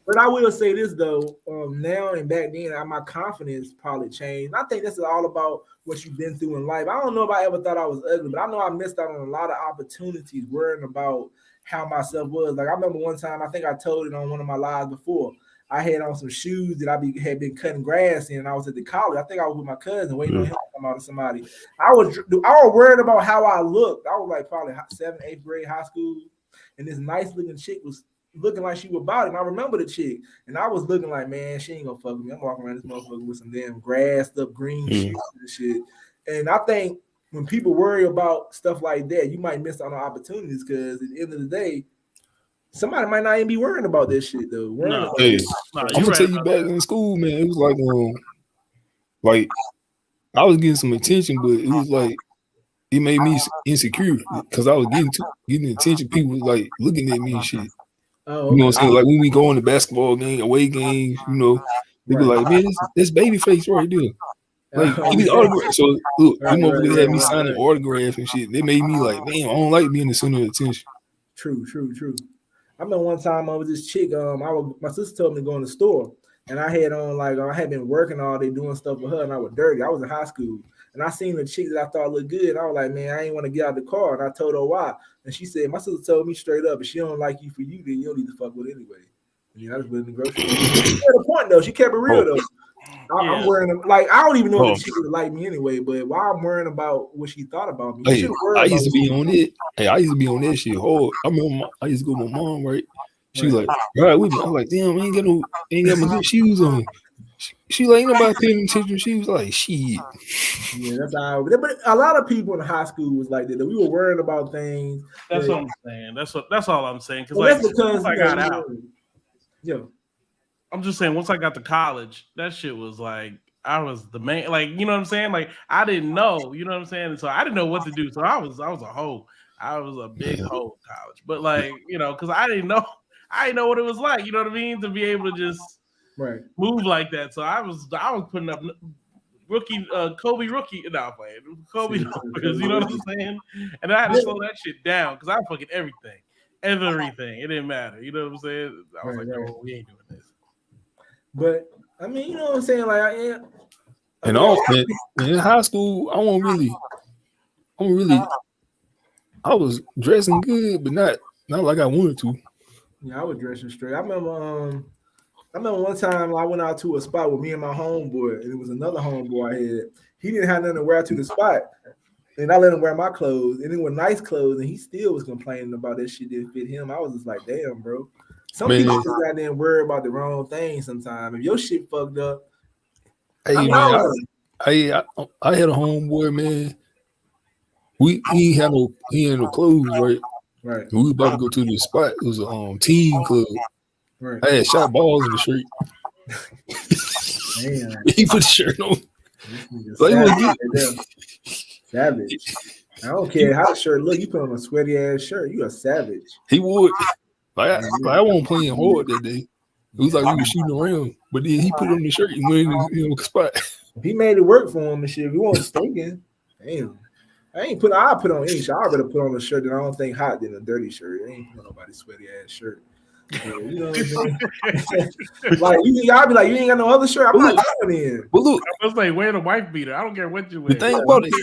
But I will say this though, now and back then, my confidence probably changed. I think this is all about what you've been through in life. I don't know if I ever thought I was ugly, but I know I missed out on a lot of opportunities worrying about how myself was. Like I remember one time, I think I told it on one of my lives before. I had on some shoes that had been cutting grass in. And I was at the college. I think I was with my cousin waiting on him to come out to somebody. I was worried about how I looked. I was like probably 7th, 8th grade high school, and this nice looking chick was looking like she was about it. And I remember the chick, and I was looking like, man, she ain't gonna fuck with me. I'm walking around this motherfucker with some damn grassed up green shoes and shit. And I think when people worry about stuff like that, you might miss out on opportunities because at the end of the day, somebody might not even be worrying about this shit though. Worrying
No,
about
Hey,
this.
no,
I'm
you're
gonna
right
tell you
about
back
that.
in school, man. It was like I was getting some attention, but it was like it made me insecure because I was getting attention. People was like looking at me and shit.
Oh,
You know
okay.
what I'm saying? Like when we go on the basketball game, away games, they be
Right.
like, "Man, this baby face right there." Like
Oh,
give me the autograph. So look, them
right, right,
motherfuckers had me
right,
signing
right.
autographs and shit. They made me like, damn, I don't like being the center of attention.
True, true, true. I remember one time I was this chick. My sister told me to go in the store, and I had on like I had been working all day doing stuff with her, and I was dirty. I was in high school, and I seen a chick that I thought looked good. And I was like, man, I ain't want to get out of the car, and I told her why. And she said, my sister told me straight up, if she don't like you for you, then you don't need to fuck with anyway. And then I just went in the grocery store. She had a point though. She kept it real
Oh,
though. I'm
Yeah,
worrying like I don't even know if the
oh,
chick would like me anyway, but why I'm worrying about what she thought about me. You
hey,
shouldn't worry
I
about
used to
what
be
she
on it. Hey, I used to be on that shit hard. I remember I used to go with my mom, right? She was
right.
like, "All right, with me." I was like, "Damn, I ain't got my good shoes on." She like, "Ain't nobody paying attention." She was like, "Shit."
Yeah, that's how. But a lot of people in high school was like that. We were worrying about things
that's
that,
what I'm saying. That's all I'm saying. Because
and
like
that's
once
because
I got
we
out,
were, yeah,
I'm just saying once I got to college, that shit was like I was the man. Like you know what I'm saying? Like I didn't know. You know what I'm saying? And so I didn't know what to do. So I was a hoe. I was a big hoe in college, but like because I didn't know what it was like. You know what I mean? To be able to just move like that. So I was putting up rookie Kobe rookie Kobe numbers. You know what I'm saying? And I had to slow that shit down because I fucking everything. It didn't matter. You know what I'm saying? I was like, no, we ain't doing this.
But I mean, you know what I'm saying? Like,
in high school, I was dressing good, but not like I wanted to.
Yeah, I was dressing straight. I remember one time I went out to a spot with me and my homeboy, and it was another homeboy I had. He didn't have nothing to wear to the spot, and I let him wear my clothes, and it was nice clothes, and he still was complaining about that shit didn't fit him. I was just like, damn, bro. Some people just got there and worry about the wrong thing sometimes. If your shit fucked up,
I had a homeboy, man. He had no clothes, right?
Right.
We were about to go to this spot. It was a teen club.
Right.
I had shot balls in the shirt.
Damn.
He put the shirt on.
Savage. I don't care how the shirt look. You put on a sweaty ass shirt. You a savage.
He would. I wasn't playing hard that day. It was like we were shooting around, but then he put on the shirt and went in the spot.
He made it work for him and shit. If he wasn't stinking, damn. I put on any shirt. I'd rather put on a shirt that I don't think hot than a dirty shirt. I ain't put on nobody's sweaty ass shirt. So, you know what I'm saying? Like y'all be like, you ain't got no other shirt. I'm not going in.
But look,
I was like, wear the wife beater. I don't care what you wear.
The thing about it,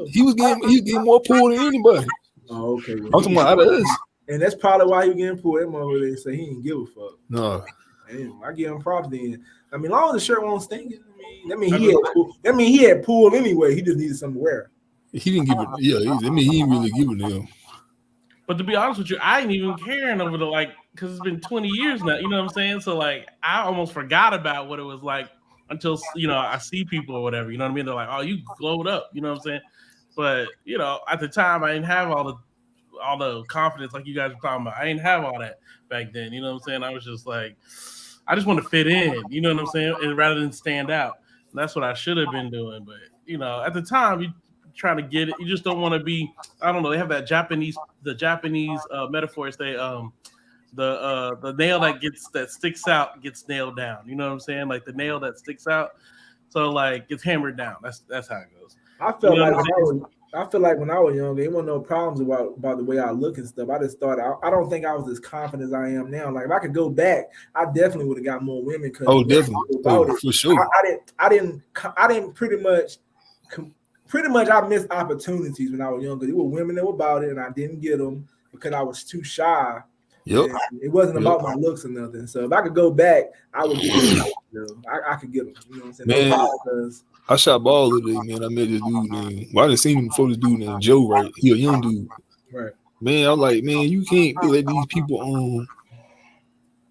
he was getting more pulled than anybody.
Oh, okay.
I'm talking about out of us.
And that's probably why he was getting pulled. That motherfucker, they say he didn't give a fuck.
No.
Damn, I give him props then. I mean, as long as the shirt won't stink, that mean he had pulled anyway. He just needed something to wear.
He didn't give it. Yeah, he didn't really give it to him.
But to be honest with you, I ain't even caring over because it's been 20 years now. You know what I'm saying? So like, I almost forgot about what it was like until I see people or whatever. You know what I mean? They're like, "Oh, you glowed up." You know what I'm saying? But at the time, I didn't have all the confidence like you guys were talking about. I didn't have all that back then. You know what I'm saying? I was just like, I just want to fit in. You know what I'm saying? And rather than stand out. And that's what I should have been doing. But at the time, you trying to get it. You just don't want to be. I don't know. They have the Japanese metaphors. They the nail that sticks out gets nailed down. You know what I'm saying? Like the nail that sticks out, so like gets hammered down. That's how it goes.
I feel like when I was younger, there wasn't no problems about the way I look and stuff. I just thought I don't think I was as confident as I am now. Like if I could go back, I definitely would have got more women.
Definitely, for sure.
I didn't pretty much I missed opportunities when I was younger. There were women that were about it, and I didn't get them because I was too shy.
Yep.
It wasn't about my looks or nothing. So if I could go back, I would get them. I could get them. You know what I'm saying?
Man, I shot ball today, man. I met this dude named. Well, I didn't see him before. This dude named Joe, right? He a young dude.
Right.
Man, I'm like, man, you can't let these people on.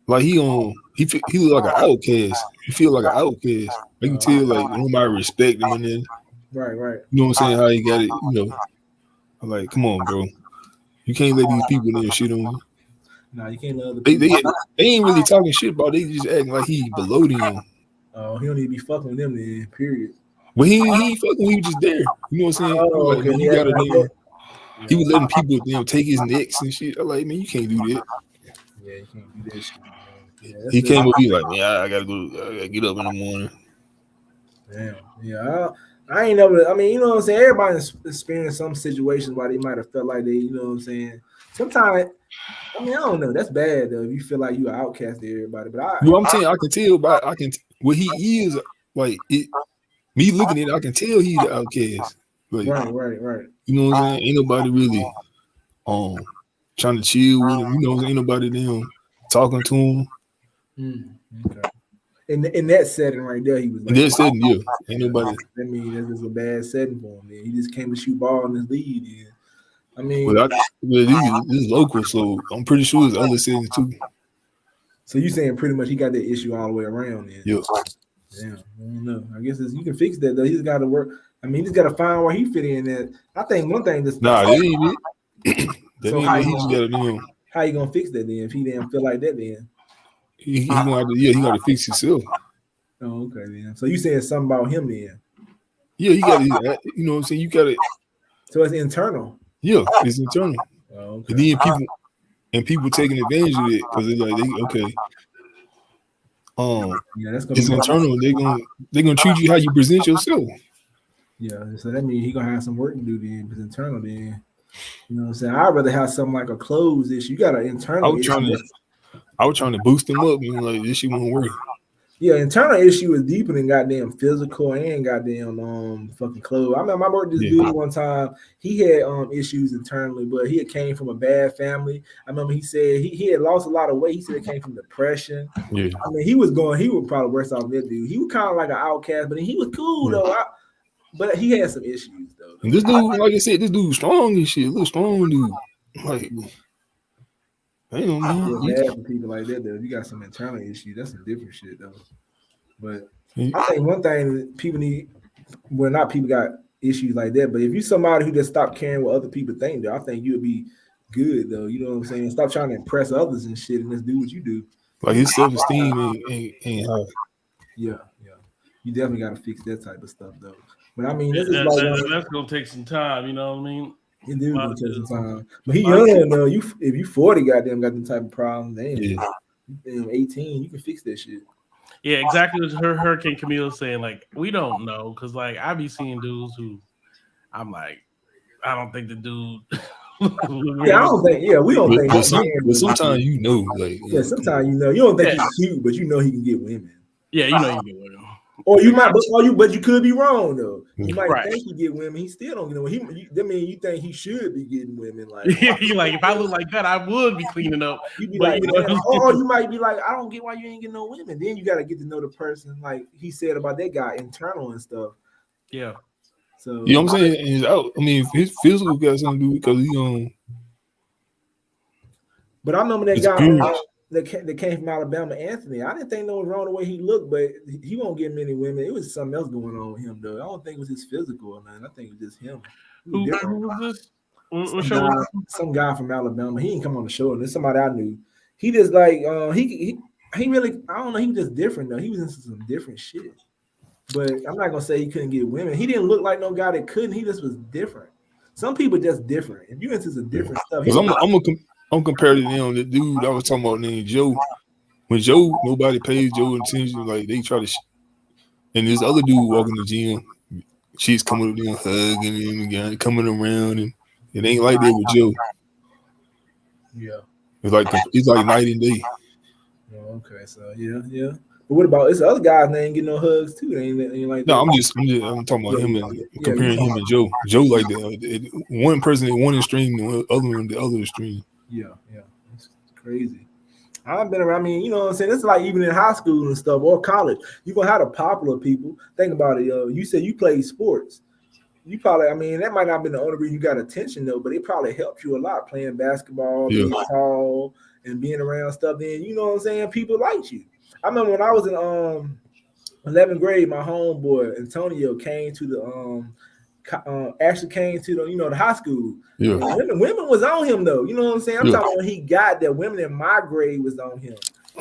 Like he look like an outcast. He feel like an outcast. You can tell like nobody respect him and then.
Right.
You know what I'm saying? How he got it, I'm like, come on, bro. You can't let these people there shit on you.
Nah, you can't let other people.
They ain't really talking shit about it. They just acting like he below them.
Oh, he don't need to be fucking with them then, period.
Well, he ain't fucking, he was just there. You know what I'm saying? He was letting people take his necks and shit. I'm like, man, you can't do that.
Yeah, you can't do that shit. Yeah,
he came up, he like, man, I gotta get up in the morning.
Damn. Yeah. I ain't never. I mean, you know what I'm saying. Everybody's experienced some situations where they might have felt like they, you know what I'm saying. Sometimes, I mean, I don't know. That's bad though. If you feel like you are outcast to everybody, but
I'm saying I can tell what he is like. Me looking at it, I can tell he's the outcast. Like,
right.
You know what I'm saying? Ain't nobody really trying to chill with him. You know, ain't nobody them talking to him.
Okay. In that setting right there, he was like,
in that setting, yeah. Ain't nobody.
I mean, that's just a bad setting for him. Man. He just came to shoot ball in his lead. Yeah. I mean,
this is local, so I'm pretty sure it's other settings too.
So you saying pretty much he got that issue all the way around then?
Yeah.
Damn, I don't know. I guess you can fix that though. He's got to work. I mean, he's got to find where he fit in. That I think one thing that's
that ain't it.
How you gonna fix that then? If he didn't feel like that, then
he got to fix himself.
Oh, okay then. So you saying something about him then?
Yeah, he got to. You know what I'm saying? You got to.
So it's internal.
Yeah, it's internal.
Oh,
And
okay.
then people taking advantage of it because they're like, okay,
Yeah, that's gonna
it's
be
internal. They're gonna treat you how you present yourself.
yeah. So that means he gonna have some work to do then, because internal then. You know what I'm saying? I'd rather have something like a clothes issue. You got an
I
internal
was trying
issue.
to boost them up and like this shit won't work.
Yeah, internal issue is deeper than goddamn physical and goddamn fucking clothes. I remember I worked this
Yeah.
dude one time. He had issues internally, but he had came from a bad family. I remember he said he had lost a lot of weight. He said it came from depression.
Yeah.
I mean, he was probably worse off than that dude. He was kind of like an outcast, but he was cool though. But he had some issues though.
And this dude, like I said, this dude strong and shit. Little strong dude. Like, damn,
I
man.
feel bad for people like that though. If you got some internal issues, that's some different shit though. But I think one thing that people need, well, not people got issues like that, but if you somebody who just stop caring what other people think, though, I think you would be good though. You know what I'm saying? Stop trying to impress others and shit, and just do what you do.
Like his self-esteem ain't high.
Yeah. You definitely got to fix that type of stuff though. But I mean,
Yeah,
this is like
that's gonna take some time. You know what I mean?
it do gonna take some time. But he young though. If you 40, goddamn, got them type of problems. Damn, 18, you can fix that shit.
Yeah, exactly what Hurricane Camille saying. Like, we don't know because like I be seeing dudes who I'm like, I don't think the dude.
Yeah, I don't think. Yeah, we don't think.
But sometimes you know, like
sometimes you know, you don't think he's cute, but you know he can get women.
Yeah, you know he can get women.
Or you might, but you could be wrong though. You might
Right.
think he get women, he still don't get women. That mean you think he should be getting women? Like,
you like if I look like that, I would be cleaning up.
You be
but,
like, or you might be like, I don't get why you ain't getting no women. Then you got to get to know the person, like he said about that guy, internal and stuff.
Yeah.
So
you know what I'm saying? He's out. I mean, his physical got something to do because he
But I remember that guy that came from Alabama, Anthony. I didn't think no was wrong the way he looked, but he won't get many women. It was something else going on with him, though. I don't think it was his physical or nothing. I think it was just him.
Who was this?
Some guy from Alabama. He didn't come on the show, and there's somebody I knew. He just like he really, I don't know. He was just different though. He was into some different shit. But I'm not gonna say he couldn't get women. He didn't look like no guy that couldn't. He just was different. Some people just different. If you into some different stuff,
I'm compared to them. The dude I was talking about named Joe. When Joe, nobody pays Joe attention. Like they try to, and this other dude walking the gym, she's coming up there hugging him again, coming around, and it ain't like that with Joe.
Yeah,
it's like night and day.
Oh, okay, so yeah. But what about this other guys? They ain't getting no hugs too. They ain't like that.
No, I'm talking about him and comparing him and Joe. Joe like that. One person at one extreme, the other one the other extreme.
Yeah, it's crazy. I've been around. I mean, you know what I'm saying? It's like even in high school and stuff or college, you're gonna have the popular people. Think about it. You said you played sports. You probably, I mean, that might not have been the only reason you got attention though, but it probably helped you a lot playing basketball, being tall, and being around stuff. Then you know what I'm saying? People liked you. I remember when I was in 11th grade, my homeboy Antonio came to the actually came to the the high school.
Yeah,
women was on him though. You know what I'm saying? I'm talking about when he got there, women in my grade was on him.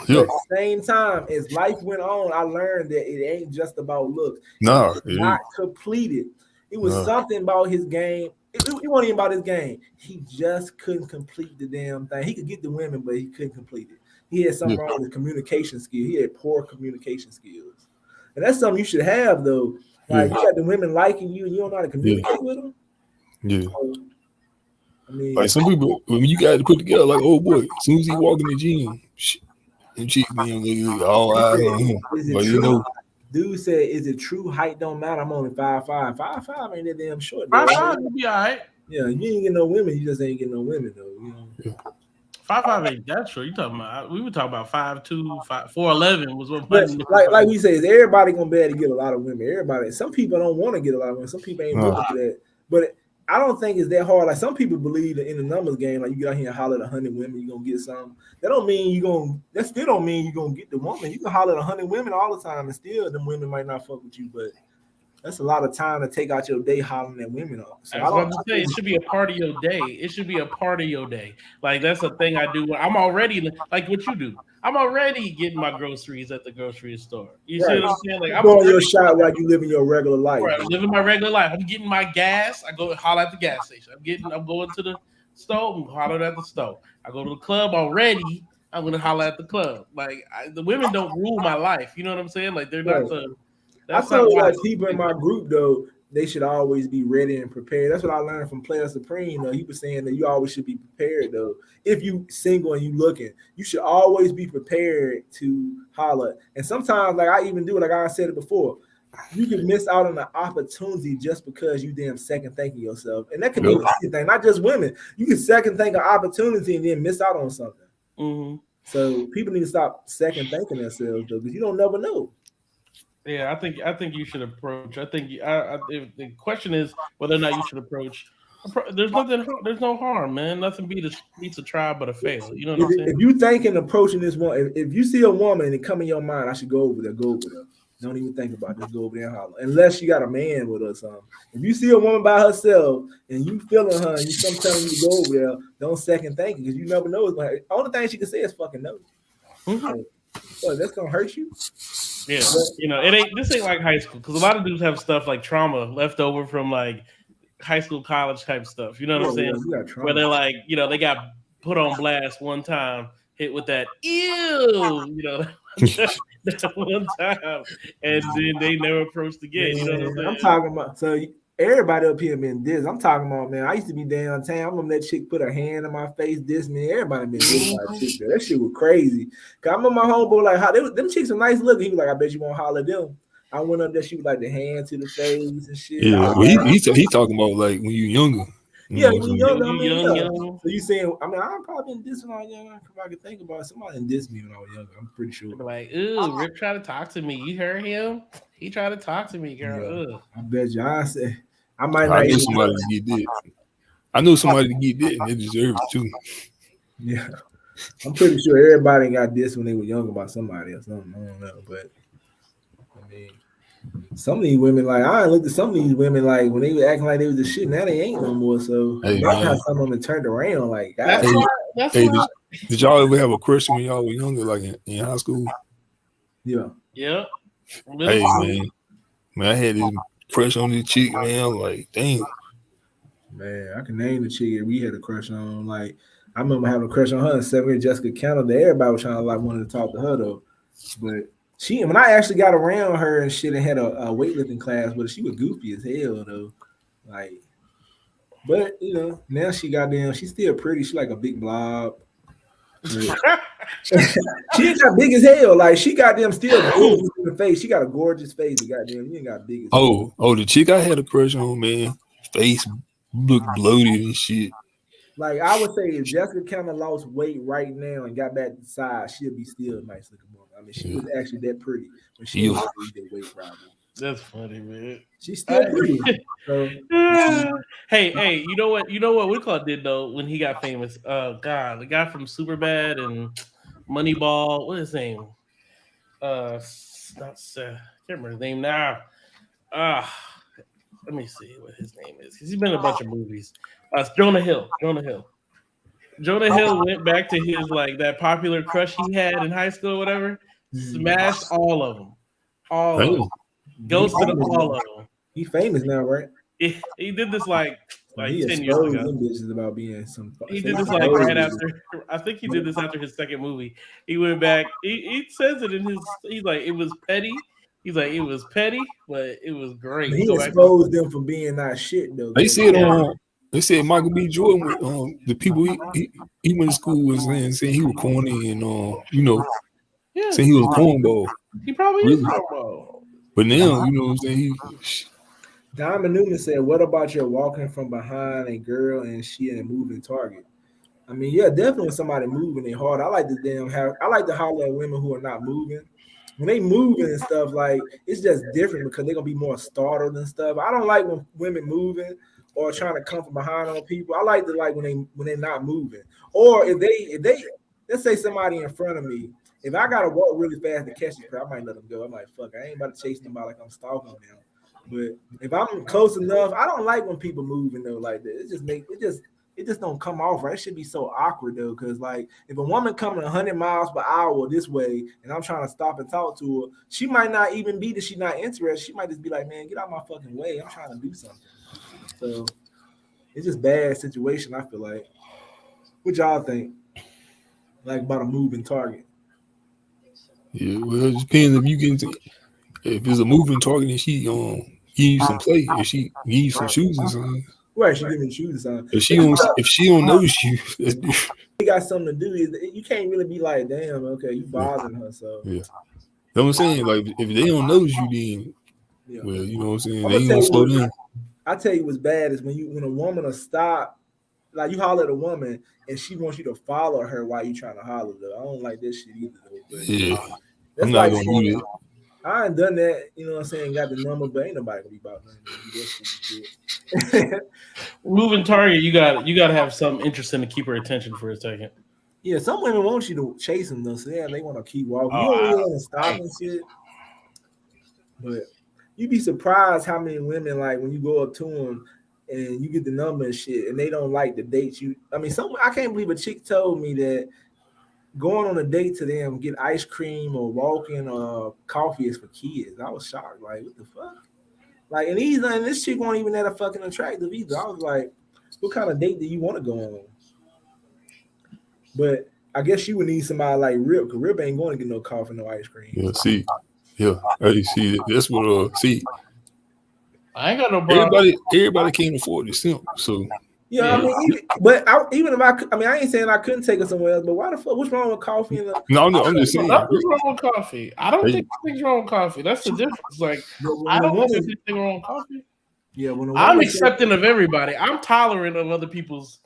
Yeah.
At the same time, as life went on, I learned that it ain't just about looks.
No,
it's not completed. It was something about his game. It wasn't even about his game. He just couldn't complete the damn thing. He could get the women, but he couldn't complete it. He had something wrong with his communication skill. He had poor communication skills. And that's something you should have, though. Like, you got the women liking you, and you don't know how to communicate with them.
Yeah.
So, I mean,
like some people, when you got to put together, like, oh boy, as soon as he walk in the gym, and she all eyes on him. But you know,
dude said, "Is it true? Height don't matter. I'm only 5'5". 5'5" ain't that damn short.
5'5" will be all right.
Yeah, you ain't get no women. You just ain't get no women though. You know.
Yeah.
5'5" ain't that short. You talking about? We were talking about 5'2", 4'11" was what.
But like we say, is everybody gonna be able to get a lot of women? Everybody. Some people don't want to get a lot of women. Some people ain't looking for that. But I don't think it's that hard. Like some people believe in the numbers game. Like you get out here and holler at 100 women, you gonna get some. That don't mean you gonna. That still don't mean you gonna get the woman. You can holler at 100 women all the time, and still them women might not fuck with you. But that's a lot of time to take out your day hollering at women. So
I was about to say it should be a part of your day. It should be a part of your day. Like that's a thing I do. I'm already like what you do. I'm already getting my groceries at the grocery store. You see what I'm saying? Like I'm
going your shot while you living your regular life.
Right, I'm living my regular life. I'm getting my gas. I go holler at the gas station. I'm going to Stove, I'm hollering at the stove. I go to the club already. I'm gonna holler at the club. Like the women don't rule my life. You know what I'm saying? Like they're not
Right.
the.
I
That's not
told
why.
like people in my group though, they should always be ready and prepared. That's what I learned from Player Supreme. Though he was saying that you always should be prepared though. If you single and you looking, you should always be prepared to holler. And sometimes, like I even do it, like I said it before, you can miss out on an opportunity just because you damn second thinking yourself. And that could be anything, not just women. You can second think an opportunity and then miss out on something.
Mm-hmm.
So people need to stop second thinking themselves though, because you don't never know.
Yeah, I think you should approach. I think if the question is whether or not you should approach. There's nothing. There's no harm, man. Nothing beats a try but a fail. You know what I'm saying?
If you thinking approaching this one, if you see a woman and it come in your mind, I should go over there, go over there. Don't even think about it. Just go over there and holler. Unless you got a man with her or something. If you see a woman by herself and you feeling her and you some telling you to go over there, don't second think it because you never know. The only thing she can say is fucking no.
Mm-hmm.
So that's gonna hurt you.
Yeah, you know, this ain't like high school because a lot of dudes have stuff like trauma left over from like high school, college type stuff. You know what I'm saying? Where they're like, you know, they got put on blast one time, hit with that ew, you know, that one time, and then they never approached again. You know what I'm saying?
I'm talking about so everybody up here been this. I'm talking about, man. I used to be downtown. I remember that chick put her hand in my face, diss me. Everybody been this by chick. That shit was crazy. Cause I remember my homeboy like how them chicks are nice looking. He was like, I bet you won't holler at them. I went up there, she was like the hand to the face and shit.
Yeah, well, he talking about like when you younger.
Yeah, when you younger, I
When
mean,
you
yeah.
young.
So you saying, I mean, I've probably been dissing when I was younger. If I could think about it, somebody didn't diss me when I was younger. I'm pretty sure.
Like, ooh, Rip tried to talk to me. You heard him? He tried to talk to me, girl.
Yeah, I bet you. I say, I might
I
not.
knew somebody to get that. I knew somebody to get that, and they deserve it too.
Yeah, I'm pretty sure everybody got this when they were young about somebody or something. I don't know, but I mean, some of these women, like I looked at some of these women, like when they were acting like they was the shit. Now they ain't no more. So
Hey,
that's
man.
how some of them turned around. Like,
That's
God,
why. That's
Hey,
why.
did y'all ever have a crush when y'all were younger, like in high school?
yeah.
Yeah.
Hey, man, I had this crush on this chick, man. I'm like, damn.
Man, I can name the chick that we had a crush on. Like, I remember having a crush on her in 7th grade, Jessica Canada. Everybody was trying to like wanted to talk to her though. But when I actually got around her and shit and had a weightlifting class, but she was goofy as hell though. Like, but you know, now she's still pretty. She like a big blob. She got big as hell. Like she got them still gorgeous in the face. She got a gorgeous face. Goddamn, you ain't got big as hell.
Oh, the chick I had a crush on, man, face looked bloated and shit.
Like I would say, if Jessica kind of lost weight right now and got back to size, she'll be still a nice looking woman. I mean, she was actually that pretty, but she was that weight problem.
That's funny, man.
She's still pretty. So,
hey, you know what? You know what Woodclaw did though when he got famous? God, the guy from Superbad and Moneyball. What is his name? Not can't remember his name now. Let me see what his name is. He's been in a bunch of movies. Jonah Hill. Jonah Hill went back to his like that popular crush he had in high school, or whatever. Smashed all of them. All of them. Ghosted all of them.
He famous now, right?
He did this like 10 years
ago.
ago.
Bitches about being some.
He did this like right after. I think he did this after his second movie. He went back. He says it in his. He's like, it was petty. He's like, it was petty, but it was great.
He exposed them for being not shit though.
They said Michael B. Jordan, the people he went to school with, saying he was corny and saying he was a cornball.
He probably is a cornball.
But now, you know what I'm saying?
Diamond Newman said, "What about your walking from behind a girl and she in a moving target?" I mean, yeah, definitely when somebody moving it hard. I like to holler at women who are not moving. When they moving and stuff, like it's just different because they're gonna be more startled and stuff. I don't like when women moving or trying to come from behind on people. I like to like when they're not moving. Or if they let's say somebody in front of me, if I gotta walk really fast to catch it, I might let them go. I'm like, fuck, I ain't about to chase nobody like I'm stalking them. But if I'm close enough, I don't like when people moving though like that. It just don't come off right. It should be so awkward though, because like if a woman coming 100 miles per hour this way and I'm trying to stop and talk to her, she might not even be that she's not interested. She might just be like, man, get out my fucking way. I'm trying to do something. So it's just bad situation, I feel like. What y'all think? Like about a moving target?
Yeah, well, it depends if you get into, if it's a moving target and she give you some play, if she give you some shoes and something.
Right, she giving shoes on.
If she don't notice you, that's different.
You got something to do. You can't really be like, damn, okay, you bothering her. So
Yeah, that's what I'm saying. Like if they don't notice you, then
yeah.
well, you know what I'm saying.
I'm
They
gonna
ain't
tell
gonna
you
slow
what,
down.
I tell you what's bad is when a woman will stop, like you holler at a woman and she wants you to follow her while you trying to holler. Though I don't like this shit either. Though, but
Yeah, I'm
that's
not
like
gonna do
saying
that.
I ain't done that. You know what I'm saying? Got the number, but ain't nobody gonna be about nothing to do that shit.
Moving target, you got to have something interesting to keep her attention for a second.
Yeah, some women want you to chase them though, so yeah, they want to keep walking.
Oh,
You don't really want to stop and shit. But you'd be surprised how many women like when you go up to them and you get the number and shit, and they don't like the dates you. I mean, I can't believe a chick told me that going on a date to them, get ice cream or walking or coffee is for kids. I was shocked. Like, what the fuck? Like, and this chick wasn't even that fucking attractive either. I was like, what kind of date do you want to go on? But I guess you would need somebody like Rip, because Rip ain't going to get no coffee, no ice cream.
Yeah, see, yeah, hey, see, that's what see.
I ain't got no problem.
Everybody can't afford it, simple. So
Yeah, I mean, even if I ain't saying I couldn't take her somewhere else, but why the fuck? What's wrong with coffee?
No, I'm just saying.
Nothing's wrong with coffee. I don't think anything's wrong with coffee. That's the difference. Like, I don't think there's anything wrong with coffee.
Yeah,
I'm accepting of everybody. I'm tolerant of other people's,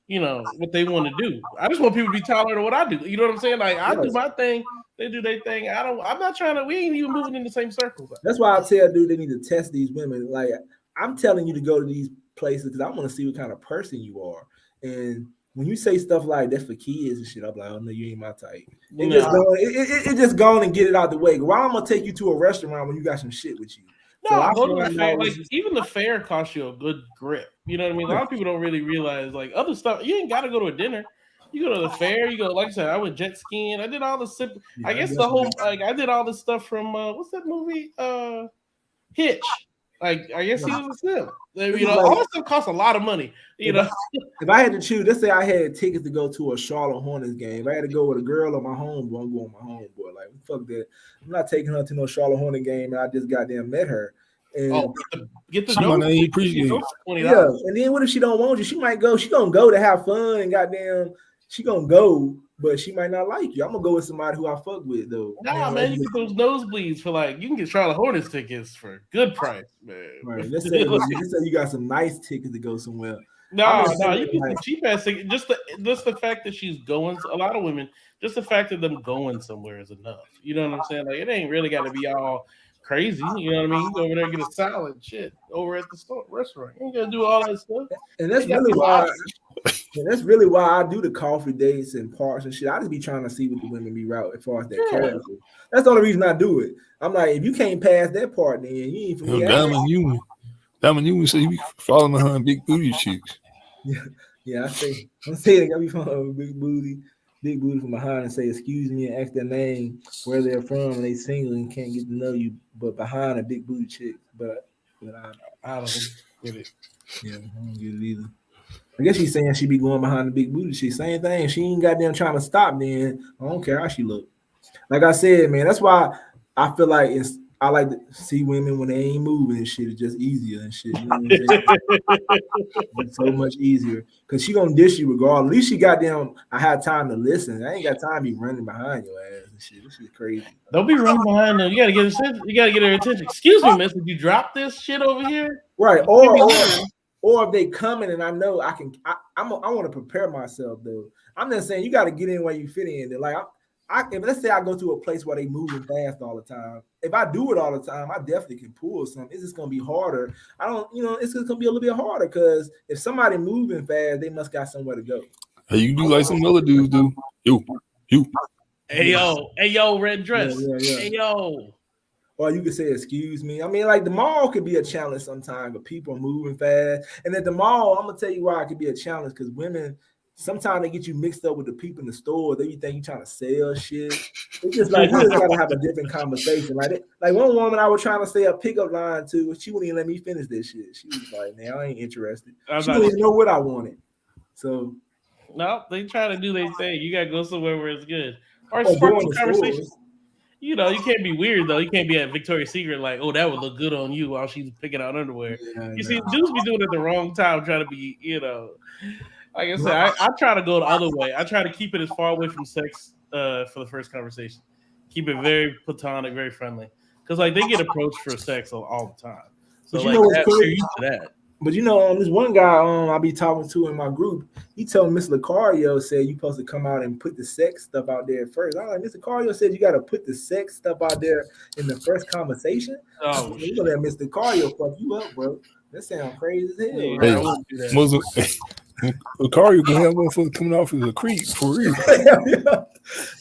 you know, what they want to do. I just want people to be tolerant of what I do. You know what I'm saying? Like, I do my thing, they do their thing. I'm not trying to. We ain't even moving in the same circles.
That's why I tell dude they need to test these women. Like, I'm telling you to go to these places because I want to see what kind of person you are. And when you say stuff like that's for kids and shit, I'm like, oh no, you ain't my type. It just go on and get it out the way. Why I'm gonna take you to a restaurant when you got some shit with you?
No, so go to the fair. Like even the fair costs you a good grip. You know what I mean? A lot of people don't really realize like other stuff. You ain't got to go to a dinner. You go to the fair. You go, like I said, I went jet skiing. I did all the sip. Yeah, I guess the whole I did all this stuff from what's that movie? Hitch. Like I guess he was a simp. You know, all that stuff costs a lot of money. You know,
if I had to choose, let's say I had tickets to go to a Charlotte Hornets game. If I had to go with a girl or my homeboy, I'm going with my homeboy. Like fuck that. I'm not taking her to no Charlotte Hornet game, and I just goddamn met her. And
get the dough.
Yeah, and then what if she don't want you? She might go. She gonna go to have fun and goddamn. She gonna go, but she might not like you. I'm gonna go with somebody who I fuck with though.
Nah, man, you get those nosebleeds for like you can get Charlotte Hornets tickets for a good price, man.
Right. Let's say you got some nice tickets to go somewhere.
No, you get some cheap ass tickets. Just the fact that she's going. A lot of women, just the fact of them going somewhere is enough. You know what I'm saying? Like it ain't really got to be all crazy. You know what I mean? You go over there and get a salad, shit, over at the restaurant. You ain't gotta do all that stuff.
And that's really why. And that's really why I do the coffee dates and parks and shit. I just be trying to see what the women be route as far as that character. That's the only reason I do it. I'm like, if you can't pass that part, then you ain't for me.
Diamond Newman said you be following behind big booty chicks.
Yeah, I'm saying I be following big booty from behind and say, excuse me, and ask their name, where they're from, and they single and can't get to know you, but behind a big booty chick. But I don't get it. Yeah, I don't get it either. I guess she's saying she be going behind the big booty chick. Same thing. She ain't goddamn trying to stop. Then I don't care how she look. Like I said, man, that's why I feel like I like to see women when they ain't moving and shit. It's just easier and shit. You know what I'm saying? It's so much easier because she gonna dish you regardless. At least she goddamn. I had time to listen. I ain't got time to be running behind your ass and shit. This is crazy.
Don't be running behind them. You gotta get attention. You gotta get her attention. Excuse me, miss. Did you drop this shit over here?
Right. Or if they coming and I know I can, I want to prepare myself though. I'm just saying you got to get in where you fit in. Like if let's say I go to a place where they moving fast all the time. If I do it all the time, I definitely can pull something. It's just gonna be harder. It's just gonna be a little bit harder because if somebody moving fast, they must got somewhere to go.
Hey, you do like some other dudes do. You.
Hey yo, red dress.
Yeah.
Hey yo.
Or you could say, excuse me. I mean, like the mall could be a challenge sometimes, but people are moving fast. And at the mall, I'm gonna tell you why it could be a challenge because women sometimes they get you mixed up with the people in the store. They think you trying to sell shit. It's just like you just gotta have a different conversation. Like one woman I was trying to say a pickup line to, she wouldn't even let me finish this shit. She was like, "Man, I ain't interested." She didn't even know what I wanted. So
No, they try to do their thing. You gotta go somewhere where it's good. Or
or
spark
going
some
to
conversation.
stores.
You know, you can't be weird though. You can't be at Victoria's Secret like, oh, that would look good on you while she's picking out underwear.
Yeah,
You see,
nah.
dudes be doing it at the wrong time, trying to be, like I said, I try to go the other way. I try to keep it as far away from sex for the first conversation. Keep it very platonic, very friendly. Because like they get approached for sex all the time. So
But you
like
know what's
they're
crazy?
used to that.
But this one guy I be talking to in my group, he told Miss Lucario said you supposed to come out and put the sex stuff out there first. I'm like, Mr. Lucario said you got to put the sex stuff out there in the first conversation. I said,
Oh
you
shit.
gonna let Mr. Lucario fuck you up, bro. That sounds crazy as hell.
Yeah,
Hey,
I wouldn't do that.
Muslim, the car you can have motherfucker coming off as a creep for real.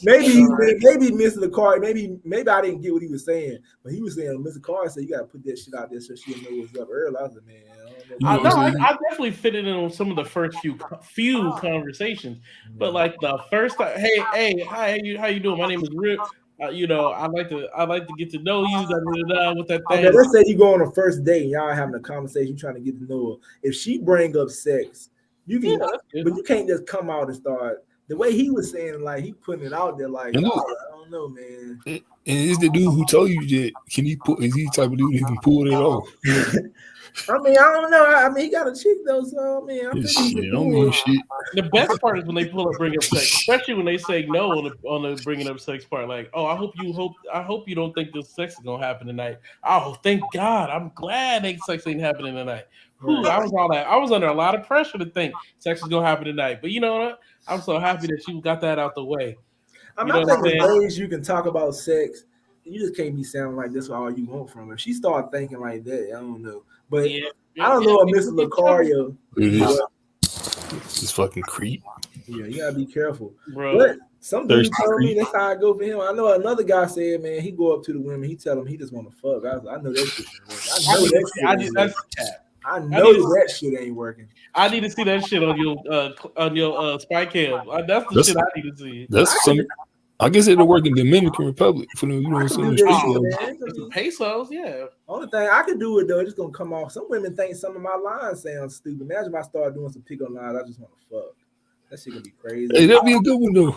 maybe Mr. Lucario, maybe I didn't get what he was saying, but he was saying Mr. Lucario said you got to put that shit out there so she'll know what's up early. I was like, man, I don't know.
You
I
know
know
what I'm saying?
I definitely fit it in on some of the first few conversations, but like the first time, hey, hi, how you doing? My name is Rip. I like to get to know you. With that
Okay,
thing.
let's say you go on a first date and y'all having a conversation, trying to get to know her. If she bring up sex, you
Yeah,
can,
that's good.
but you can't just come out and start the way he was saying, like he putting it out there, like,
And
oh,
look,
I don't know, man.
and it's the dude who told you that is he the type of dude that can pull it off?
I mean, I don't know. I mean, he got a chick though, so I mean, I
Yeah,
think he
shit,
can
don't
do
mean
it.
shit.
The best part is when they bring up sex, especially when they say no on the bringing up sex part. Like, oh, I hope you don't think this sex is gonna happen tonight. Oh, thank God, I'm glad that sex ain't happening tonight. Whew,
Right.
I was under a lot of pressure to think sex is gonna happen tonight. But you know what? I'm so happy that you got that out the way.
I mean,
You know
I
what I'm
think
saying?
there's ways you can talk about sex. You just can't be sounding like this all you want from her. If she start thinking like that, I don't know. But
Yeah,
I don't know if Mr.
People get trouble,
Lucario.
It is this fucking creep.
Yeah, you gotta be careful.
bro.
But some dude
Thirsty
told me
creep.
that's how I go for him. I know another guy said, man, he go up to the women, he tell them he just want to fuck. I know that shit ain't working. I know that shit ain't
That's
working.
cap.
I
I
know
need to
that shit ain't working.
I need to see that shit on your spy cam. That's the
That's
shit I need to see.
that's some. I guess it'll work in Dominican Republic for them. You know
I
what
can
I'm
do
saying?
that
Street
shit,
Oh
laws.
shit,
man. I
with the
mean,
pesos, yeah.
only thing I can do it though, it's gonna come off. Some women think some of my lines sound stupid. Imagine if I start doing some pickup lines. I just want to fuck. That shit gonna be crazy.
Hey, that'd be a good one though.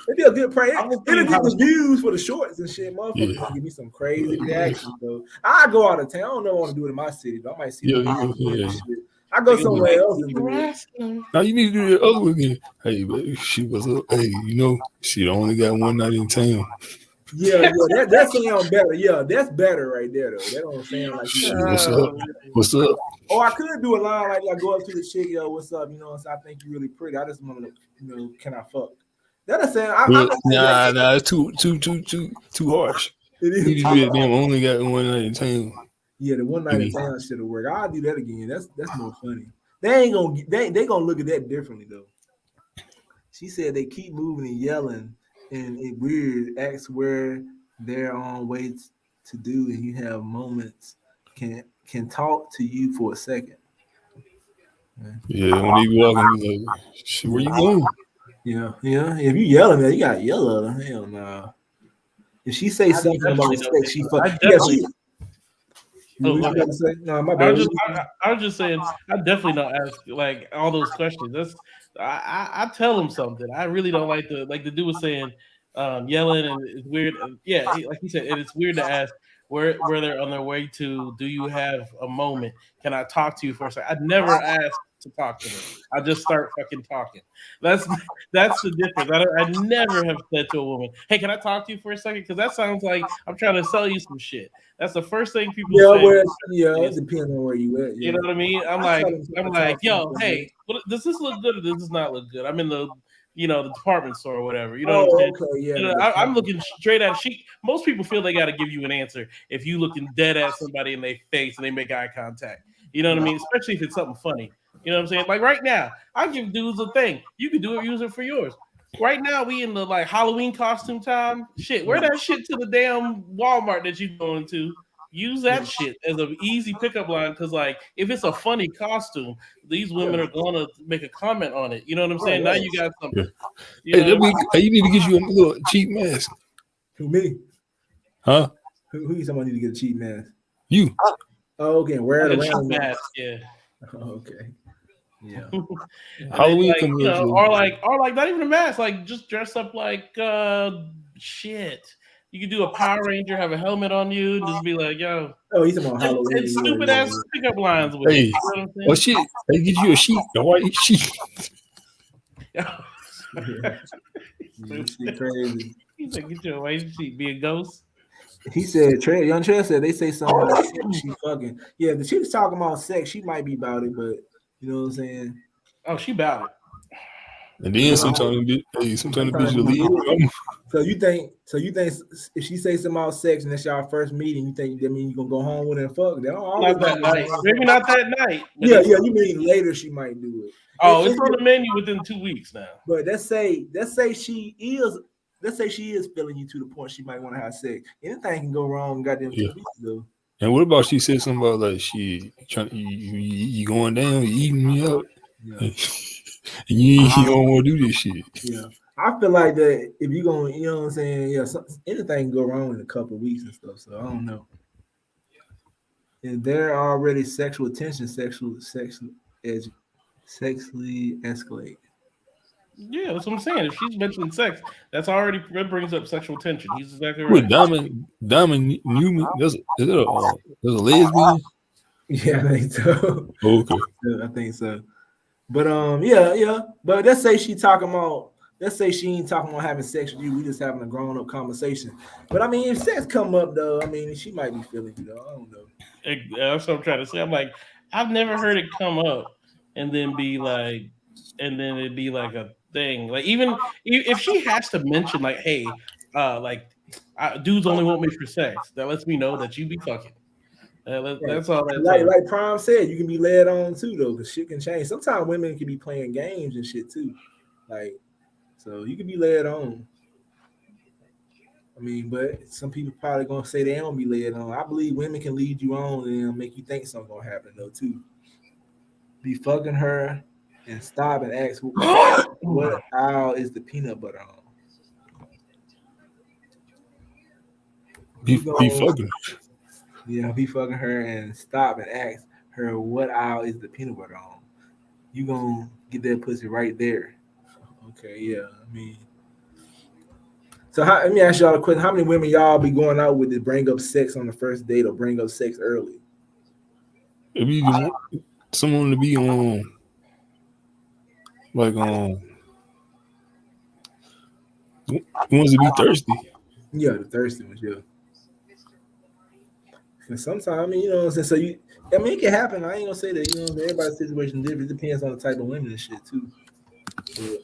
It'd be a good prank.
I will
It'll
see how
get the views for the shorts and shit. Motherfuckers
Yeah.
gonna give me some crazy reactions though. I go out of town. I don't know what I want to do it in my city, but I might see
Yeah,
them
yeah.
shit. I go
they gonna be
somewhere
like,
else and
"You
do it.
harassing them."
Now you need to do the other one again. Hey, baby, she was up. Hey, she only got one night in town.
Yeah, that sounds better. Yeah, that's better right there though. That don't sound like you.
Shit, what's up? What's up?
Or I could do a line like I go up to the chick, yo, what's up? So I think you're really pretty. I just want to, can I fuck? That'll sound. I'm
Well,
not saying
nah, it's too harsh.
it
You need
is.
to be a damn only got one night in town.
Yeah, the one night in town should have worked. I'll do that again. That's more funny. They gonna look at that differently though. She said they keep moving and yelling, and it weird acts where they're on way to do, and you have moments can talk to you for a second.
Yeah, when they be walking, be like, shit, where you going?
Yeah. If you yelling at her, you gotta yell at her. Hell nah. If she say something about sex, she fuck.
I
Yeah,
definitely.
she.
Oh,
What
go
you
ahead.
about to say? No, my
I
bad.
was just, I was just saying, I definitely don't ask like all those questions. I tell them something. I really don't like the dude was saying, yelling and it's weird. Yeah, like he said, it's weird to ask where they're on their way to. Do you have a moment? Can I talk to you for a second? I'd never ask to talk to them. I just start fucking talking. That's that's the difference. I never have said to a woman, "Hey, can I talk to you for a second?" Because that sounds like I'm trying to sell you some shit. That's the first thing people
Yeah,
say.
it depends on where you at.
You
Yeah.
know what I mean? I'm
I
like,
tell them to talk to
yo,
them.
hey, does this look good or does this not look good? I'm in the department store or whatever. You know what I'm
Oh,
saying?
okay, yeah.
I'm looking straight at she. Most people feel they got to give you an answer if you looking dead at somebody in their face and they make eye contact. You know what I mean? Especially if it's something funny. You know what I'm saying? Like right now, I give dudes a thing. You can do it, use it for yours. Right now, we in the like Halloween costume time. Shit, wear that shit to the damn Walmart that you going to. Use that shit as an easy pickup line because, like, if it's a funny costume, these women are gonna make a comment on it. You know what I'm saying? Now you got something.
Hey, you need to get you a little cheap mask.
Who me?
Huh?
Who you somebody need to get a cheap mask?
You.
Oh, okay. Wear it
Like a cheap
around.
mask, yeah.
Oh, okay. Yeah.
And then
Halloween
like
coming up, so
or like not even a mask, like just dress up like shit. You could do a Power Ranger, have a helmet on you, and just be like, yo,
Oh, he's talking about
and
Halloween.
stupid
Yeah,
ass pickup lines with it.
hey,
You know what
oh
I'm
shit, they get you a sheet, a white sheet.
saying?
yeah. Yeah, this shit crazy.
He said, "Get your white sheet, be a ghost."
He said, Young Trail said they say something about sex, she fucking. Yeah, the chick's talking about sex. She might be about it, but you know what I'm saying?
Oh, she about it.
And then sometimes the bitch
Sometimes
will
you
leave.
get it. So you think if she say something about sex and that's y'all first meeting, you think that mean you gonna go home with her and fuck? They don't always
Not that
mean go
night.
home and
Maybe
fuck.
not that night. But
Yeah,
it's
yeah. You mean later she might do it.
oh, it's on the menu within 2 weeks now.
But let's say she is feeling you to the point she might want to have sex. Anything can go wrong. Goddamn
Yeah.
2 weeks ago.
And what about she said something about like she trying you going down, you eating me up,
Yeah.
and you don't want to do this shit.
Yeah. I feel like that if you gonna, you know what I'm saying? Yeah, anything can go wrong in a couple of weeks and stuff. So I don't know. And there are already sexual tension, sexually escalate.
Yeah, that's what I'm saying. If she's mentioning sex, that brings up sexual tension. He's exactly right.
With Diamond Newman, there's a lesbian.
Yeah, I think so.
Oh, okay.
Yeah, I think so. But yeah. But let's say she ain't talking about having sex with you. We just having a grown up conversation. But I mean, if sex come up though, I mean, she might be feeling you though. I don't know.
That's what I'm trying to say. I'm like, I've never heard it come up and then be like, and then it'd be like a thing. Like even if she has to mention like, hey, dudes only want me for sex. That lets me know that you be fucking.
Right.
That's all that
Like
tells.
like Prime said, you can be led on too though, because shit can change. Sometimes women can be playing games and shit too. Like, so you can be led on. I mean, but some people probably gonna say they don't be led on. I believe women can lead you on and make you think something gonna happen though too. Be fucking her and stop and ask what aisle is the peanut butter on.
Be
You gonna
fucking.
be fucking her and stop and ask her what aisle is the peanut butter on. You gonna get that pussy right there. Okay, yeah. I mean, so let me ask y'all a question: how many women y'all be going out with to bring up sex on the first date or bring up sex early?
If you want someone to be on, like wants to be thirsty.
Yeah, the thirsty ones, yeah. And sometimes, I mean, you know what I'm saying? So I mean, it can happen. I ain't gonna say that, you know, everybody's situation is different. It depends on the type of women and shit, too. But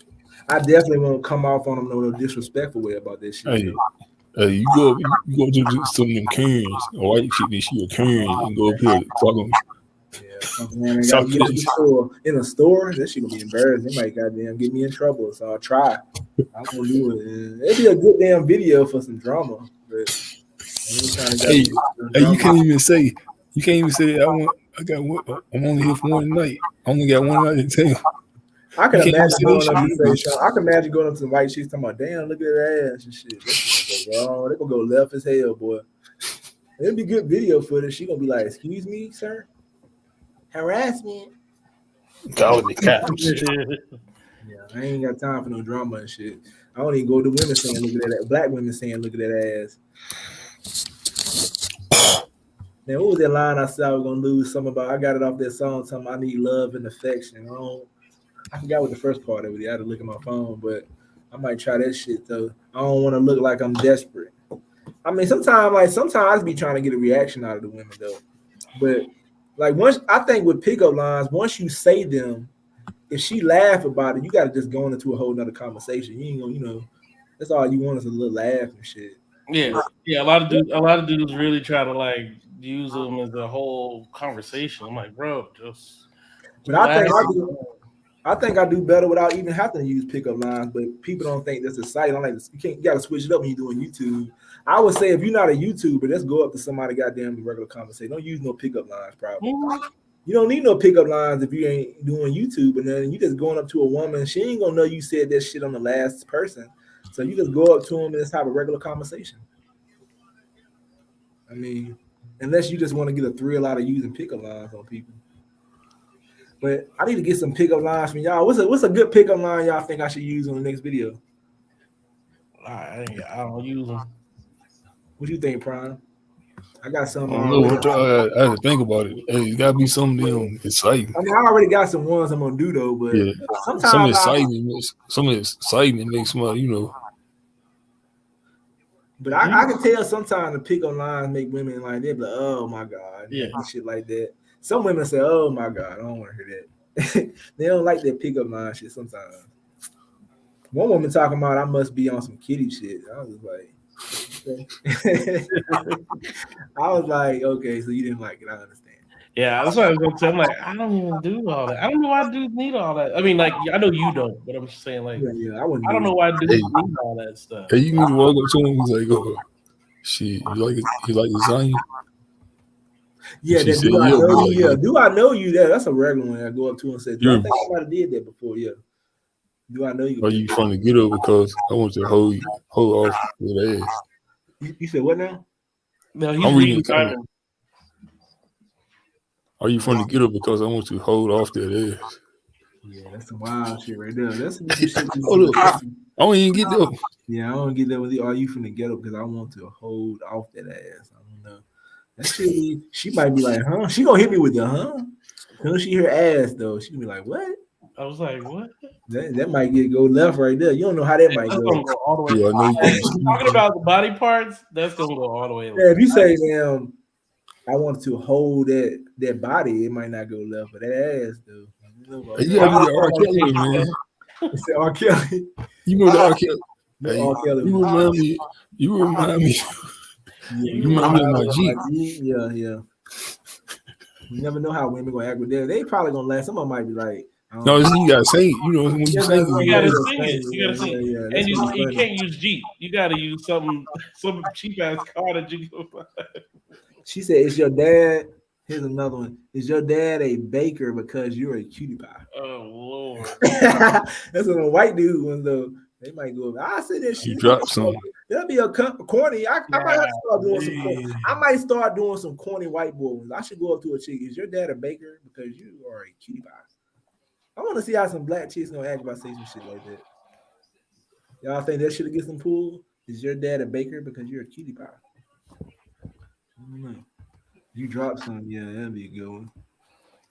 I definitely won't come off on them no disrespectful way about this shit.
Hey, you go up to some of them Karens, a white chick that she a Karen, and go up here talking.
Yeah, man, I gotta
Talk
get in the store. In a store, that shit gonna be embarrassing. They might goddamn get me in trouble, so I'll try. I'm gonna do it. And it'd be a good damn video for some drama, but I ain't trying to
Hey,
drama.
you can't even say I'm only here for one night. I only got one night to tell.
I
You
can
can't even
imagine
say that
going
shit
up
to
to
them
say
bitches.
something. I can imagine going up to the white chicks talking about, damn, look at that ass and shit. That shit gonna go wrong. They gonna go left as hell, boy. It'd be good video footage. She gonna be like, excuse me, sir? Harassment.
Call the cops.
Yeah, I ain't got time for no drama and shit. I don't even go to women saying look at that. Black women saying look at that ass. Man, what was that line I said I was gonna lose? Something about I got it off that song. Something I need love and affection. I forgot what the first part of it. I had to look at my phone, but I might try that shit though. I don't want to look like I'm desperate. I mean, sometimes I be trying to get a reaction out of the women though. But like once I think with pickup lines, once you say them, if she laugh about it, you got to just go into a whole nother conversation. You ain't gonna, that's all you want is a little laugh and shit.
Yeah, yeah. A lot of dudes really try to like use them as a whole conversation. I'm like, bro, just
But I
laugh.
think I do better without even having to use pickup lines. But people don't think that's a site. I'm like, you got to switch it up when you're doing YouTube. I would say if you're not a YouTuber, let's go up to somebody goddamn regular conversation. Don't use no pickup lines, probably. You don't need no pickup lines if you ain't doing YouTube, and then you just going up to a woman. She ain't gonna know you said that shit on the last person. So you just go up to them and just have a regular conversation. I mean, unless you just want to get a thrill out of using pickup lines on people. But I need to get some pickup lines from y'all. What's a good pickup line y'all think I should use on the next video?
I don't use them.
What you think, Prime? I got
I
some
don't know.
already.
I had to think about it. Hey, it gotta be something exciting.
I mean, I already got some ones I'm gonna do though, but
Yeah, some excitement makes somebody, you know.
But I can tell sometimes the pickup lines make women like they be like, oh my god,
Yeah.
and shit like that. Some women say, oh my god, I don't want to hear that. They don't like that pickup line shit sometimes. One woman talking about I must be on some kitty shit. I was just like, okay. I was like, okay, so you didn't like it. I understand.
Yeah, that's what I was gonna say. I'm like, I don't even do all that. I don't know why dudes need all that. I mean, like, I know you don't, but I'm just saying, like,
Yeah, I
don't know why dudes need all that stuff.
Hey, you need to walk up to him. He's like, oh, shit, you like lasagna?
Yeah,
She
that
said,
do I
yeah,
know
like,
you? Yeah, do I know you? That's a regular one. I go up to and say, do I
Yeah.
think I might have did that before? Yeah. Do I know you?
Are you trying to get her because I want to hold off with ass?
You said what now?
No, he's
I'm reading
reading
the comment. Are you trying to get her because I want to hold off that ass?
Yeah, that's some wild shit right there. That's some shit.
Hold up. I don't even get that.
Yeah, I don't get that with you. Are you from the ghetto? Because I want to hold off that ass. I don't know. That shit, she might be like, huh? She gonna hit me with the huh? Until she hear ass though, she be like, what?
I was like, what?
That might go left right there. You don't know how that might
That's
go.
gonna go all the way.
Yeah, I know you
Talking about the body parts, that's gonna go all the way.
Yeah, if you say, I want to hold that body, it might not go left, but that ass though.
You gotta be the R. Kelly, man.
It's the R. Kelly.
You know the R. Kelly.
The
Hey,
R. Kelly.
you remind me. You remind me of my Jeep.
Yeah. You never know how women gonna act with that. They probably gonna laugh. Some of them might be like,
No, you gotta sing it. You know when you sing it,
you gotta sing it. You gotta sing it.
Yeah,
and you can't use Jeep. You gotta use some cheap ass car that you go buy.
She said, "Is your dad?" Here's another one. Is your dad a baker because you're a cutie pie?
Oh Lord.
That's what a white dude ones though. They might go. I said that shit.
You drop some.
That'll be a corny. I might start doing some. I might start doing some corny white boy ones. I should go up to a chick. Is your dad a baker because you are a cutie pie? I want to see how some black chicks gonna act if I say some shit like that. Y'all think that should get some pull? Is your dad a baker because you're a cutie pie? I don't know. You drop some, yeah, that'd be a good one.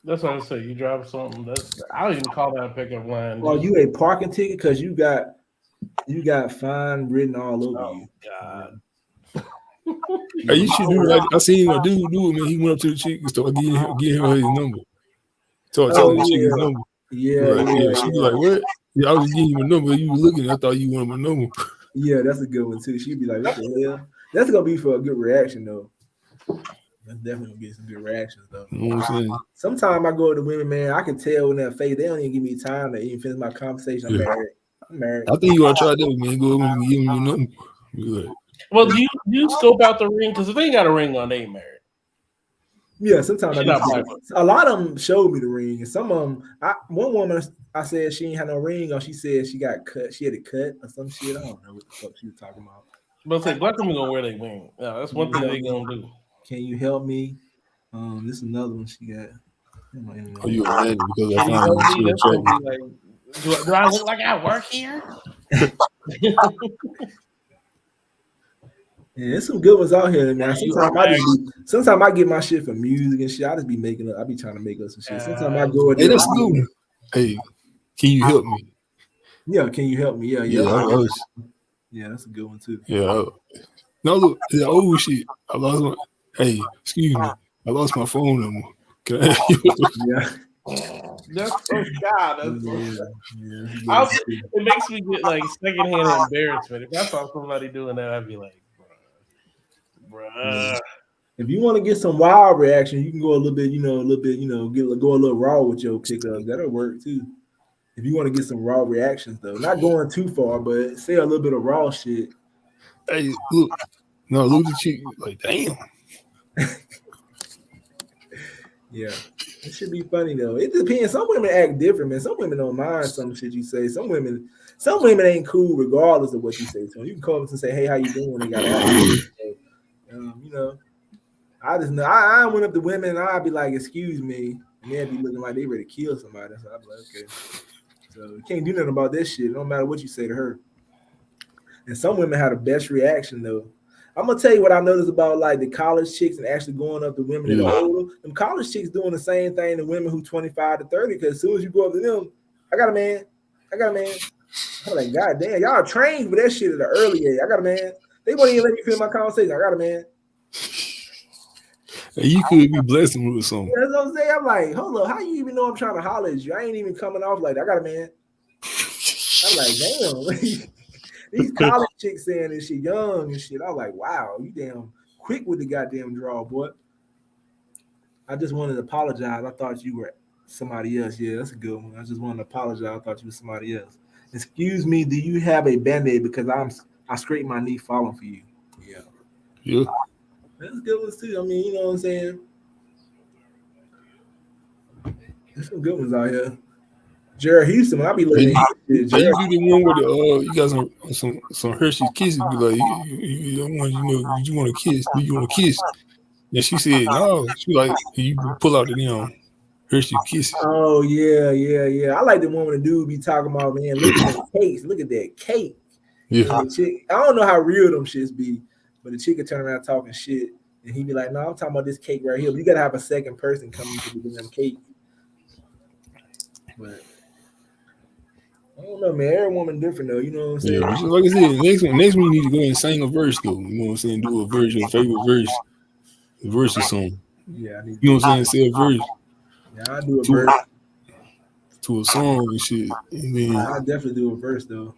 That's what I say. You drop something. I don't even call that a pickup line.
Well, you a parking ticket because you got fine written all over you.
God.
Hey, you should do that. I seen a dude do it, man. He went up to the chick and started giving her his number. Started telling the chick his number.
Yeah.
She be like, what? Yeah, I was giving you a number. You were looking. I thought you wanted my number.
Yeah, that's a good one too. She'd be like, what the hell? That's gonna be for a good reaction though. That's definitely gonna get some good reactions though.
You know what I'm saying?
Sometimes I go to women, man, I can tell in their face they don't even give me time to even finish my conversation. I'm married.
I think you ought to try that, man. Go over and give him your number. Be like,
well, do you scope out the ring? Because if they ain't got a ring on, they ain't married.
Yeah, sometimes a lot of them showed me the ring, and some of them. One woman, I said she ain't had no ring on. She said she got cut. She had it cut or some shit. I don't know what the fuck she was talking about.
But say black women gonna wear their ring. Yeah, that's one thing they gonna do.
Can you help me? This is another one she got.
are you a man? Because I found you in trouble.
Do I look like I work here?
Yeah, there's some good ones out here, man. Sometimes I get my shit from music and shit. I just be making up. I be trying to make up some shit. Sometimes I go.
Hey, that's good. Hey, can you help me?
Yeah, can you help me? Yeah. Yeah, that's a good one too.
Yeah. No, look, the old shit. I lost my. Hey, excuse me. I lost my phone number. Can I?
Yeah.
That's so God. It makes me get like secondhand embarrassment. If I saw somebody doing that, I'd be like, bruh.
If you want to get some wild reaction, you can go a little bit, go a little raw with your pickup. That'll work too. If you want to get some raw reactions, though, not going too far, but say a little bit of raw shit.
Hey, look, no, look at the chick. Like, damn.
Yeah, it should be funny though. It depends. Some women act different, man. Some women don't mind some shit you say. Some women ain't cool regardless of what you say. So you can call them and say, "Hey, how you doing?" They got I just know. I went up to women and I'd be like, "Excuse me," and they'll be looking like they ready to kill somebody. So I'm like, okay. So you can't do nothing about that shit. No matter what you say to her. And some women have the best reaction though. I'm gonna tell you what I noticed about like the college chicks and actually going up to women that are older. Them college chicks doing the same thing to women who 25 to 30. Because as soon as you go up to them, I got a man. I'm like, God damn, y'all trained for that shit at an early age. I got a man. They won't even let me finish my conversation. I got a man.
You could be blessing with something.
That's what I'm saying. I'm like, hold up, how you even know I'm trying to holler at you? I ain't even coming off like that. I got a man. I'm like, damn. These college chicks saying this shit young and shit. I was like, wow, you damn quick with the goddamn draw, boy. I just wanted to apologize. I thought you were somebody else. Yeah, that's a good one. I just wanted to apologize. I thought you were somebody else. Excuse me, do you have a band-aid? Because I scraped my knee falling for you. Yeah.
Yeah.
That's good ones too. I mean, you know what I'm saying? There's some good ones out here. Jared Houston, I be looking at
you do the one where you got some Hershey kisses. Be like, you don't want, you want to kiss? Do you want to kiss? And she said no. She like, you pull out the Hershey kisses.
Oh yeah. I like the one when the dude be talking about, man, look at that cake. Look at that cake.
Yeah.
Chick, I don't know how real them shits be, but the chick could turn around talking shit, and he be like, "No, I'm talking about this cake right here." But you gotta have a second person coming to the damn cake. But I don't know, man. Every woman different though. You know what I'm saying?
Yeah, just like I said, next one you need to go and sing a verse though. You know what I'm saying? Do a verse, your favorite verse or something.
Yeah, I need
you know what I'm saying? Say a verse.
Yeah, I do a verse
to a song and shit. And then
I definitely do a verse though.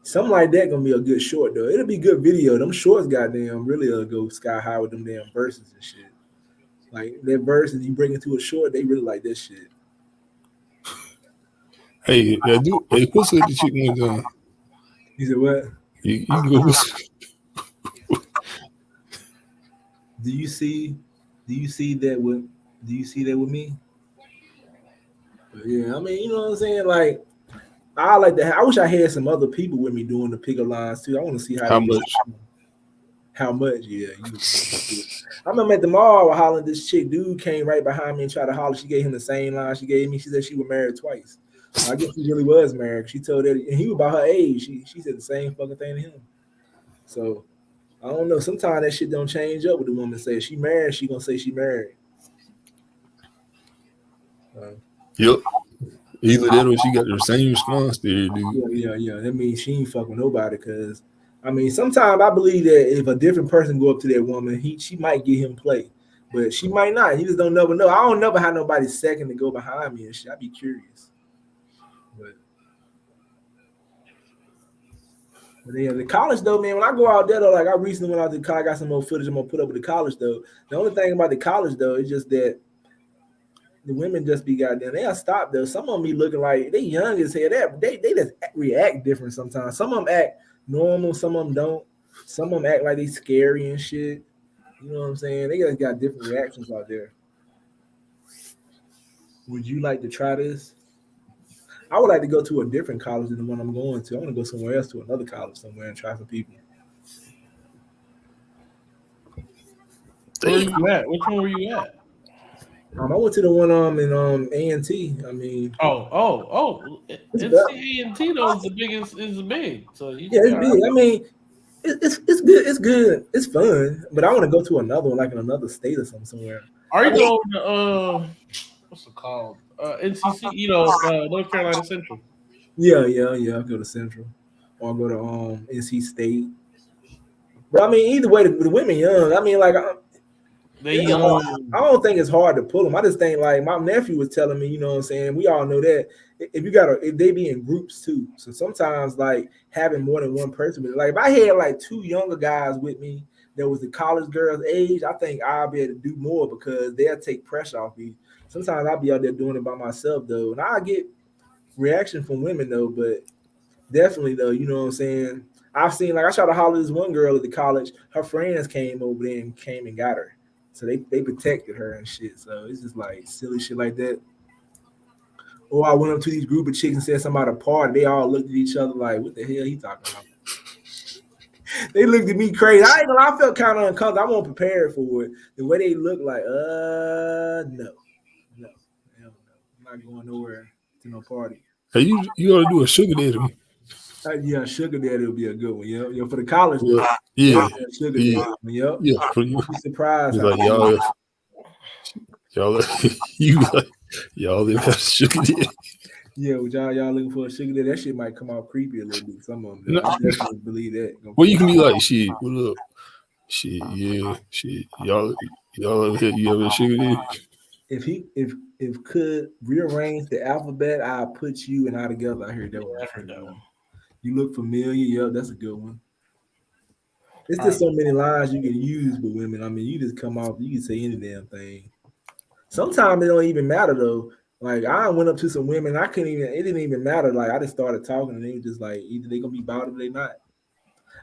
Something like that gonna be a good short though. It'll be good video. Them shorts, goddamn, really go sky high with them damn verses and shit. Like that verse, and you bring it to a short, they really like this shit.
Hey, what's the chick one time?
He said, "What?
You can go whistle."
Do you see that with me? But yeah, I mean, you know what I'm saying? Like, I like that. I wish I had some other people with me doing the pickup lines too. I want to see how
much.
How much? Yeah. I remember at the mall hollering. This chick dude came right behind me and tried to holler. She gave him the same line she gave me. She said she was married twice. I guess she really was married. She told that, and he was about her age. She said the same fucking thing to him. So I don't know. Sometimes that shit don't change up with the woman. Say she married, she gonna say she married.
Yep. Either that or she got the same response there, dude.
Yeah. That means she ain't fuck with nobody. Cause I mean, sometimes I believe that if a different person go up to that woman, she might get him play, but she might not. He just don't never know. I don't never have nobody second to go behind me and shit. I'd be curious. But yeah, the college though, man. When I go out there though, like I recently went out to college, I got some more footage I'm gonna put up with the college though. The only thing about the college though is just that the women just be goddamn. They'll stop though. Some of them be looking like they young as hell. They just react different sometimes. Some of them act normal, some of them don't. Some of them act like they scary and shit. You know what I'm saying? They just got different reactions out there. Would you like to try this? I would like to go to a different college than the one I'm going to. I want to go somewhere else, to another college somewhere, and try some people.
Where you at? Which one were you at?
I went to the one in A&T. I mean,
A&T though is the biggest. Is big. So
yeah, it's big. I mean, it's good. It's good. It's fun. But I want to go to another one, like in another state or something somewhere.
Are you going to what's it called? NCC, North Carolina Central.
Yeah. I'll go to Central, or I'll go to NC State. But I mean, either way, the women young. I mean, like
they young.
I don't think it's hard to pull them. I just think like my nephew was telling me, you know what I'm saying. We all know that if they be in groups too. So sometimes like having more than one person, but like if I had like two younger guys with me that was the college girls' age, I think I'll be able to do more because they'll take pressure off me. Sometimes I'll be out there doing it by myself though, and I get reaction from women though, but definitely though, you know what I'm saying. I've seen like I tried to holler this one girl at the college. Her friends came over there and came and got her, so they protected her and shit. So it's just like silly shit like that. Or I went up to these group of chicks and said something about a party. They all looked at each other like, "What the hell he talking about?" They looked at me crazy. I felt kind of uncomfortable. I wasn't prepared for it. The way they looked like, no. not going nowhere to no party.
Hey, you ought to do a sugar daddy.
Yeah, sugar daddy would be a good one. Yeah, for the college though.
Yeah,
sugar
yeah,
daddy. Yep.
yeah. For you,
Be surprised.
it's like y'all, you like y'all ever had sugar daddy?
Yeah, with y'all looking for a sugar daddy, that shit might come out creepy a little bit. Some of them,
No.
I definitely believe that.
Well, you can be like, shit, what up? Shit, yeah, shit. Y'all ever had you ever had sugar daddy?
If could rearrange the alphabet, I'll put you and I together. I heard that one.
I heard that one.
You look familiar. Yeah, that's a good one. It's just so many lines you can use with women. I mean, you just come off, you can say any damn thing. Sometimes it don't even matter though. Like I went up to some women, it didn't even matter. Like I just started talking and they were just like, either they gonna be bothered or they not.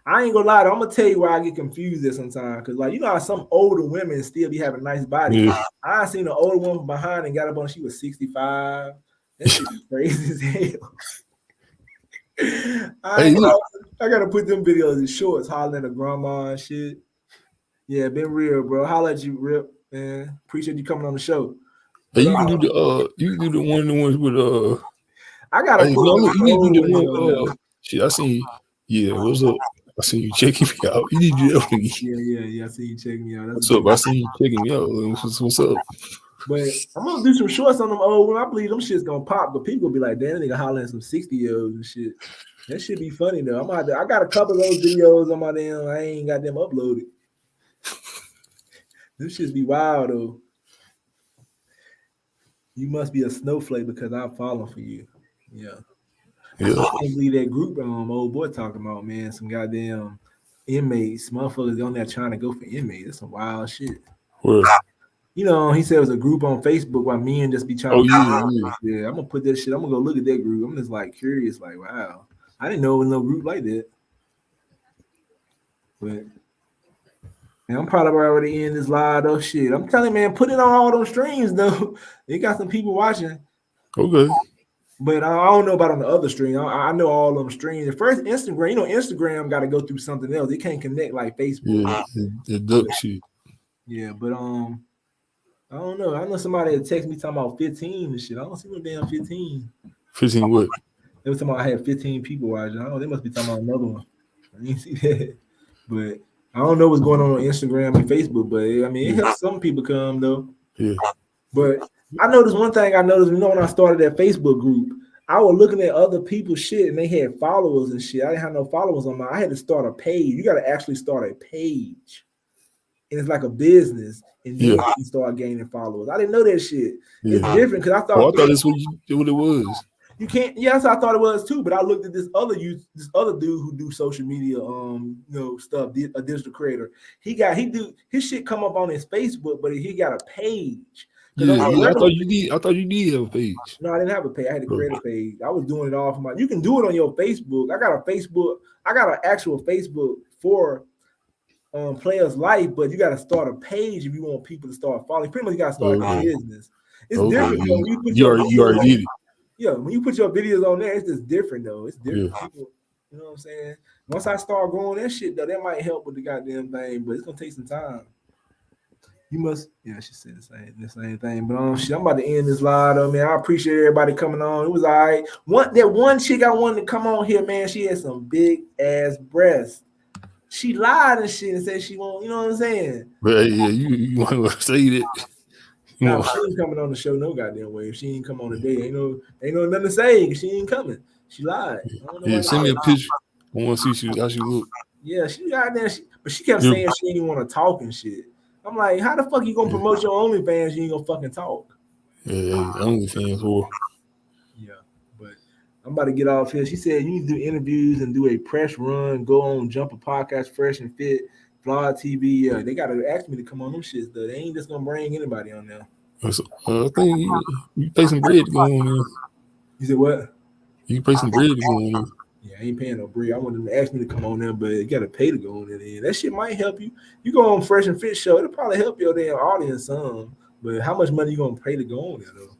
I ain't gonna lie though, I'm gonna tell you why I get confused there sometimes. Cause like you know how some older women still be having nice bodies.
Yeah.
I seen an older one from behind and got up on, she was 65. That shit is crazy as hell. I gotta put them videos in shorts, hollering at a grandma and shit. Yeah, been real, bro. Holla at you, Rip, man. Appreciate you coming on the show.
Hey, you can do the one of the ones with
I gotta
hey,
put
no, look, you need to do the
on
one shit, I seen yeah, what's up? I seen you checking me out. You need to do that one again.
Yeah. I see you checking me out.
What's up? I seen you checking me out. What's up?
But I'm gonna do some shorts on them old ones. I believe them shit's gonna pop, but people be like, damn, nigga hollering some 60-year-olds and shit. That should be funny though. I got a couple of those videos on my damn. I ain't got them uploaded. This shit be wild though. You must be a snowflake because I'm falling for you. Yeah. I can't believe that group old boy talking about, man. Some goddamn inmates, motherfuckers on there trying to go for inmates. That's some wild shit.
Where?
You know, he said it was a group on Facebook while men just be trying yeah. I'm gonna put that shit. I'm gonna go look at that group. I'm just like curious, like, wow. I didn't know it was no group like that. But man, I'm probably already in this live though. Shit. I'm telling you, man, put it on all those streams though. They got some people watching.
Okay.
But I don't know about on the other stream. I know all of them streams. The first Instagram, you know, Instagram got to go through something else. It can't connect like Facebook.
Yeah, it does shit.
Yeah, but I don't know. I know somebody had text me talking about 15 and shit. I don't see no damn 15.
15 what?
They were talking about I had 15 people watching. I don't know. They must be talking about another one. I didn't see that. But I don't know what's going on Instagram and Facebook. But I mean, it helps some people come though.
Yeah.
But I noticed one thing. You know, when I started that Facebook group, I was looking at other people's shit and they had followers and shit. I didn't have no followers on mine. I had to start a page. You got to actually start a page. And it's like a business. And then you can start gaining followers. I didn't know that shit. Yeah. It's different because I thought
that's what it was.
You can't. Yes, I thought it was too. But I looked at this other dude who do social media, stuff. A digital creator. His shit come up on his Facebook, but he got a page.
Yeah. I thought you did have a page.
No, I didn't have a page. I had to create a page. I was doing it all for you can do it on your Facebook. I got an actual Facebook for Players Life, but you got to start a page if you want people to start following. Pretty much you got to start a business. It's different.
You already did it.
Yeah, when you put your videos on there, it's just different though. It's different. People, you know what I'm saying? Once I start growing that shit though, that might help with the goddamn thing, but it's gonna take some time. You must, she said the same thing. But shit, I'm about to end this live though, man. I appreciate everybody coming on. It was all right. That one chick I wanted to come on here, man. She had some big ass breasts. She lied and shit and said she won't. You know what I'm saying?
But yeah, you want to say that?
Nah, she ain't coming on the show no goddamn way. If she ain't come on today, ain't no nothing to say. She ain't coming. She lied.
Send me a picture. I want to see how she look.
Yeah, she goddamn. But she kept saying she didn't want to talk and shit. I'm like, how the fuck you gonna promote your OnlyFans? You ain't gonna fucking talk.
Yeah, OnlyFans whore.
Yeah, but I'm about to get off here. She said you need to do interviews and do a press run. Go on, jump a podcast, fresh and fit. Vlog TV, yeah, they gotta ask me to come on them shits though. They ain't just gonna bring anybody on there.
I think you pay some bread to go on there.
You said what?
You pay some bread to go on there.
Yeah, I ain't paying no bread. I want them to ask me to come on there, but you gotta pay to go on there. That shit might help you. You go on Fresh and Fit show, it'll probably help your damn audience some. But how much money you gonna pay to go on there though?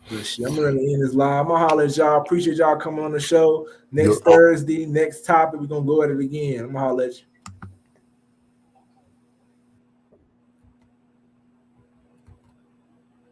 But shit, I'm gonna end this live. I'm gonna holler at y'all. Appreciate y'all coming on the show. Next Thursday, next topic, we're gonna go at it again. I'm gonna holler at you.